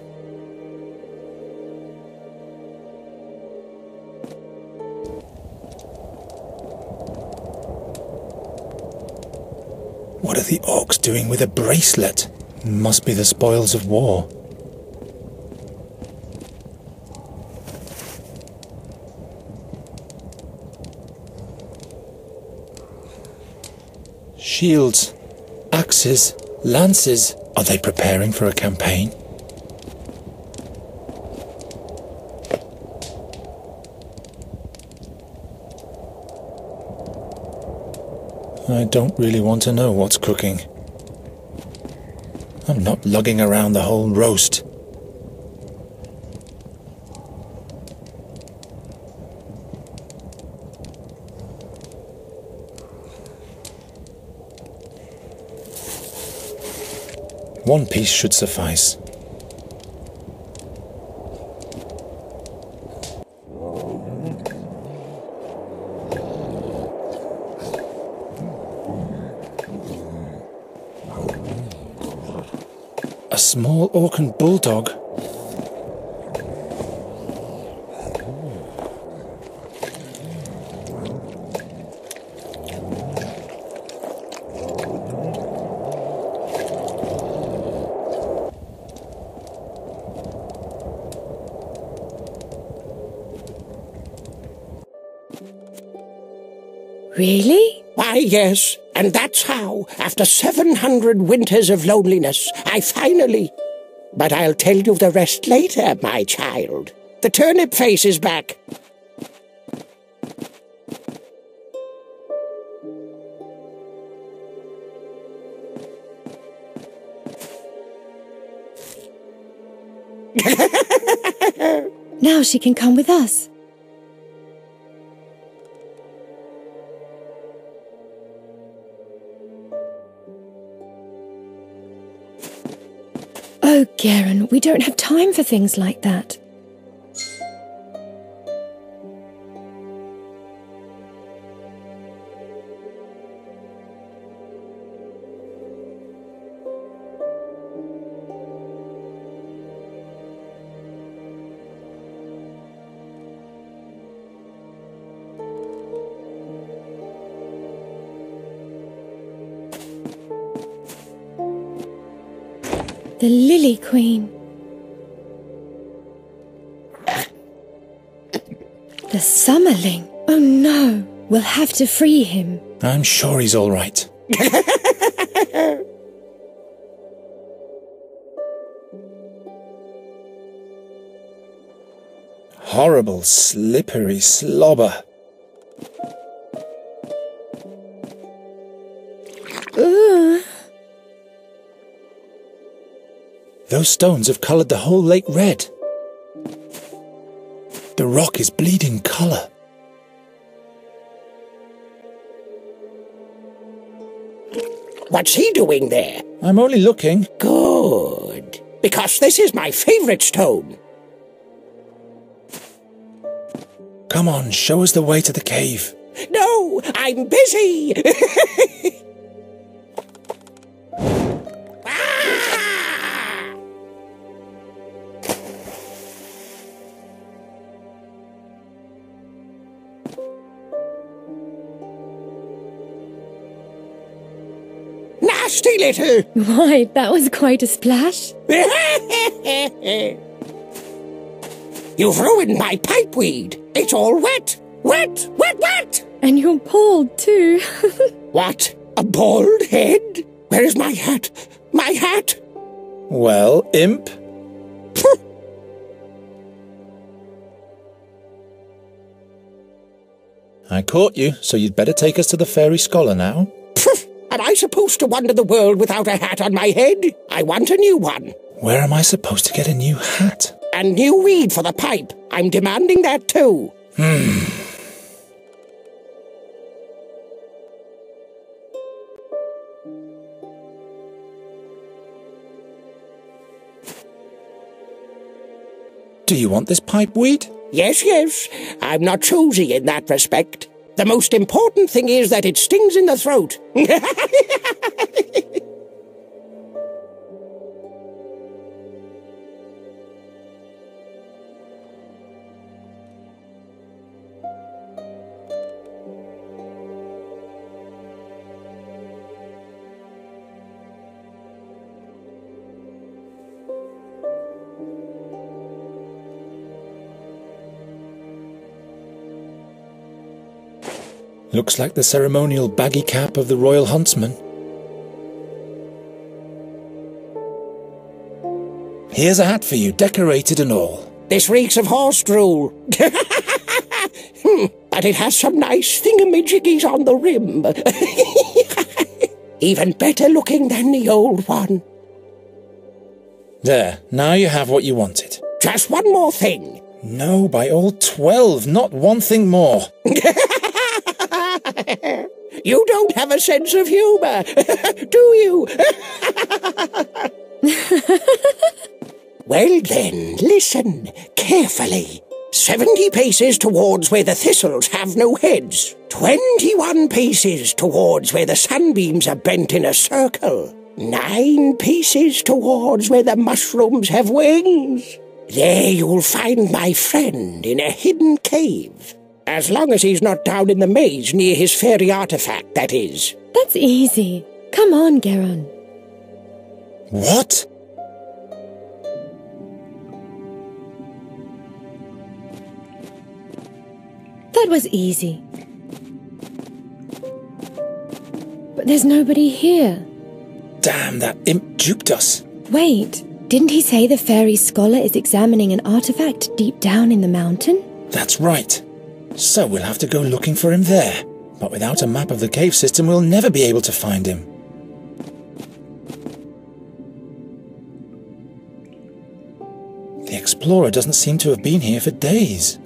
What are the orcs doing with a bracelet? Must be the spoils of war. Shields, axes, lances. Are they preparing for a campaign? I don't really want to know what's cooking. I'm not lugging around the whole roast. One piece should suffice. A small Orcan bulldog. Really? Why, yes. And that's how, after 700 winters of loneliness, I finally... But I'll tell you the rest later, my child. The turnip face is back. Now she can come with us. Garin, we don't have time for things like that. The Lily Queen. The Summerling. Oh no, we'll have to free him. I'm sure he's all right. Horrible, slippery slobber. Ugh. Those stones have coloured the whole lake red. The rock is bleeding colour. What's he doing there? I'm only looking. Good. Because this is my favourite stone. Come on, show us the way to the cave. No, I'm busy. Nasty little. Why, that was quite a splash. You've ruined my pipeweed. It's all wet. Wet, wet, wet. And you're bald too. What? A bald head? Where is my hat? My hat? Well, imp. I caught you, so you'd better take us to the fairy scholar now. Am I supposed to wander the world without a hat on my head? I want a new one. Where am I supposed to get a new hat? And new weed for the pipe. I'm demanding that too. Do you want this pipeweed? Yes, yes. I'm not choosy in that respect. The most important thing is that it stings in the throat. Looks like the ceremonial baggy cap of the royal huntsman. Here's a hat for you, decorated and all. This reeks of horse drool. But it has some nice thingamajiggies on the rim. Even better looking than the old one. There, now you have what you wanted. Just one more thing. No, by all 12, not one thing more. You don't have a sense of humour, do you? Well then, listen carefully. 70 paces towards where the thistles have no heads. 21 paces towards where the sunbeams are bent in a circle. 9 paces towards where the mushrooms have wings. There you'll find my friend in a hidden cave. As long as he's not down in the maze near his fairy artifact, that is. That's easy. Come on, Garon. What? That was easy. But there's nobody here. Damn, that imp duped us. Wait, didn't he say the fairy scholar is examining an artifact deep down in the mountain? That's right. So we'll have to go looking for him there. But without a map of the cave system, we'll never be able to find him. The explorer doesn't seem to have been here for days.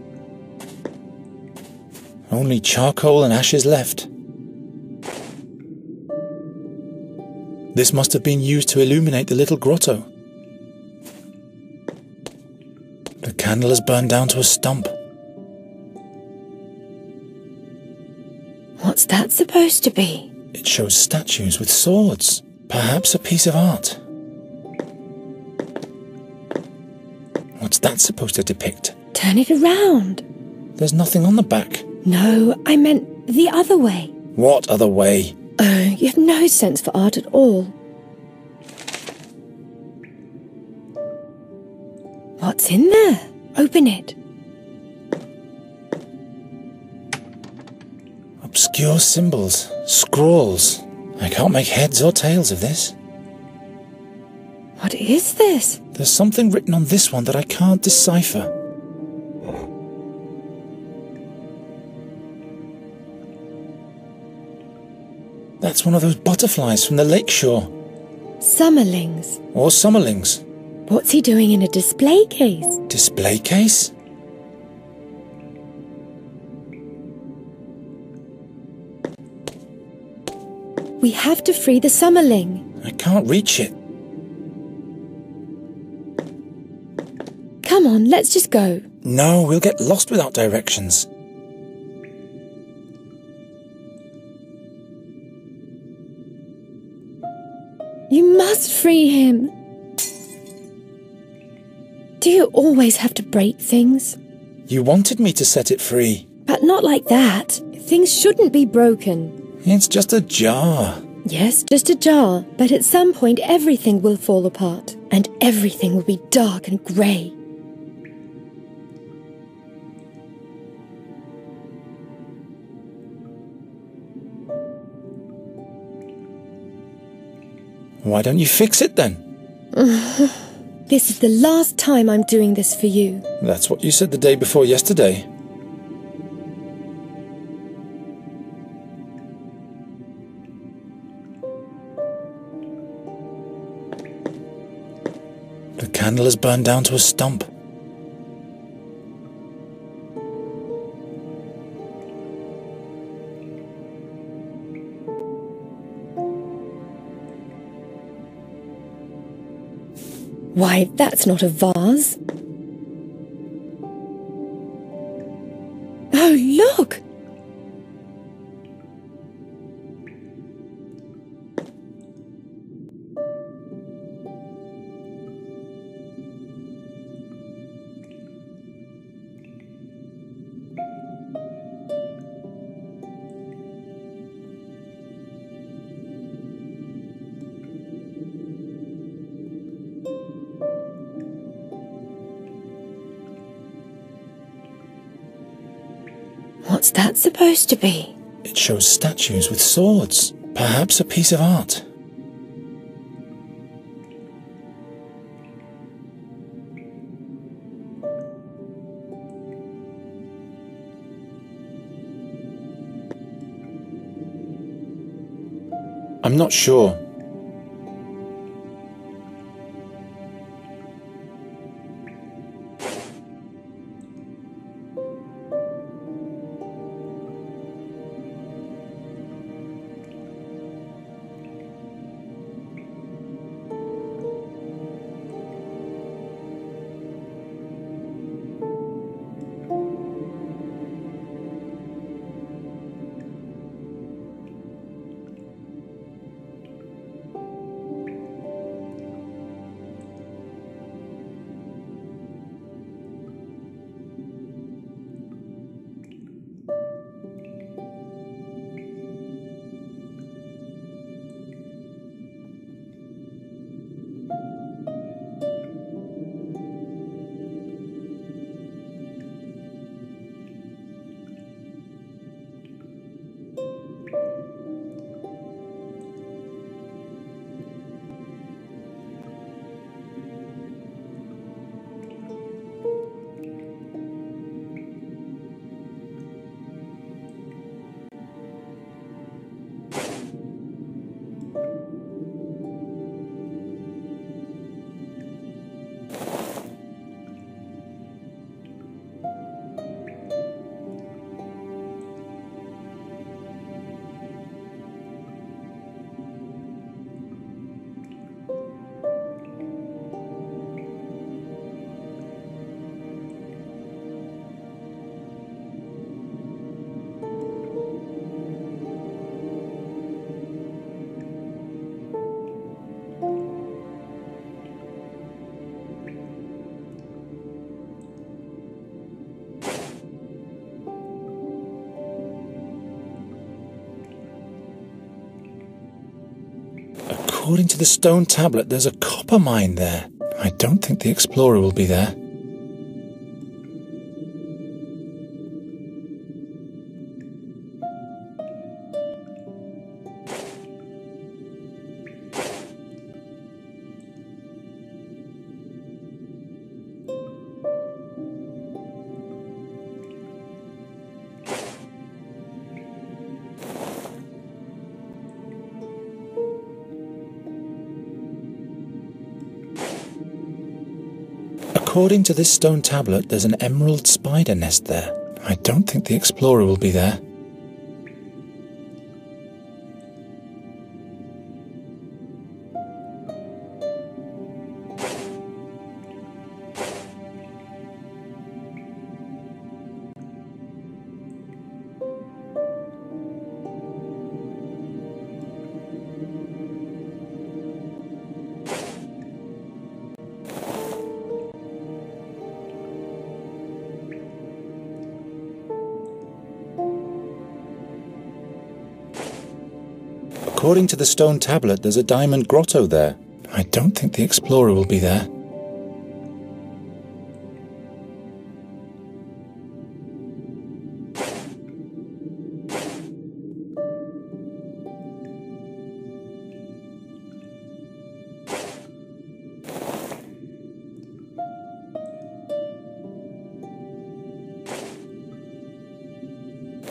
Only charcoal and ashes left. This must have been used to illuminate the little grotto. candle has burned down to a stump. What's that supposed to be? It shows statues with swords. Perhaps a piece of art. What's that supposed to depict? Turn it around. There's nothing on the back. No, I meant the other way. What other way? Oh, you have no sense for art at all. What's in there? Open it. Obscure symbols, scrawls. I can't make heads or tails of this. What is this? There's something written on this one that I can't decipher. That's one of those butterflies from the lakeshore. Summerlings. Or summerlings. What's he doing in a display case? Display case? We have to free the summerling. I can't reach it. Come on, let's just go. No, we'll get lost without directions. You must free him. Do you always have to break things? You wanted me to set it free. But not like that. Things shouldn't be broken. It's just a jar. Yes, just a jar. But at some point everything will fall apart. And everything will be dark and grey. Why don't you fix it then? This is the last time I'm doing this for you. That's what you said the day before yesterday. The candle has burned down to a stump. Why, that's not a vase. Oh, look! What's that supposed to be? It shows statues with swords. Perhaps a piece of art. I'm not sure. According to the stone tablet, there's a copper mine there. I don't think the explorer will be there. According to this stone tablet, there's an emerald spider nest there. I don't think the explorer will be there. According to the stone tablet, there's a diamond grotto there. I don't think the explorer will be there.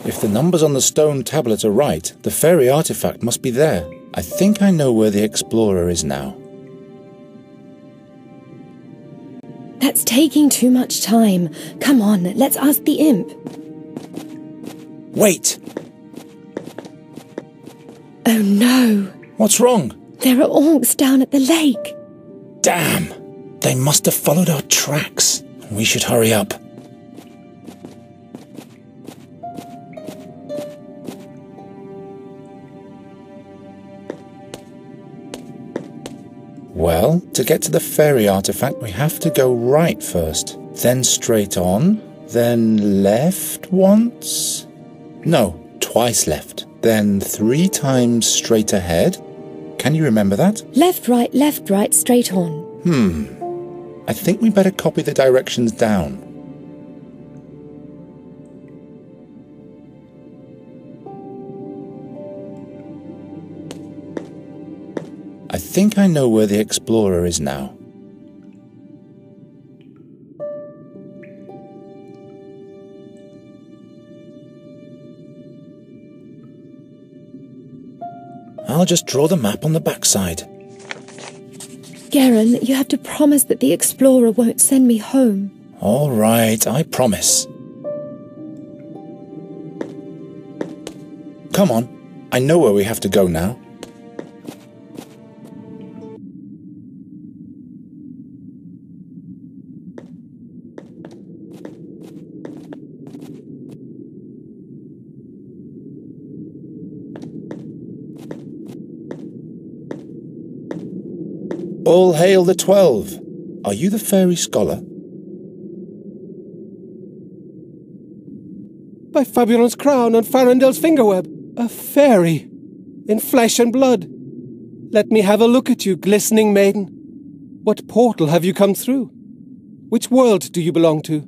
If the numbers on the stone tablet are right, the fairy artifact must be there. I think I know where the explorer is now. That's taking too much time. Come on, let's ask the imp. Wait! Oh no! What's wrong? There are orcs down at the lake. Damn! They must have followed our tracks. We should hurry up. Well, to get to the fairy artifact, we have to go right first, then straight on, then left once? No, twice left, then 3 times straight ahead. Can you remember that? Left, right, straight on. I think we better copy the directions down. I think I know where the explorer is now. I'll just draw the map on the backside. Geron, you have to promise that the explorer won't send me home. All right, I promise. Come on, I know where we have to go now. All hail the 12. Are you the fairy scholar? By Fabulon's crown and Farandel's fingerweb, a fairy, in flesh and blood. Let me have a look at you, glistening maiden. What portal have you come through? Which world do you belong to?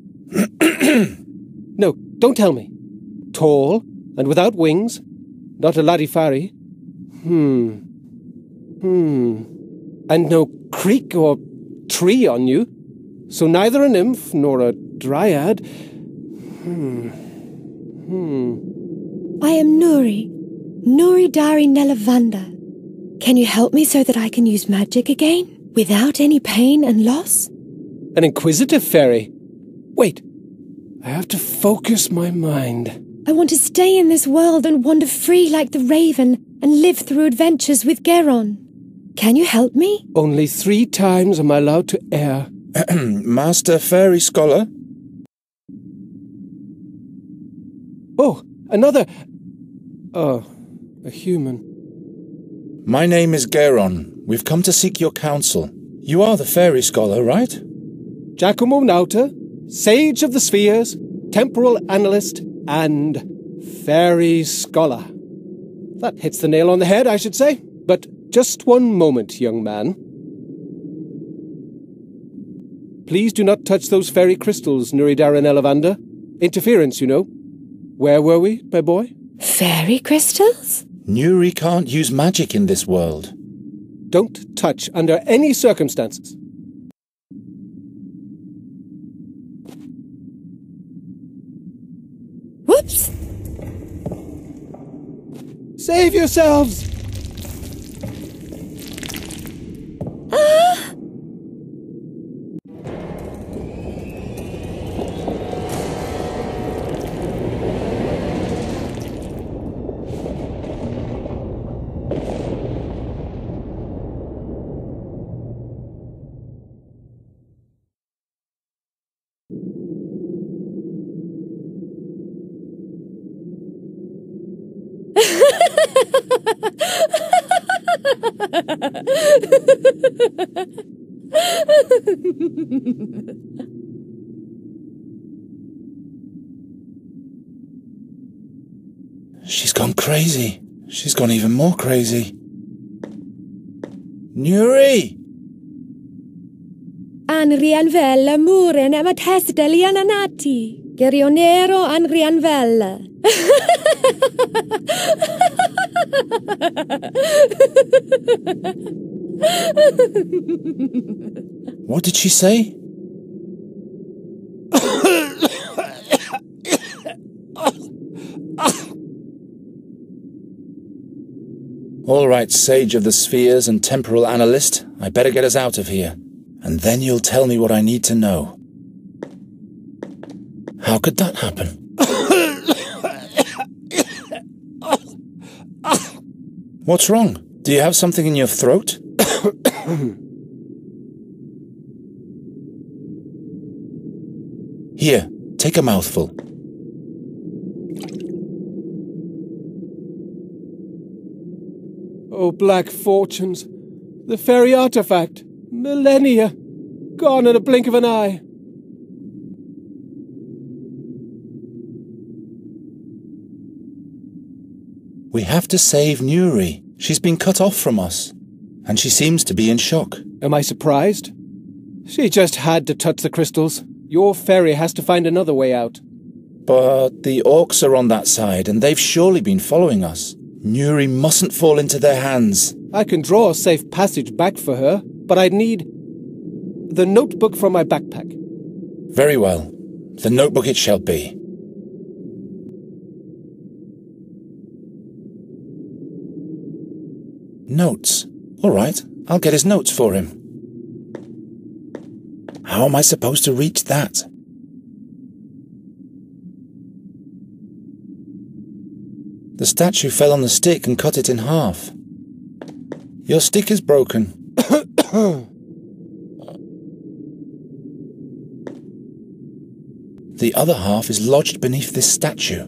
No, don't tell me. Tall and without wings, not a Larifari. And no creek or tree on you, so neither a nymph nor a dryad. I am Nuri Dari Nelavanda. Can you help me so that I can use magic again, without any pain and loss? An inquisitive fairy. Wait, I have to focus my mind. I want to stay in this world and wander free like the raven and live through adventures with Geron. Can you help me? Only 3 times am I allowed to err. Master Fairy Scholar? Oh, another... Oh, a human. My name is Geron. We've come to seek your counsel. You are the Fairy Scholar, right? Giacomo Nauta, Sage of the Spheres, Temporal Analyst, and Fairy Scholar. That hits the nail on the head, I should say. But Just one moment, young man. Please do not touch those fairy crystals, Nuridar and Elavander. Interference, you know. Where were we, my boy? Fairy crystals? Nuri can't use magic in this world. Don't touch under any circumstances. Whoops! Save yourselves! Ah! She's gone crazy. She's gone even more crazy. Nuri! Anrianvella muren amatesteli ananati. Gerionero Anrianvella. What did she say? All right, Sage of the Spheres and Temporal Analyst, I better get us out of here. And then you'll tell me what I need to know. How could that happen? What's wrong? Do you have something in your throat? Here, take a mouthful. Oh, black fortunes. The fairy artifact. Millennia. Gone in a blink of an eye. We have to save Nuri. She's been cut off from us. And she seems to be in shock. Am I surprised? She just had to touch the crystals. Your fairy has to find another way out. But the orcs are on that side, and they've surely been following us. Nuri mustn't fall into their hands. I can draw a safe passage back for her, but I'd need the notebook from my backpack. Very well. The notebook it shall be. Notes. All right, I'll get his notes for him. How am I supposed to reach that? The statue fell on the stick and cut it in half. Your stick is broken. The other half is lodged beneath this statue.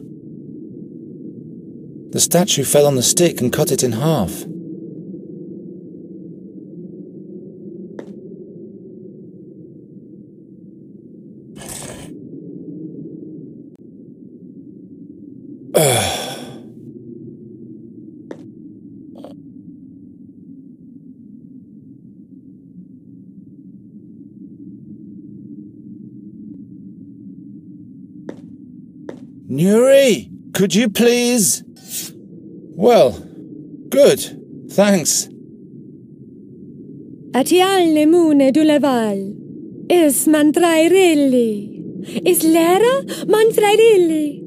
The statue fell on the stick and cut it in half. Nuri, could you please? Well, good, thanks. Atial nemune duleval. Is mantrairelli. Is lera mantrairelli.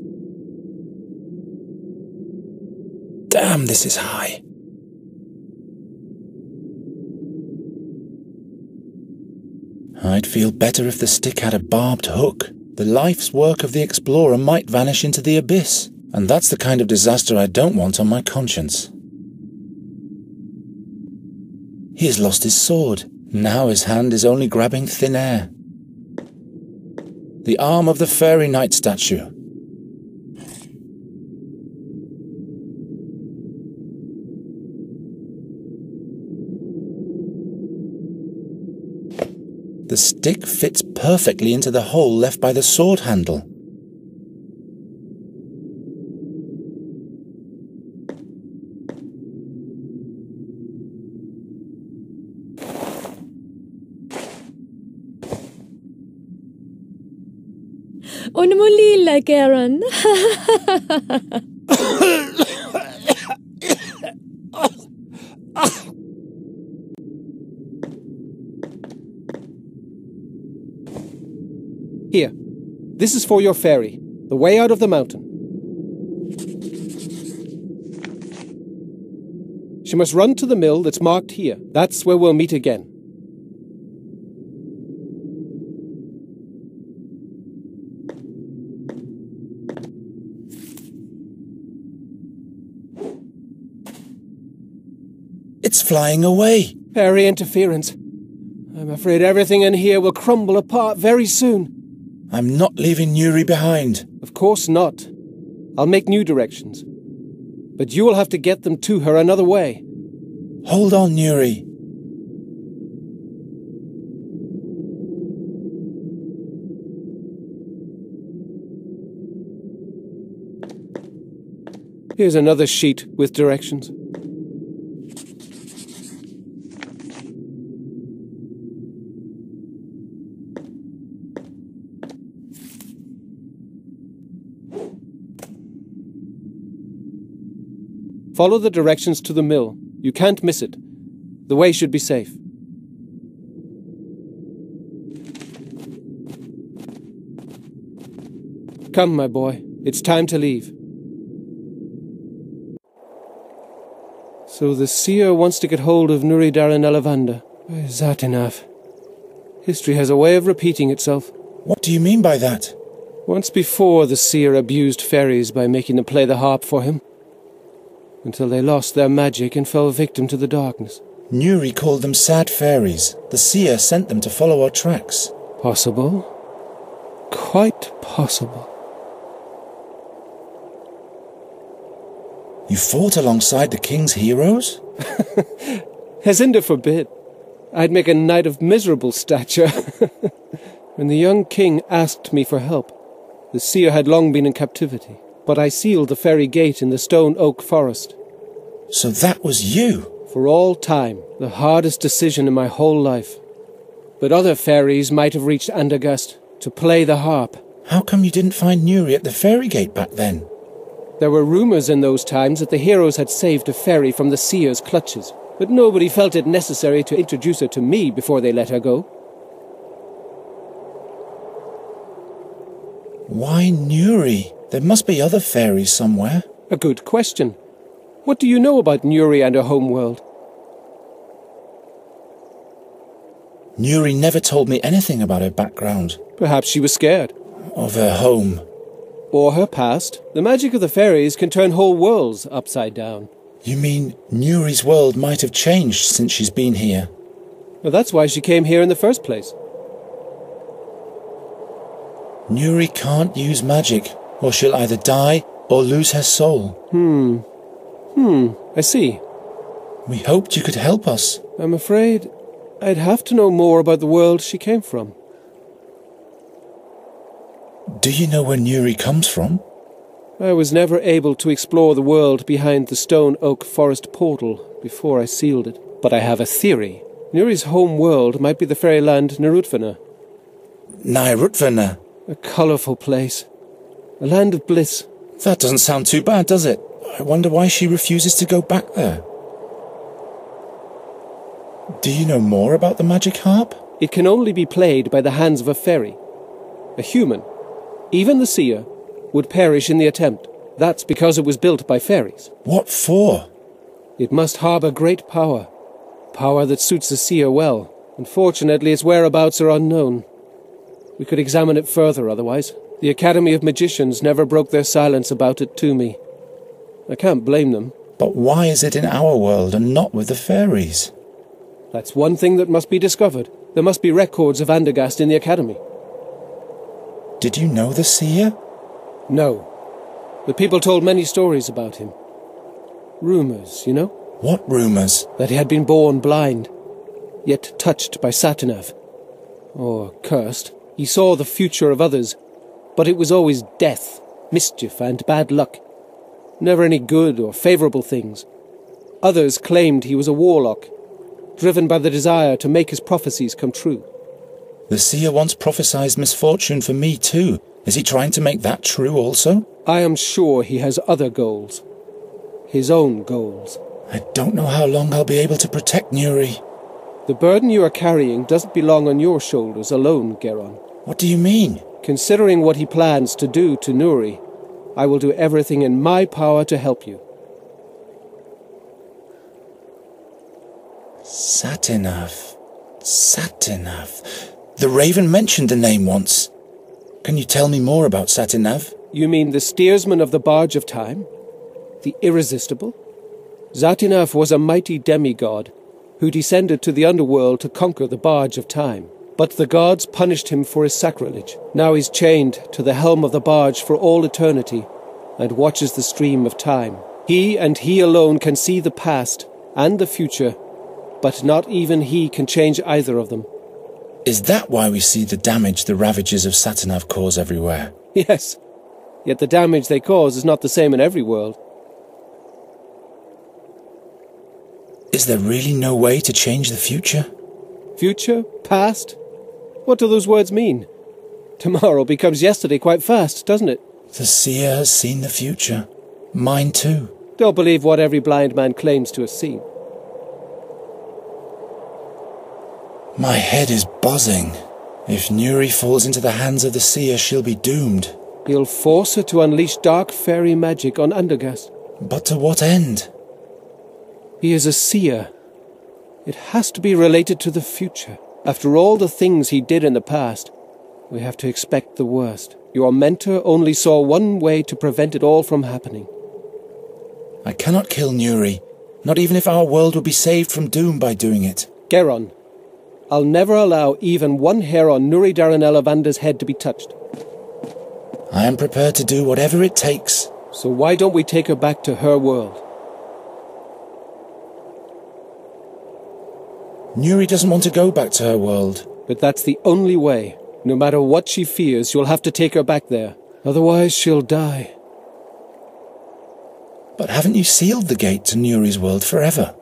Damn, this is high. I'd feel better if the stick had a barbed hook. The life's work of the explorer might vanish into the abyss, and that's the kind of disaster I don't want on my conscience. He has lost his sword. Now his hand is only grabbing thin air. The arm of the fairy knight statue. The stick fits perfectly into the hole left by the sword handle. Onamolila, Garon. Here. This is for your fairy. The way out of the mountain. She must run to the mill that's marked here. That's where we'll meet again. It's flying away. Fairy interference. I'm afraid everything in here will crumble apart very soon. I'm not leaving Nuri behind. Of course not. I'll make new directions. But you will have to get them to her another way. Hold on, Nuri. Here's another sheet with directions. Follow the directions to the mill. You can't miss it. The way should be safe. Come, my boy. It's time to leave. So the seer wants to get hold of Nuri Daran Elavanda. Satinav. History has a way of repeating itself. What do you mean by that? Once before, the seer abused fairies by making them play the harp for him, until they lost their magic and fell victim to the darkness. Nuri called them sad fairies. The seer sent them to follow our tracks. Possible. Quite possible. You fought alongside the king's heroes? Hezinda forbid. I'd make a knight of miserable stature. When the young king asked me for help, the seer had long been in captivity. But I sealed the fairy gate in the stone oak forest. So that was you? For all time, the hardest decision in my whole life. But other fairies might have reached Andagast to play the harp. How come you didn't find Nuri at the fairy gate back then? There were rumors in those times that the heroes had saved a fairy from the seer's clutches, but nobody felt it necessary to introduce her to me before they let her go. Why Nuri? There must be other fairies somewhere. A good question. What do you know about Nuri and her homeworld? Nuri never told me anything about her background. Perhaps she was scared. Of her home. Or her past. The magic of the fairies can turn whole worlds upside down. You mean Nuri's world might have changed since she's been here? Well, that's why she came here in the first place. Nuri can't use magic, or she'll either die or lose her soul. I see. We hoped you could help us. I'm afraid I'd have to know more about the world she came from. Do you know where Nuri comes from? I was never able to explore the world behind the stone oak forest portal before I sealed it. But I have a theory. Nuri's home world might be the fairyland Narutvana. Narutvana? A colourful place. A land of bliss. That doesn't sound too bad, does it? I wonder why she refuses to go back there. Do you know more about the magic harp? It can only be played by the hands of a fairy. A human, even the seer, would perish in the attempt. That's because it was built by fairies. What for? It must harbour great power. Power that suits the seer well. Unfortunately, its whereabouts are unknown. We could examine it further otherwise. The Academy of Magicians never broke their silence about it to me. I can't blame them. But why is it in our world and not with the fairies? That's one thing that must be discovered. There must be records of Andagast in the Academy. Did you know the seer? No. The people told many stories about him. Rumours, you know? What rumours? That he had been born blind, yet touched by Satinav. Or cursed. He saw the future of others, but it was always death, mischief, and bad luck. Never any good or favourable things. Others claimed he was a warlock, driven by the desire to make his prophecies come true. The seer once prophesied misfortune for me too, Is he trying to make that true also? I am sure he has other goals. His own goals. I don't know how long I'll be able to protect Nuri. The burden you are carrying doesn't belong on your shoulders alone, Geron. What do you mean? Considering what he plans to do to Nuri, I will do everything in my power to help you. Satinav. Satinav. The Raven mentioned the name once. Can you tell me more about Satinav? You mean the steersman of the Barge of Time? The Irresistible? Satinav was a mighty demigod who descended to the underworld to conquer the Barge of Time. But the gods punished him for his sacrilege. Now he's chained to the helm of the barge for all eternity and watches the stream of time. He and he alone can see the past and the future, but not even he can change either of them. Is that why we see the damage the ravages of Satinav cause everywhere? Yes, yet the damage they cause is not the same in every world. Is there really no way to change the future? Future? Past? What do those words mean? Tomorrow becomes yesterday quite fast, doesn't it? The seer has seen the future. Mine too. Don't believe what every blind man claims to have seen. My head is buzzing. If Nuri falls into the hands of the seer, she'll be doomed. He'll force her to unleash dark fairy magic on Undergast. But to what end? He is a seer. It has to be related to the future. After all the things he did in the past, we have to expect the worst. Your mentor only saw one way to prevent it all from happening. I cannot kill Nuri, not even if our world would be saved from doom by doing it. Geron, I'll never allow even one hair on Nuri Daranelavander's head to be touched. I am prepared to do whatever it takes. So why don't we take her back to her world? Nuri doesn't want to go back to her world. But that's the only way. No matter what she fears, you'll have to take her back there. Otherwise, she'll die. But haven't you sealed the gate to Nuri's world forever?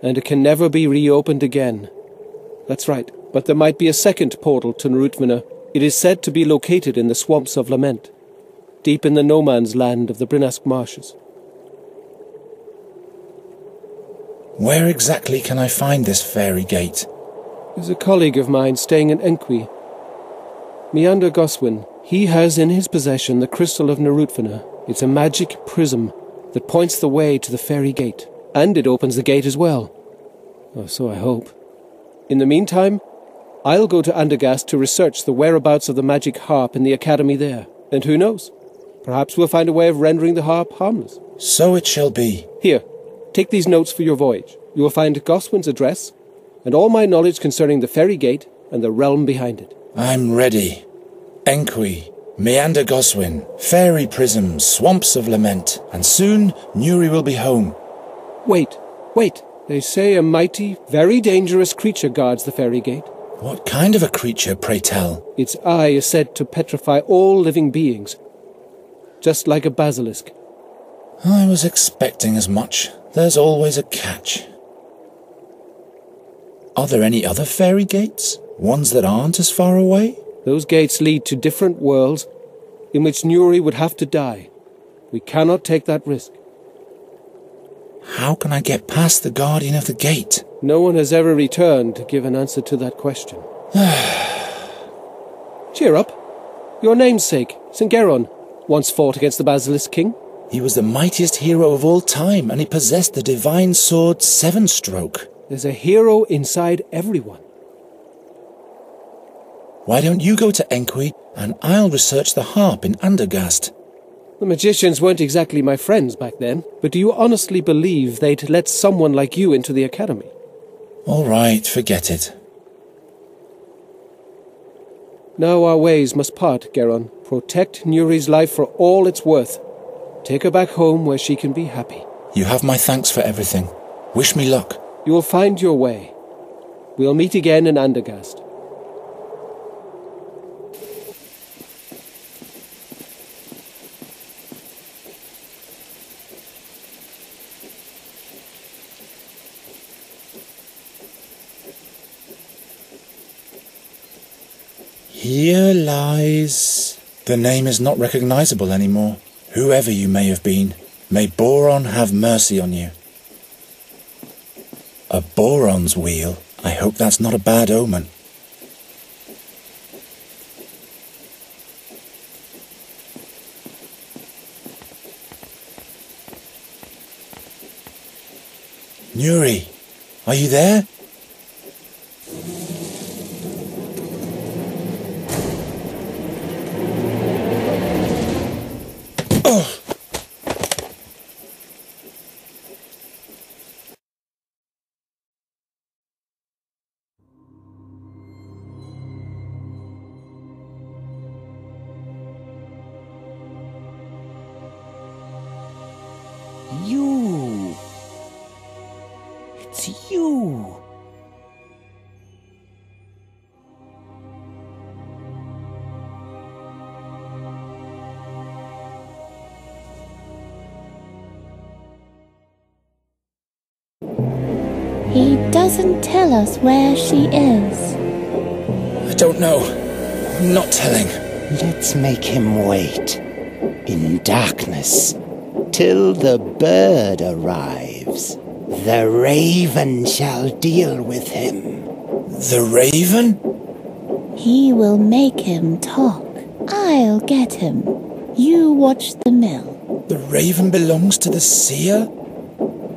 And it can never be reopened again. That's right. But there might be a second portal to Narutvina. It is said to be located in the Swamps of Lament, deep in the no-man's land of the Brinask Marshes. Where exactly can I find this fairy gate? There's a colleague of mine staying in Enqui. Meander Goswin. He has in his possession the crystal of Narutvina. It's a magic prism that points the way to the fairy gate. And it opens the gate as well. Or so I hope. In the meantime, I'll go to Undergast to research the whereabouts of the magic harp in the academy there. And who knows? Perhaps we'll find a way of rendering the harp harmless. So it shall be. Here, take these notes for your voyage. You will find Goswin's address, and all my knowledge concerning the fairy gate and the realm behind it. I'm ready. Enqui, Meander Goswin, fairy prisms, swamps of lament, and soon Nuri will be home. Wait. They say a mighty, very dangerous creature guards the fairy gate. What kind of a creature, pray tell? Its eye is said to petrify all living beings, just like a basilisk. I was expecting as much. There's always a catch. Are there any other fairy gates? Ones that aren't as far away? Those gates lead to different worlds in which Nuri would have to die. We cannot take that risk. How can I get past the guardian of the gate? No one has ever returned to give an answer to that question. Cheer up. Your namesake, St. Geron, once fought against the Basilisk King. He was the mightiest hero of all time, and he possessed the divine sword Seven Stroke. There's a hero inside everyone. Why don't you go to Enqui, and I'll research the harp in Undergast? The magicians weren't exactly my friends back then, but do you honestly believe they'd let someone like you into the academy? All right, forget it. Now our ways must part, Geron. Protect Nuri's life for all it's worth. Take her back home where she can be happy. You have my thanks for everything. Wish me luck. You will find your way. We'll meet again in Undergast. Here lies The name is not recognizable anymore. Whoever you may have been, may Boron have mercy on you. A Boron's wheel? I hope that's not a bad omen. Nuri, are you there? Oh! You. It's you. He doesn't tell us where she is. I don't know. I'm not telling. Let's make him wait. In darkness. Till the bird arrives. The raven shall deal with him. The raven? He will make him talk. I'll get him. You watch the mill. The raven belongs to the seer?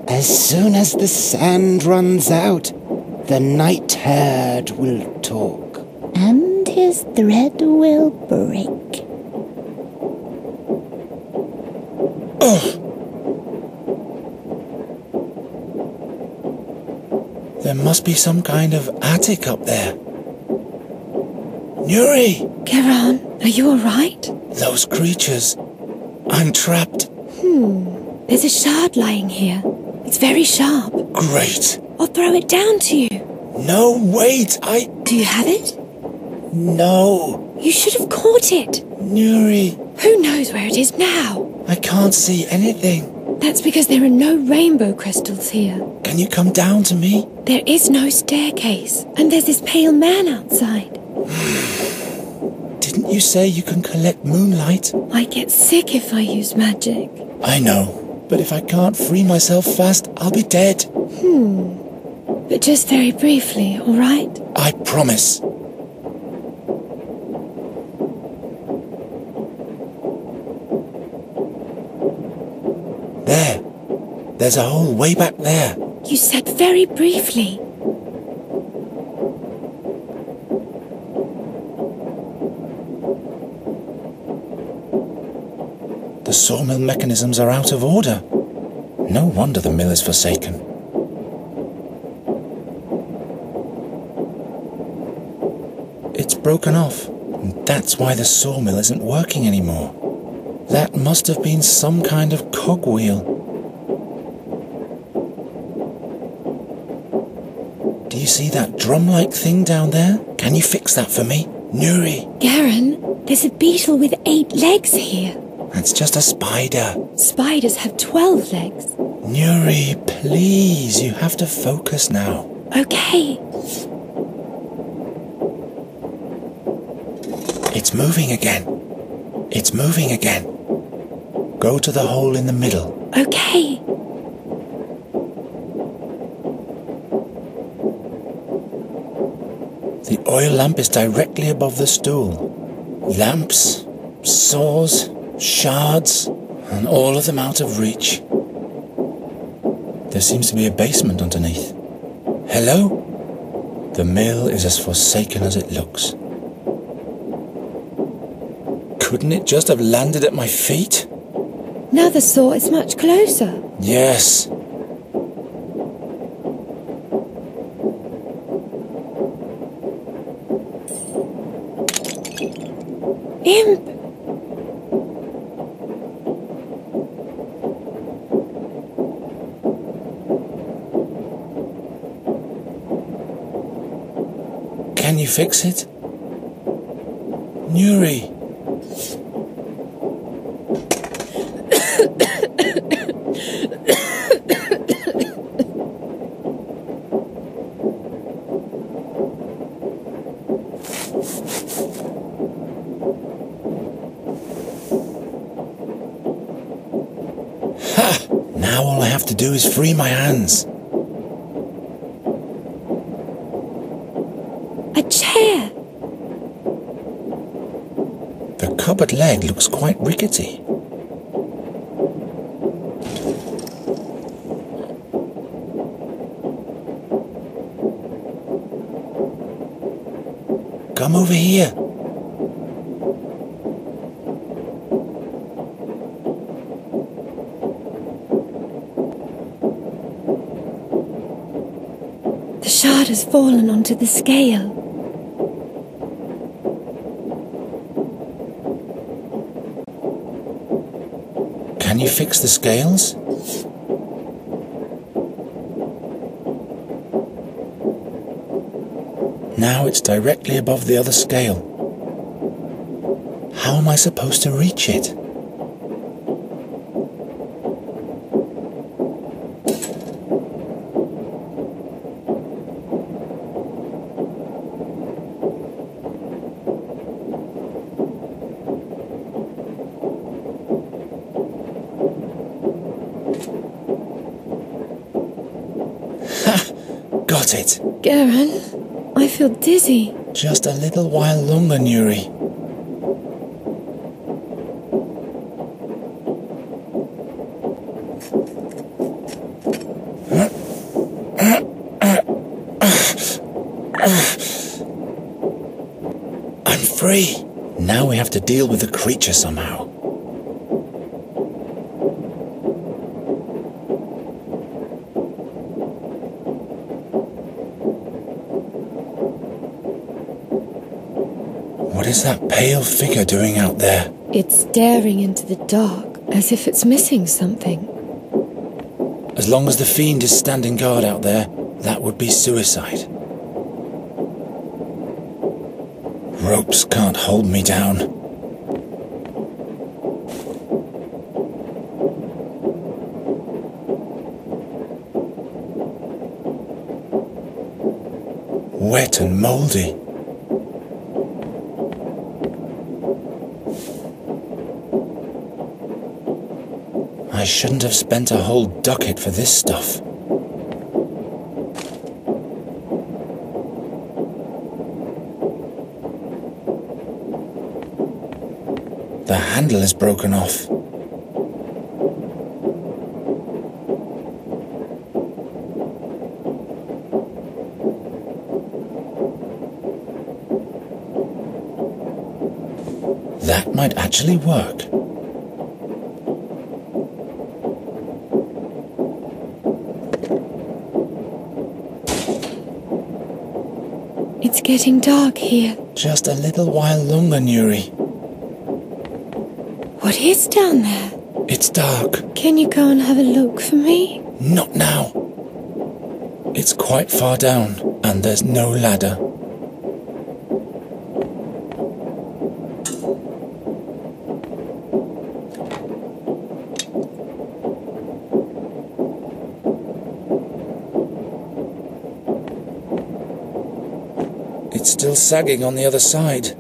As soon as the sand runs out, the night herd will talk. And his thread will break. Oh! There must be some kind of attic up there. Nuri! Geron, are you alright? Those creatures. I'm trapped. There's a shard lying here. It's very sharp. Great. I'll throw it down to you. No, wait, Do you have it? No. You should have caught it. Nuri. Who knows where it is now? I can't see anything. That's because there are no rainbow crystals here. Can you come down to me? There is no staircase, and there's this pale man outside. Didn't you say you can collect moonlight? I get sick if I use magic. I know. But if I can't free myself fast, I'll be dead. But just very briefly, all right? I promise. There. There's a hole way back there. You said very briefly. The sawmill mechanisms are out of order. No wonder the mill is forsaken. It's broken off, and that's why the sawmill isn't working anymore. That must have been some kind of cogwheel. Do you see that drum-like thing down there? Can you fix that for me? Nuri! Garen, there's a beetle with 8 legs here. That's just a spider. Spiders have 12 legs. Nuri, please, you have to focus now. Okay. It's moving again. It's moving again. Go to the hole in the middle. Okay. The oil lamp is directly above the stool. Lamps, saws, shards, and all of them out of reach. There seems to be a basement underneath. Hello? The mill is as forsaken as it looks. Couldn't it just have landed at my feet? Now the saw is much closer. Yes. Imp! Can you fix it? Nuri! Now all I have to do is free my hands. A chair! The cupboard leg looks quite rickety. Come over here. The shard has fallen onto the scale. Can you fix the scales? Now it's directly above the other scale. How am I supposed to reach it? Got it. Garan, I feel dizzy. Just a little while longer, Nuri. I'm free. Now we have to deal with the creature somehow. What is that pale figure doing out there? It's staring into the dark, as if it's missing something. As long as the fiend is standing guard out there, that would be suicide. Ropes can't hold me down. Wet and mouldy. I shouldn't have spent a whole ducat for this stuff. The handle is broken off. That might actually work. It's getting dark here. Just a little while longer, Nuri. What is down there? It's dark. Can you go and have a look for me? Not now. It's quite far down, and there's no ladder. It's still sagging on the other side.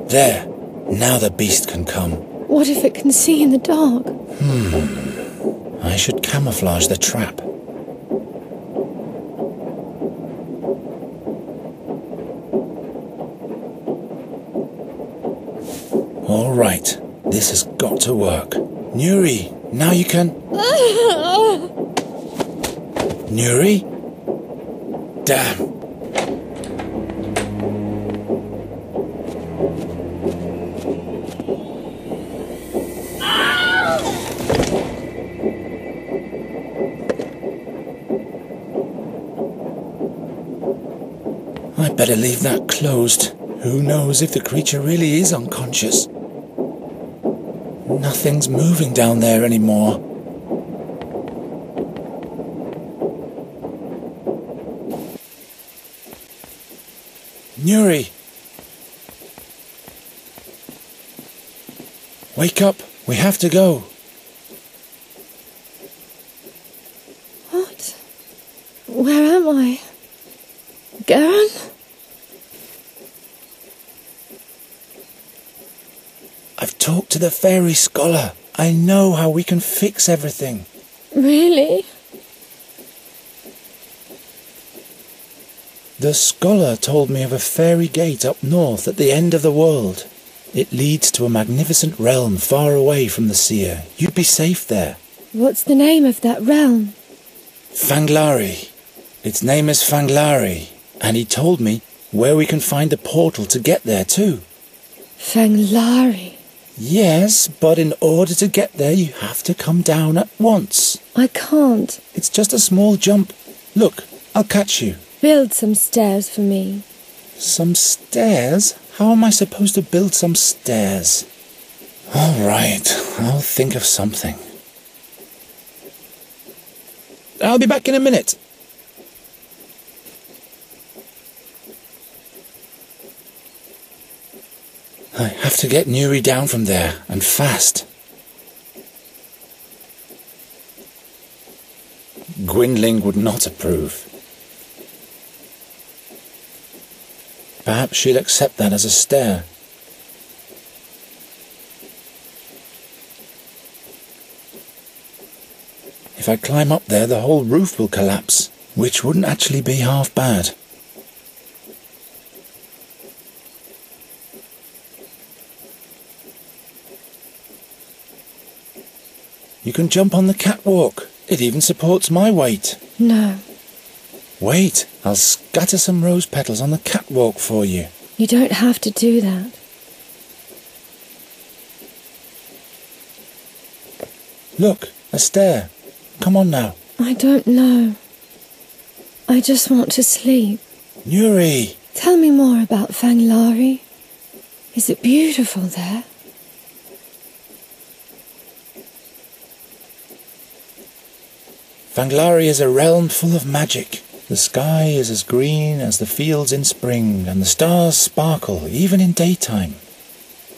There. Now the beast can come. What if it can see in the dark? I should camouflage the trap. All right. This has got to work. Nuri, now you can... Nuri? Damn. I'd better leave that closed. Who knows if the creature really is unconscious? Nothing's moving down there anymore. Nuri! Wake up! We have to go! What? Where am I? Garan? I've talked to the fairy scholar. I know how we can fix everything. Really? The scholar told me of a fairy gate up north at the end of the world. It leads to a magnificent realm far away from the seer. You'd be safe there. What's the name of that realm? Fanglari. Its name is Fanglari, and he told me where we can find the portal to get there too. Fanglari? Yes, but in order to get there you have to come down at once. I can't. It's just a small jump. Look, I'll catch you. Build some stairs for me. Some stairs? How am I supposed to build some stairs? All right, I'll think of something. I'll be back in a minute. I have to get Nuri down from there, and fast. Gwynling would not approve. Perhaps she'll accept that as a stare. If I climb up there, the whole roof will collapse, which wouldn't actually be half bad. You can jump on the catwalk. It even supports my weight. No. Wait, I'll scatter some rose petals on the catwalk for you. You don't have to do that. Look, a stair. Come on now. I don't know. I just want to sleep. Nuri! Tell me more about Fanglari. Is it beautiful there? Fanglari is a realm full of magic. The sky is as green as the fields in spring, and the stars sparkle even in daytime.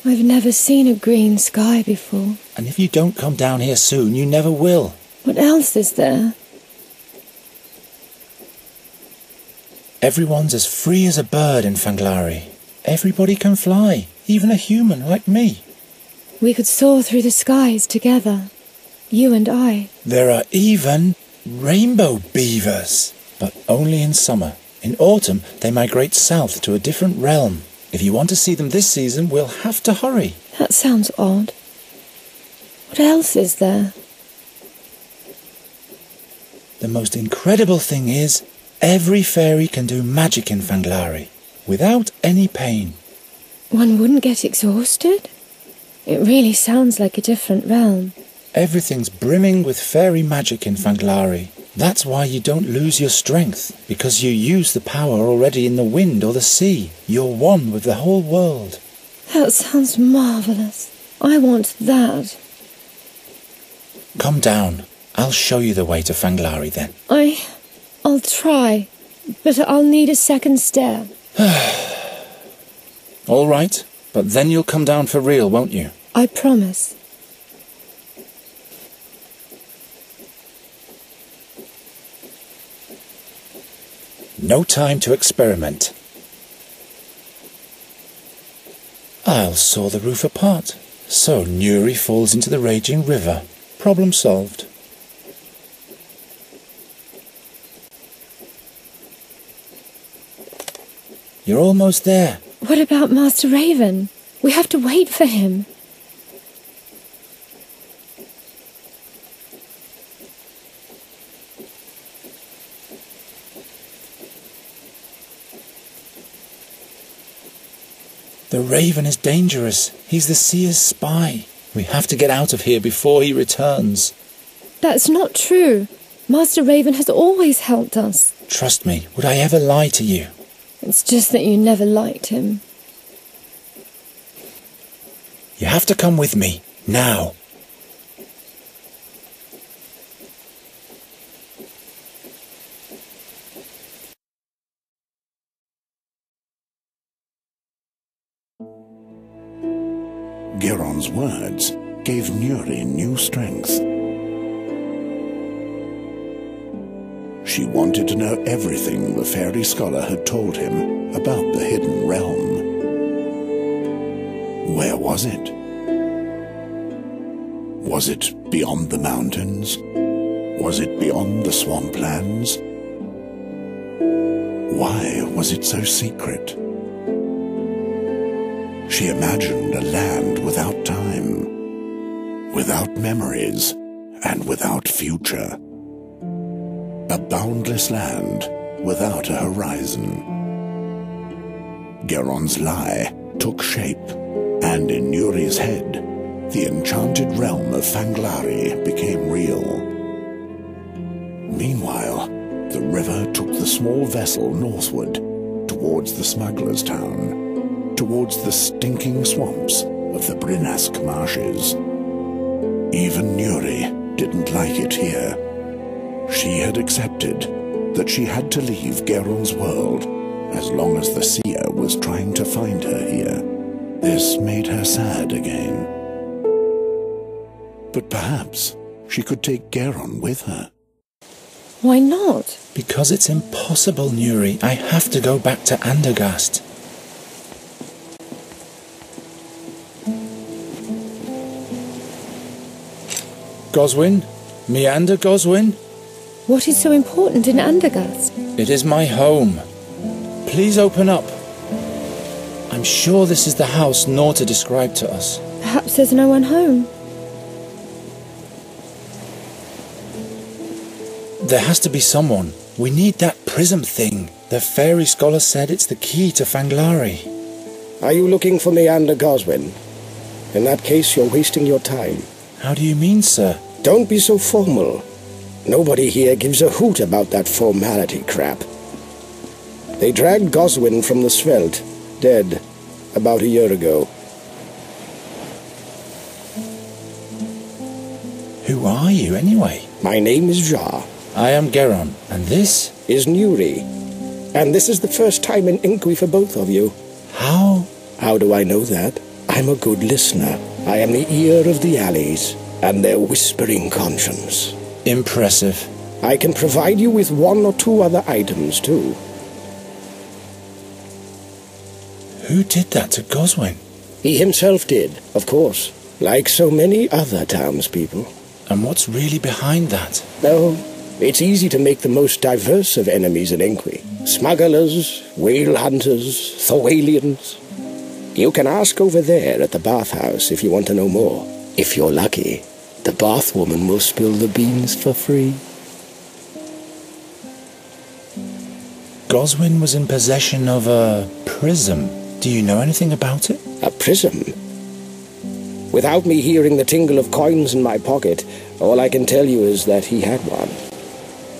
I've never seen a green sky before. And if you don't come down here soon, you never will. What else is there? Everyone's as free as a bird in Fanglari. Everybody can fly, even a human like me. We could soar through the skies together. You and I. There are even rainbow beavers, but only in summer. In autumn, they migrate south to a different realm. If you want to see them this season, we'll have to hurry. That sounds odd. What else is there? The most incredible thing is, every fairy can do magic in Fanglari, without any pain. One wouldn't get exhausted? It really sounds like a different realm. Everything's brimming with fairy magic in Fanglari. That's why you don't lose your strength, because you use the power already in the wind or the sea. You're one with the whole world. That sounds marvellous. I want that. Come down. I'll show you the way to Fanglari then. I'll try, but I'll need a second stair. All right, but then you'll come down for real, won't you? I promise. No time to experiment. I'll saw the roof apart, so Nuri falls into the raging river. Problem solved. You're almost there. What about Master Raven? We have to wait for him. The Raven is dangerous. He's the Seer's spy. We have to get out of here before he returns. That's not true. Master Raven has always helped us. Trust me, would I ever lie to you? It's just that you never liked him. You have to come with me, now. Geron's words gave Nuri new strength. She wanted to know everything the fairy scholar had told him about the hidden realm. Where was it? Was it beyond the mountains? Was it beyond the swamplands? Why was it so secret? She imagined a land without time, without memories, and without future. A boundless land without a horizon. Geron's lie took shape, and in Nuri's head, the enchanted realm of Fanglari became real. Meanwhile, the river took the small vessel northward, towards the smuggler's town, towards the stinking swamps of the Brinask marshes. Even Nuri didn't like it here. She had accepted that she had to leave Geron's world as long as the seer was trying to find her here. This made her sad again. But perhaps she could take Geron with her. Why not? Because it's impossible, Nuri. I have to go back to Andergast. Goswin? Meander Goswin? What is so important in Andergast? It is my home. Please open up. I'm sure this is the house Norta described to us. Perhaps there's no one home. There has to be someone. We need that prism thing. The fairy scholar said it's the key to Fanglari. Are you looking for Meander Goswin? In that case, you're wasting your time. How do you mean, sir? Don't be so formal. Nobody here gives a hoot about that formality crap. They dragged Goswin from the Svelte, dead, about a year ago. Who are you, anyway? My name is Jar. I am Geron, and this is Nuri. And this is the first time in Inqui for both of you. How? How do I know that? I'm a good listener. I am the ear of the alleys, and their whispering conscience. Impressive. I can provide you with one or two other items, too. Who did that to Goswin? He himself did, of course, like so many other townspeople. And what's really behind that? No, it's easy to make the most diverse of enemies in Inqui. Smugglers, whale hunters, Thorwalians. You can ask over there at the bathhouse if you want to know more. If you're lucky, the bathwoman will spill the beans for free. Goswin was in possession of a prism. Do you know anything about it? A prism? Without me hearing the tingle of coins in my pocket, all I can tell you is that he had one.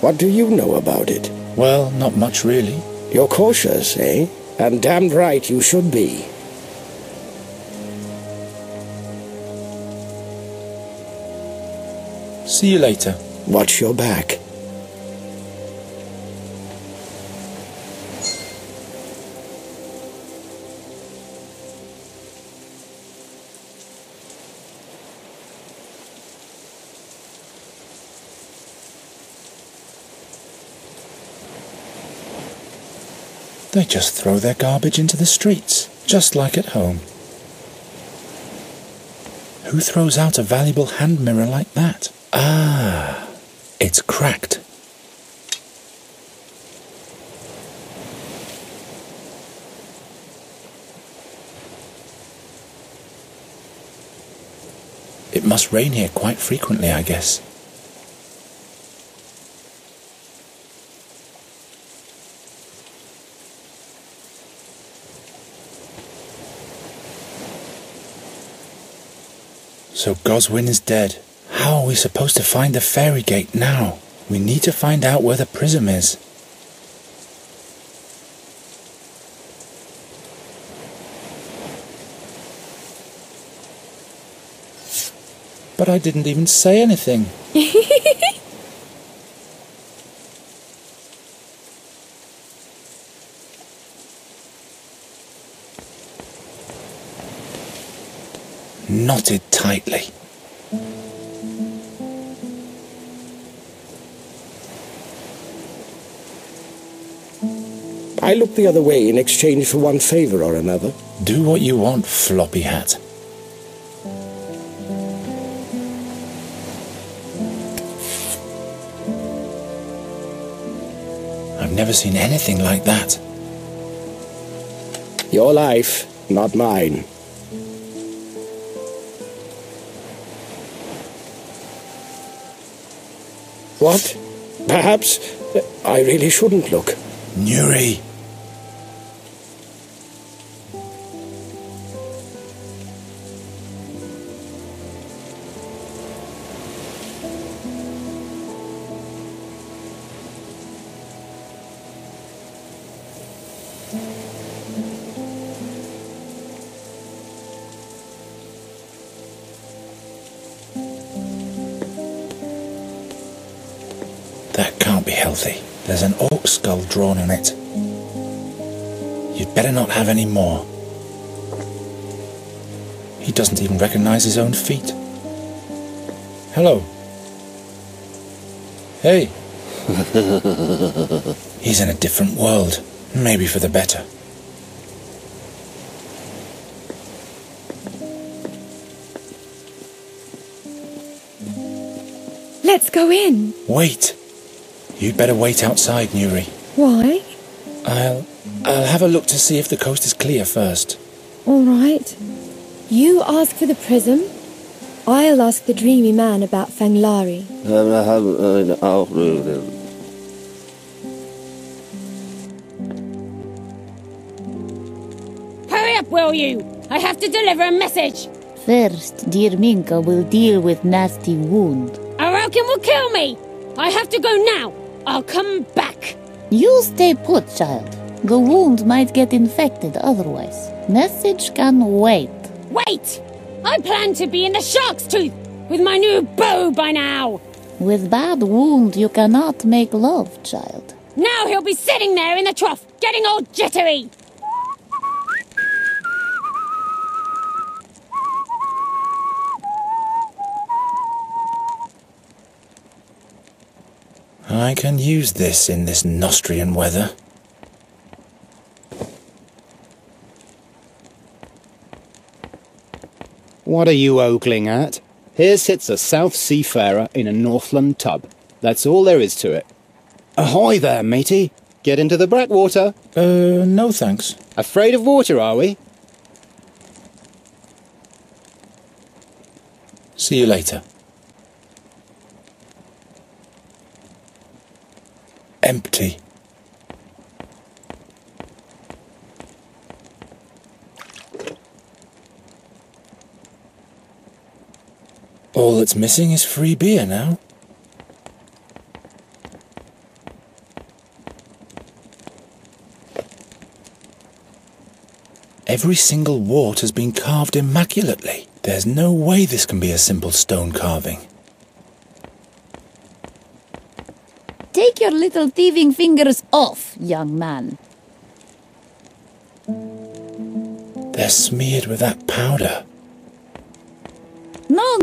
What do you know about it? Well, not much really. You're cautious, eh? And damned right you should be. See you later. Watch your back. They just throw their garbage into the streets, just like at home. Who throws out a valuable hand mirror like that? Ah, it's cracked. It must rain here quite frequently, I guess. So Goswin is dead. How are we supposed to find the fairy gate now? We need to find out where the prism is. But I didn't even say anything. Knotted tightly. I look the other way in exchange for one favor or another. Do what you want, floppy hat. never seen anything like that. Your life, not mine. What? Perhaps I really shouldn't look. Nuri! That can't be healthy. There's an orc skull drawn on it. You'd better not have any more. He doesn't even recognize his own feet. Hello. Hey. He's in a different world. Maybe for the better. Let's go in. Wait. You'd better wait outside, Nuri. Why? I'll have a look to see if the coast is clear first. All right. You ask for the prism. I'll ask the dreamy man about Fanglari. Hurry up, will you? I have to deliver a message. First, dear Minka will deal with nasty wound. Arokin will kill me. I have to go now. I'll come back. You stay put, child. The wound might get infected otherwise. Message can wait. Wait! I plan to be in the shark's tooth with my new bow by now. With bad wound, you cannot make love, child. Now he'll be sitting there in the trough, getting all jittery. I can use this in this Nostrian weather. What are you ogling at? Here sits a South Seafarer in a Northland tub. That's all there is to it. Ahoy there, matey. Get into the breakwater. No thanks. Afraid of water, are we? See you later. Empty. All that's missing is free beer now. Every single wart has been carved immaculately. There's no way this can be a simple stone carving. Take your little thieving fingers off, young man. They're smeared with that powder. No.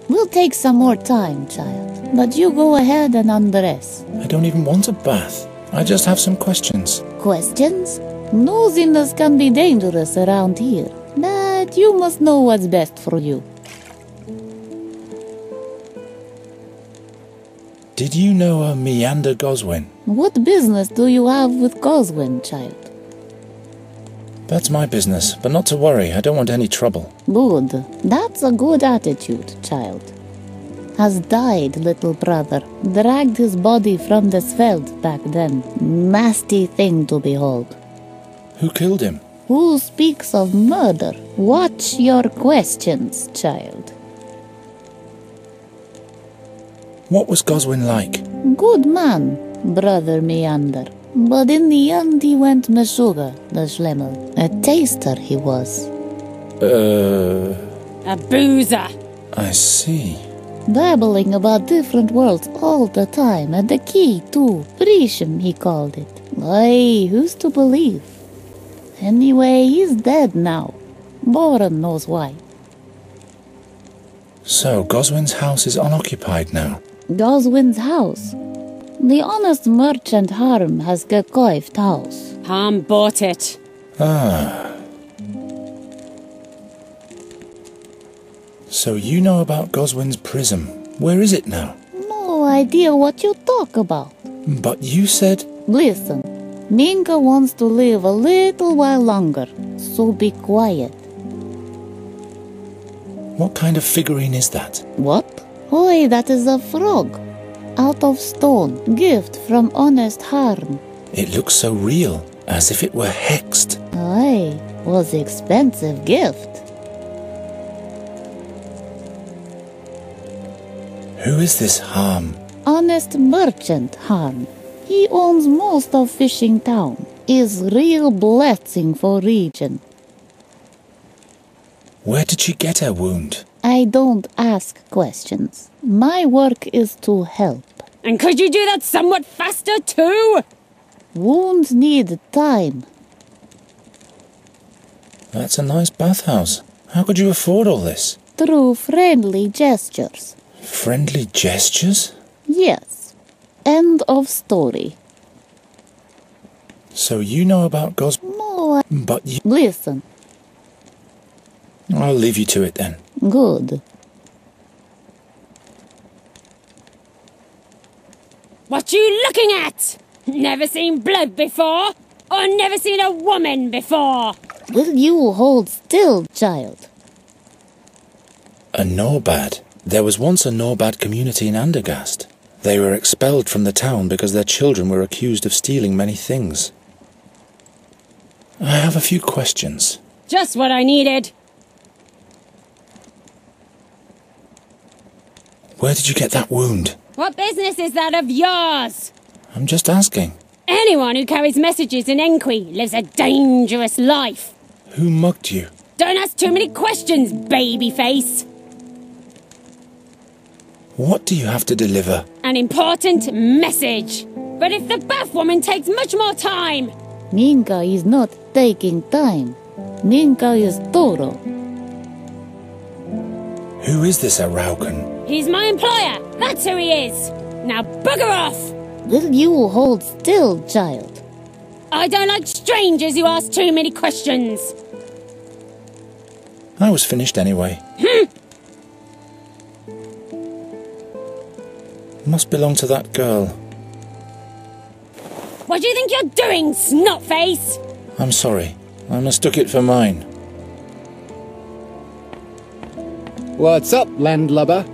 We'll take some more time, child. But you go ahead and undress. I don't even want a bath. I just have some questions. Questions? Nosiness can be dangerous around here. But you must know what's best for you. Did you know a Meander Goswin? What business do you have with Goswin, child? That's my business, but not to worry. I don't want any trouble. Good. That's a good attitude, child. Has died, little brother. Dragged his body from the Sveld back then. Nasty thing to behold. Who killed him? Who speaks of murder? Watch your questions, child. What was Goswin like? Good man, brother Meander. But in the end he went Meshuggah, the Schlemmel. A taster he was. A boozer. I see. Babbling about different worlds all the time, and the key too. Prishim, he called it. Aye, who's to believe? Anyway, he's dead now. Boran knows why. So, Goswin's house is unoccupied now? Goswin's house? The honest merchant Harm has gekoift house. Harm bought it. So you know about Goswin's prism. Where is it now? No idea what you talk about. But you said... Listen, Minka wants to live a little while longer, so be quiet. What kind of figurine is that? What? Oi, that is a frog. Out of stone, gift from honest Harm. It looks so real, as if it were hexed. Aye, was expensive gift. Who is this Harm? Honest merchant Harm. He owns most of Fishing Town. Is real blessing for region. Where did she get her wound? I don't ask questions. My work is to help. And could you do that somewhat faster too? Wounds need time. That's a nice bathhouse. How could you afford all this? Through friendly gestures. Friendly gestures? Yes. End of story. So you know about No, But you... Listen. I'll leave you to it then. Good. What you looking at? Never seen blood before? Or never seen a woman before? Will you hold still, child? A Norbad. There was once a Norbad community in Andergast. They were expelled from the town because their children were accused of stealing many things. I have a few questions. Just what I needed. Where did you get that wound? What business is that of yours? I'm just asking. Anyone who carries messages in Enqui lives a dangerous life. Who mugged you? Don't ask too many questions, babyface. What do you have to deliver? An important message. But if the bath woman takes much more time... Minka is not taking time. Minka is thorough. Who is this Araucan? He's my employer. That's who he is. Now bugger off. Will you hold still, child? I don't like strangers who ask too many questions. I was finished anyway. Must belong to that girl. What do you think you're doing, snotface? I'm sorry. I mistook it for mine. What's up, landlubber?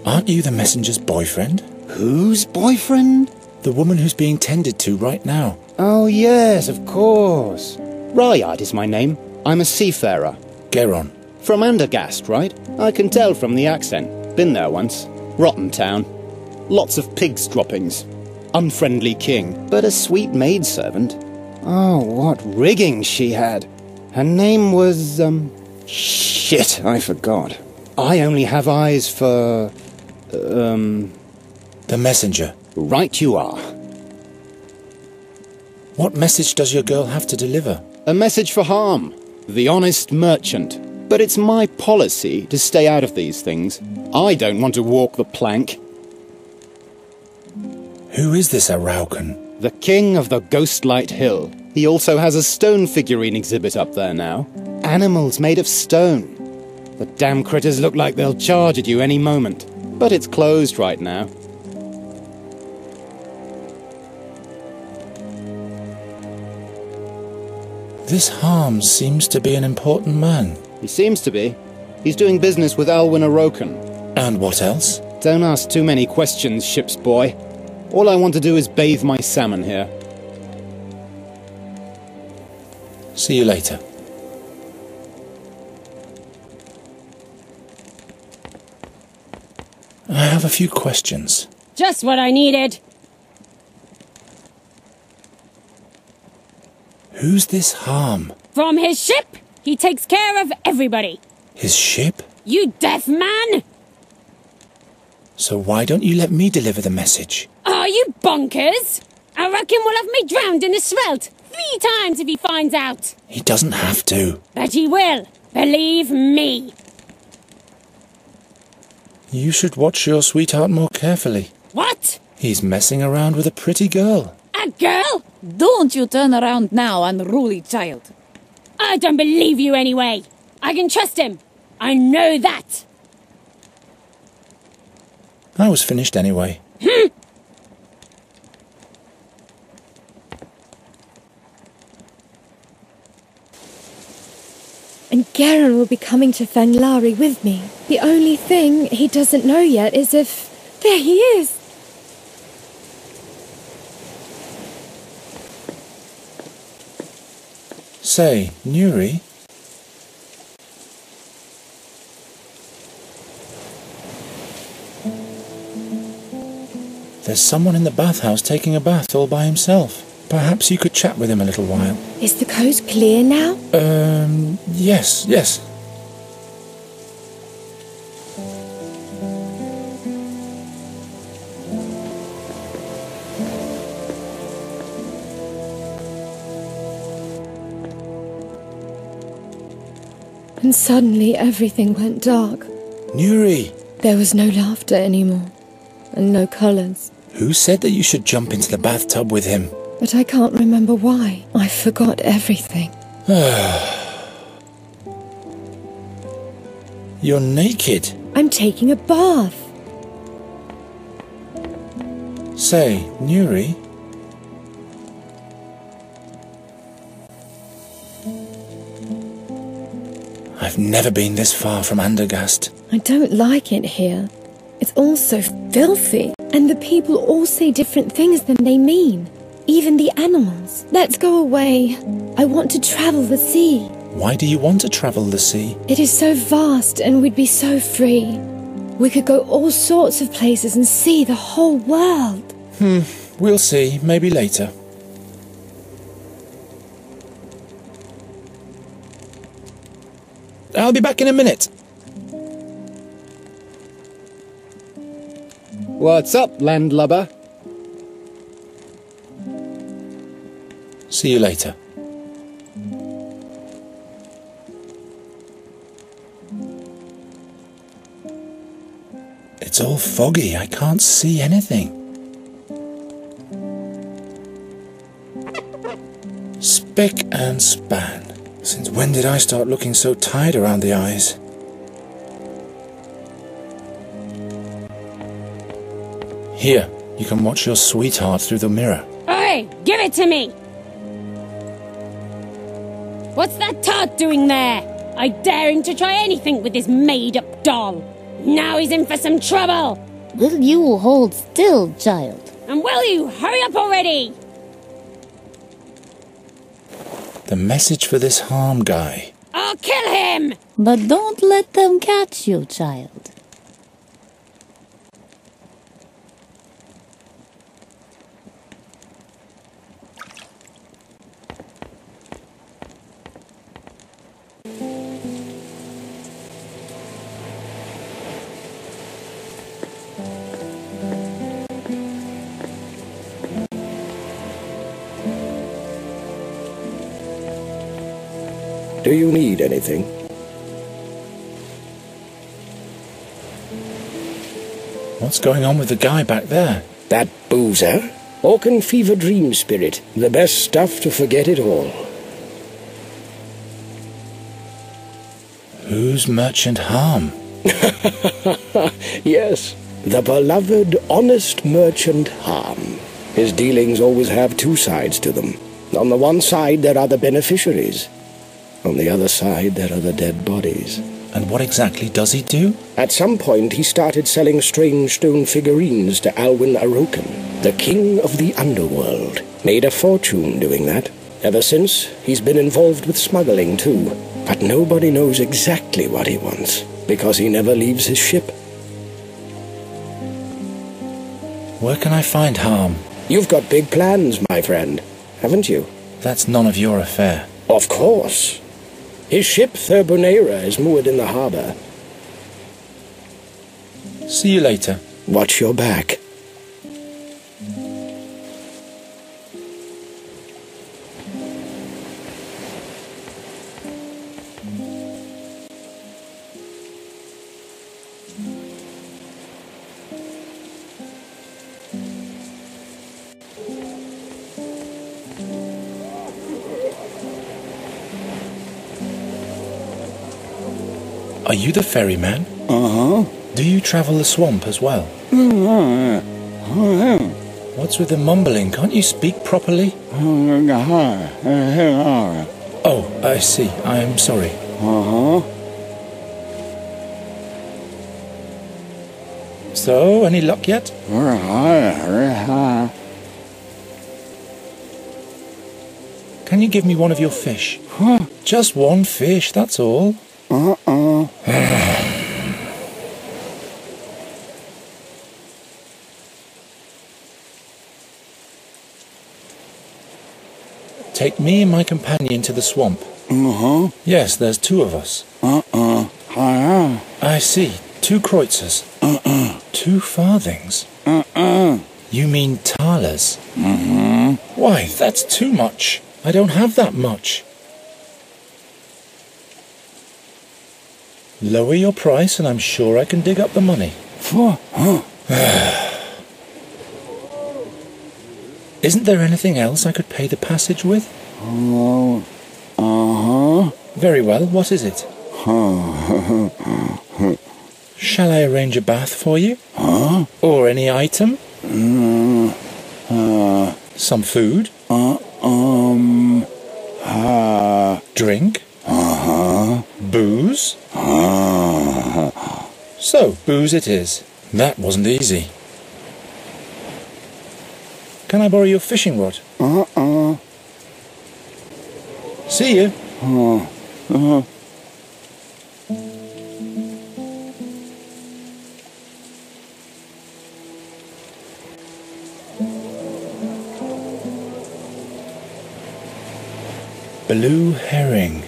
Aren't you the messenger's boyfriend? Whose boyfriend? The woman who's being tended to right now. Oh, yes, of course. Ryard is my name. I'm a seafarer. Geron. From Andergast, right? I can tell from the accent. Been there once. Rotten town. Lots of pigs' droppings. Unfriendly king, but a sweet maidservant. Oh, what rigging she had. Her name was, Shit, I forgot. I only have eyes for... The messenger. Right you are. What message does your girl have to deliver? A message for Harm, the honest merchant. But it's my policy to stay out of these things. I don't want to walk the plank. Who is this Araucan? The king of the Ghostlight Hill. He also has a stone figurine exhibit up there now. Animals made of stone. The damn critters look like they'll charge at you any moment. But it's closed right now. This Harm seems to be an important man. He seems to be. He's doing business with Alwyn Aroken. And what else? Don't ask too many questions, ship's boy. All I want to do is bathe my salmon here. See you later. I have a few questions. Just what I needed. Who's this Harm? From his ship, he takes care of everybody. His ship? You deaf man! So why don't you let me deliver the message? Are you bonkers? I reckon we'll have me drowned in the Svelte 3 times if he finds out. He doesn't have to. But he will. Believe me. You should watch your sweetheart more carefully. What? He's messing around with a pretty girl. A girl? Don't you turn around now, unruly child. I don't believe you anyway. I can trust him. I know that. I was finished anyway. And Garin will be coming to Fanglari with me. The only thing he doesn't know yet is if... There he is! Say, Nuri? There's someone in the bathhouse taking a bath all by himself. Perhaps you could chat with him a little while. Is the coast clear now? Yes. And suddenly everything went dark. Nuri! There was no laughter anymore, and no colours. Who said that you should jump into the bathtub with him? But I can't remember why. I forgot everything. You're naked. I'm taking a bath. Say, Nuri? I've never been this far from Andergast. I don't like it here. It's all so filthy. And the people all say different things than they mean. Even the animals. Let's go away. I want to travel the sea. Why do you want to travel the sea? It is so vast and we'd be so free. We could go all sorts of places and see the whole world. We'll see. Maybe later. I'll be back in a minute. What's up, landlubber? See you later. It's all foggy. I can't see anything. Spick and span. Since when did I start looking so tired around the eyes? Here, you can watch your sweetheart through the mirror. Oi, give it to me! What's that tart doing there? I dare him to try anything with this made-up doll. Now he's in for some trouble. Will you hold still, child? And will you hurry up already? The message for this harm guy. I'll kill him! But don't let them catch you, child. Do you need anything? What's going on with the guy back there? That boozer? Orcan fever dream spirit. The best stuff to forget it all. Who's Merchant Harm? Yes, the beloved, honest Merchant Harm. His dealings always have two sides to them. On the one side, there are the beneficiaries. On the other side, there are the dead bodies. And what exactly does he do? At some point, he started selling strange stone figurines to Alwyn Aroken, the king of the underworld. Made a fortune doing that. Ever since, he's been involved with smuggling, too. But nobody knows exactly what he wants, because he never leaves his ship. Where can I find Harm? You've got big plans, my friend, haven't you? That's none of your affair. Of course. His ship, Thurbonera, is moored in the harbour. See you later. Watch your back. Are you the ferryman? Uh-huh. Do you travel the swamp as well? What's with the mumbling? Can't you speak properly? Oh, I see. I am sorry. Uh-huh. So, any luck yet? Can you give me one of your fish? Just one fish, that's all. Take me and my companion to the swamp. Uh-huh. Yes, there's two of us. I see. 2 kreutzers. 2 farthings. You mean thalers? Why, that's too much. I don't have that much. Lower your price and I'm sure I can dig up the money. Isn't there anything else I could pay the passage with? Very well, what is it? Shall I arrange a bath for you? Or any item? Some food? Drink? Booze? So, booze it is. That wasn't easy. Can I borrow your fishing rod? See you. Blue herring.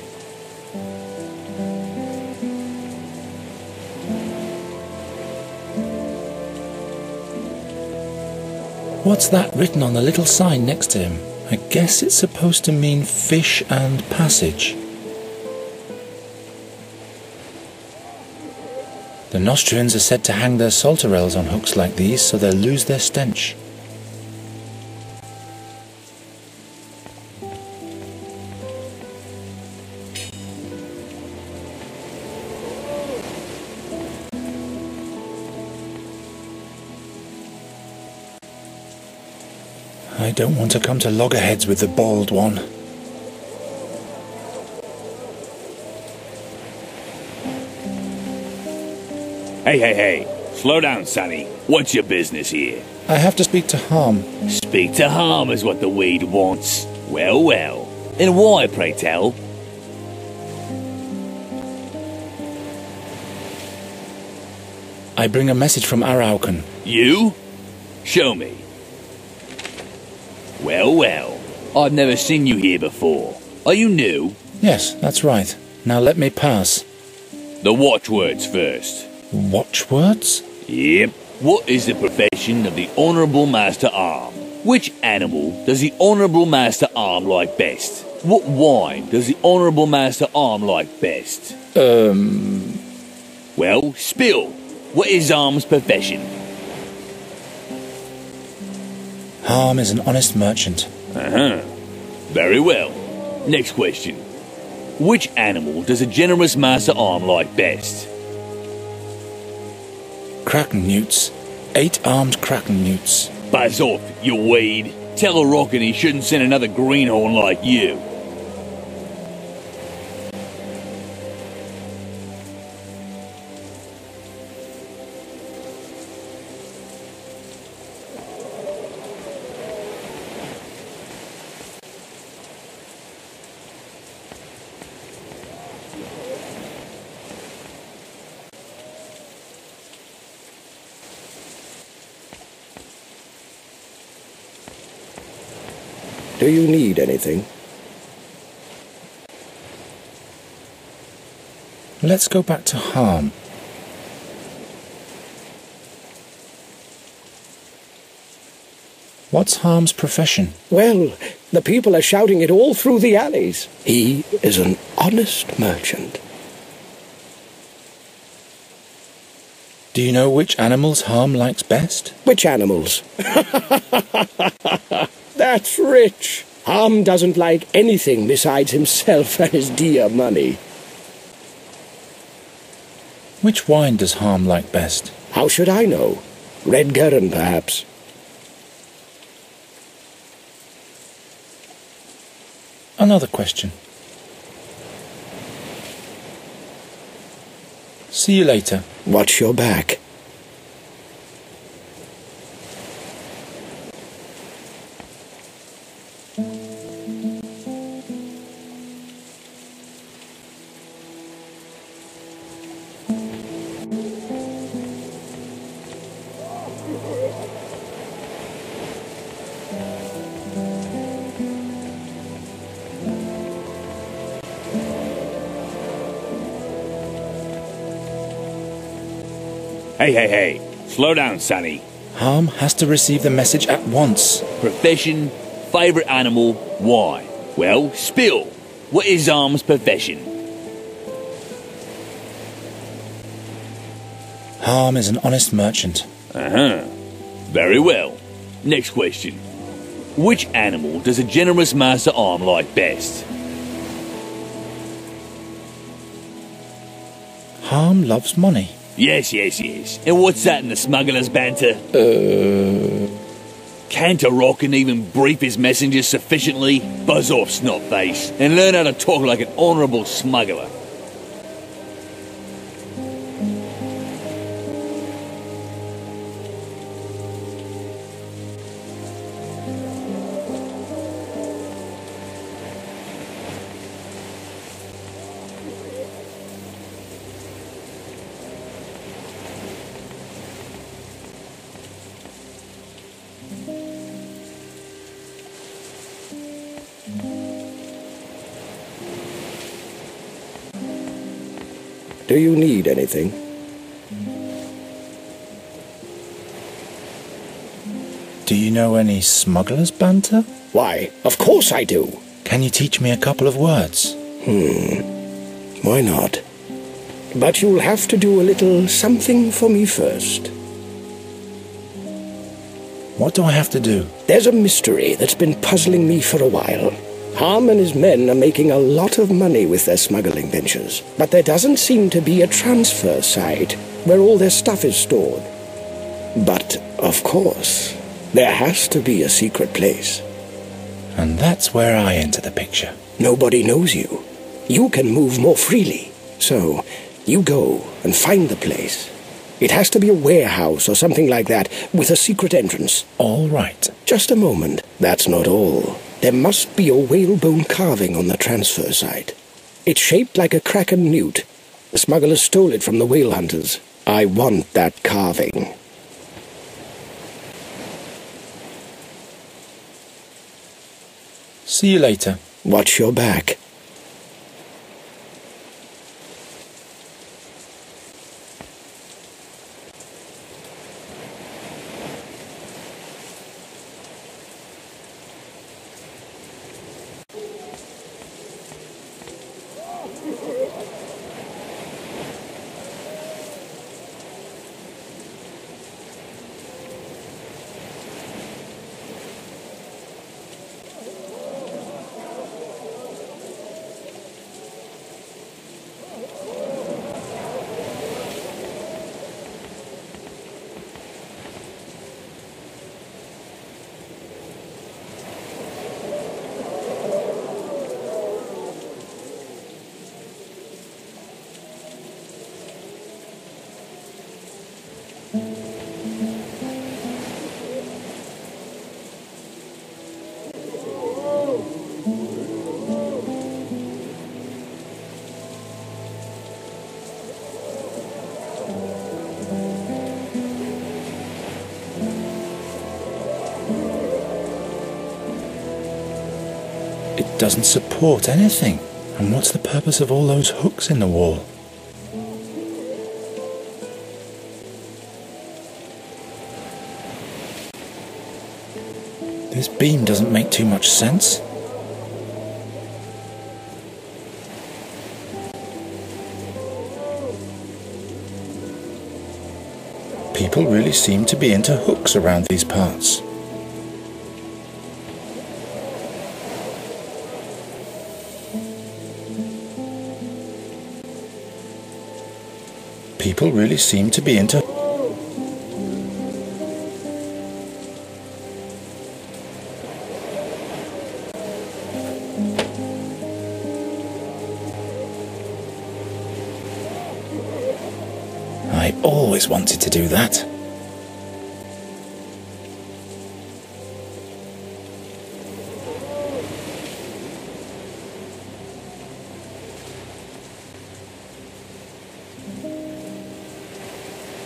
What's that written on the little sign next to him? I guess it's supposed to mean fish and passage. The Nostrians are said to hang their salterelles on hooks like these so they'll lose their stench. I don't want to come to loggerheads with the bald one. Hey. Slow down, Sonny. What's your business here? I have to speak to Harm. Speak to Harm is what the weed wants. Well. And why, pray tell? I bring a message from Araucan. You? Show me. Well. I've never seen you here before. Are you new? Yes, that's right. Now let me pass. The watchwords first. Watchwords? Yep. What is the profession of the Honourable Master Arm? Which animal does the Honourable Master Arm like best? What wine does the Honourable Master Arm like best? Well, spill. What is Arm's profession? Harm is an honest merchant. Very well. Next question. Which animal does a generous Master Arm like best? Kraken newts. 8-armed kraken newts. Buzz off, you weed. Tell a rocket he shouldn't send another greenhorn like you. Do you need anything? Let's go back to Harm. What's Harm's profession? Well, the people are shouting it all through the alleys. He is an honest merchant. Do you know which animals Harm likes best? Which animals? That's rich. Harm doesn't like anything besides himself and his dear money. Which wine does Harm like best? How should I know? Red Gurren, perhaps. Another question. See you later. Watch your back. Hey. Slow down, Sonny. Harm has to receive the message at once. Profession, favourite animal, why? Well, spill. What is Harm's profession? Harm is an honest merchant. Very well. Next question. Which animal does a generous Master Arm like best? Harm loves money. Yes. And what's that in the smuggler's banter? Can't a rock and even brief his messengers sufficiently? Buzz off, snotface, and learn how to talk like an honourable smuggler. Do you need anything? Do you know any smuggler's banter? Why, of course I do. Can you teach me a couple of words? Why not? But you'll have to do a little something for me first. What do I have to do? There's a mystery that's been puzzling me for a while. Harm and his men are making a lot of money with their smuggling ventures, but there doesn't seem to be a transfer site where all their stuff is stored. But, of course, there has to be a secret place. And that's where I enter the picture. Nobody knows you. You can move more freely. So, you go and find the place. It has to be a warehouse or something like that, with a secret entrance. All right. Just a moment. That's not all. There must be a whalebone carving on the transfer site. It's shaped like a kraken newt. The smugglers stole it from the whale hunters. I want that carving. See you later. Watch your back. It doesn't support anything. And what's the purpose of all those hooks in the wall? This beam doesn't make too much sense. People really seem to be into hooks around these parts. People really seem to be into... I always wanted to do that.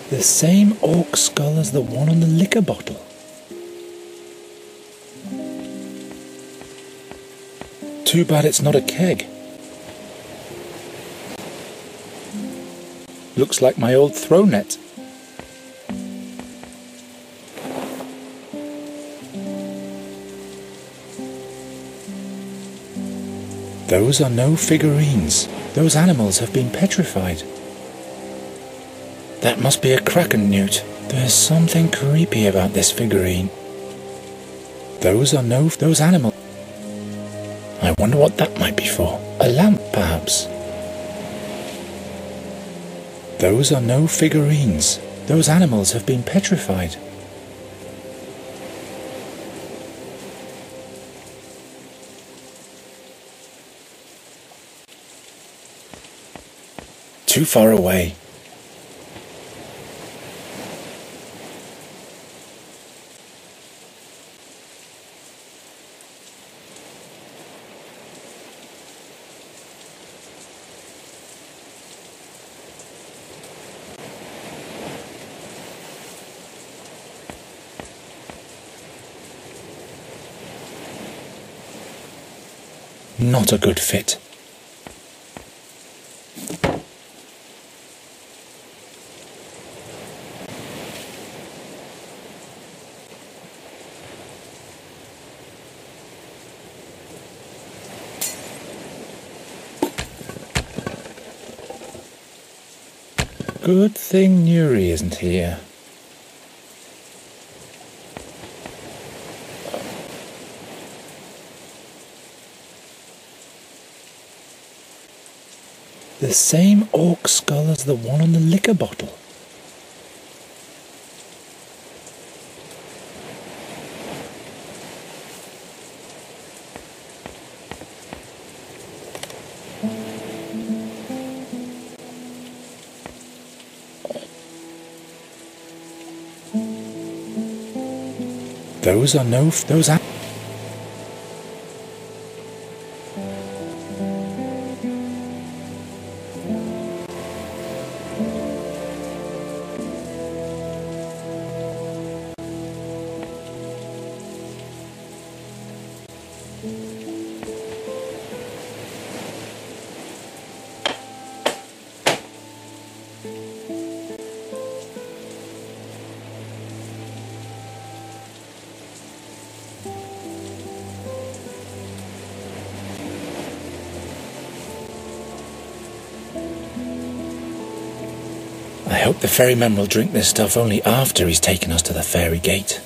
The same orc skull as the one on the liquor bottle. Too bad it's not a keg. Looks like my old throw net. Those are no figurines. Those animals have been petrified. That must be a kraken newt. There's something creepy about this figurine. Those animals. I wonder what that might be for. A lamp, perhaps. Those are no figurines. Those animals have been petrified. Too far away. Not a good fit. Good thing Nuri isn't here. The same orc skull as the one on the liquor bottle. Those are I hope the ferryman will drink this stuff only after he's taken us to the ferry gate.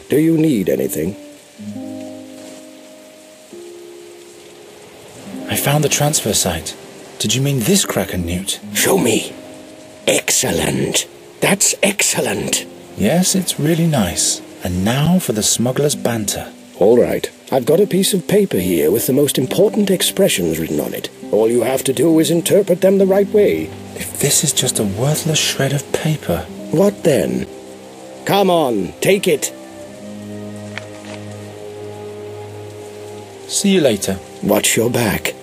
Do you need anything? I found the transfer site. Did you mean this kraken newt? Show me. Excellent. That's excellent. Yes, it's really nice. And now for the smuggler's banter. All right. I've got a piece of paper here with the most important expressions written on it. All you have to do is interpret them the right way. If this is just a worthless shred of paper... What then? Come on, take it. See you later. Watch your back.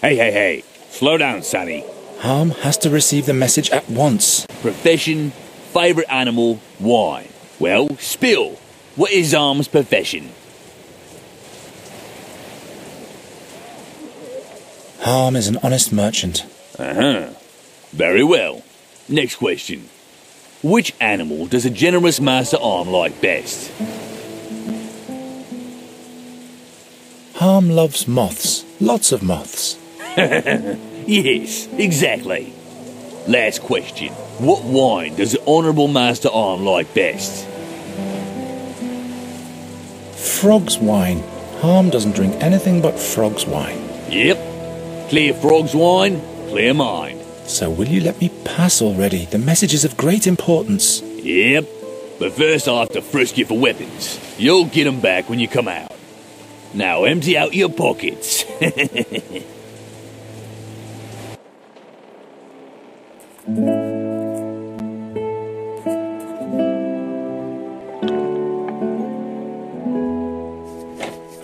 Hey. Slow down, Sonny. Harm has to receive the message at once. Profession, favourite animal, wine. Well, spill. What is Harm's profession? Harm is an honest merchant. Very well. Next question. Which animal does a generous Master Arm like best? Harm loves moths. Lots of moths. Yes, exactly. Last question. What wine does the Honourable Master Arm like best? Frog's wine. Harm doesn't drink anything but frog's wine. Yep. Clear frog's wine, clear mind. So will you let me pass already? The message is of great importance. Yep. But first I'll have to frisk you for weapons. You'll get 'em back when you come out. Now empty out your pockets.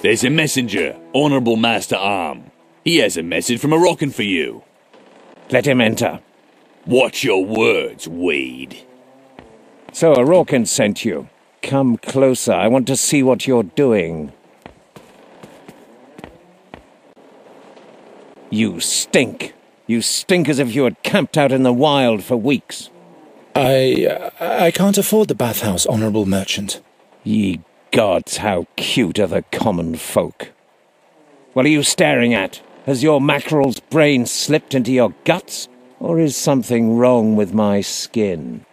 There's a messenger, Honourable Master Arm. He has a message from Moroccan for you. Let him enter. Watch your words, Wade. So Moroccan sent you. Come closer. I want to see what you're doing. You stink. You stink as if you had camped out in the wild for weeks. I can't afford the bathhouse, honourable merchant. Ye gods, how cute are the common folk. What are you staring at? Has your mackerel's brain slipped into your guts? Or is something wrong with my skin?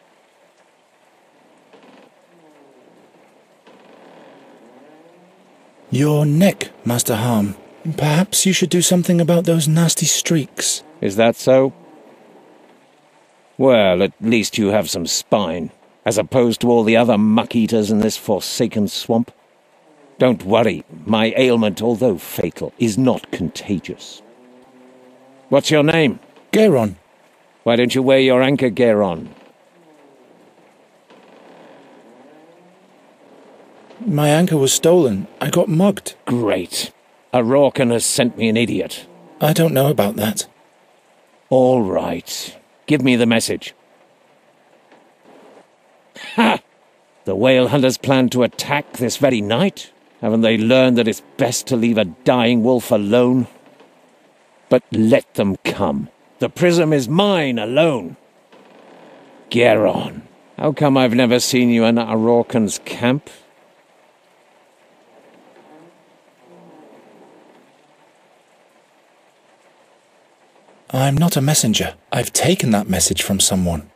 Your neck, Master Harm. Perhaps you should do something about those nasty streaks. Is that so? Well, at least you have some spine, as opposed to all the other muck-eaters in this forsaken swamp. Don't worry, my ailment, although fatal, is not contagious. What's your name? Geron. Why don't you wear your anchor gear on? My anchor was stolen. I got mugged. Great. Moroccan has sent me an idiot. I don't know about that. All right. Give me the message. Ha! The whale hunters plan to attack this very night? Haven't they learned that it's best to leave a dying wolf alone? But let them come. The prism is mine alone. Geron, how come I've never seen you in Moroccan's camp? I'm not a messenger. I've taken that message from someone.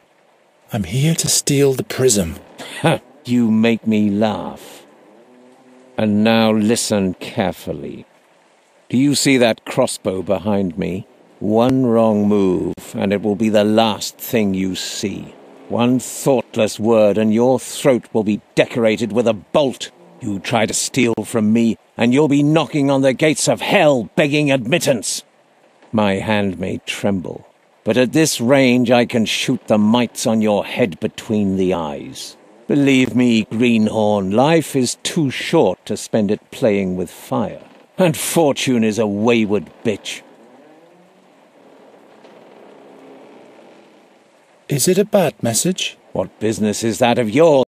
I'm here to steal the prism. Ha! You make me laugh. And now listen carefully. Do you see that crossbow behind me? One wrong move, and it will be the last thing you see. One thoughtless word, and your throat will be decorated with a bolt. You try to steal from me, and you'll be knocking on the gates of hell, begging admittance. My hand may tremble, but at this range I can shoot the mites on your head between the eyes. Believe me, Greenhorn, life is too short to spend it playing with fire, and fortune is a wayward bitch. Is it a bad message? What business is that of yours?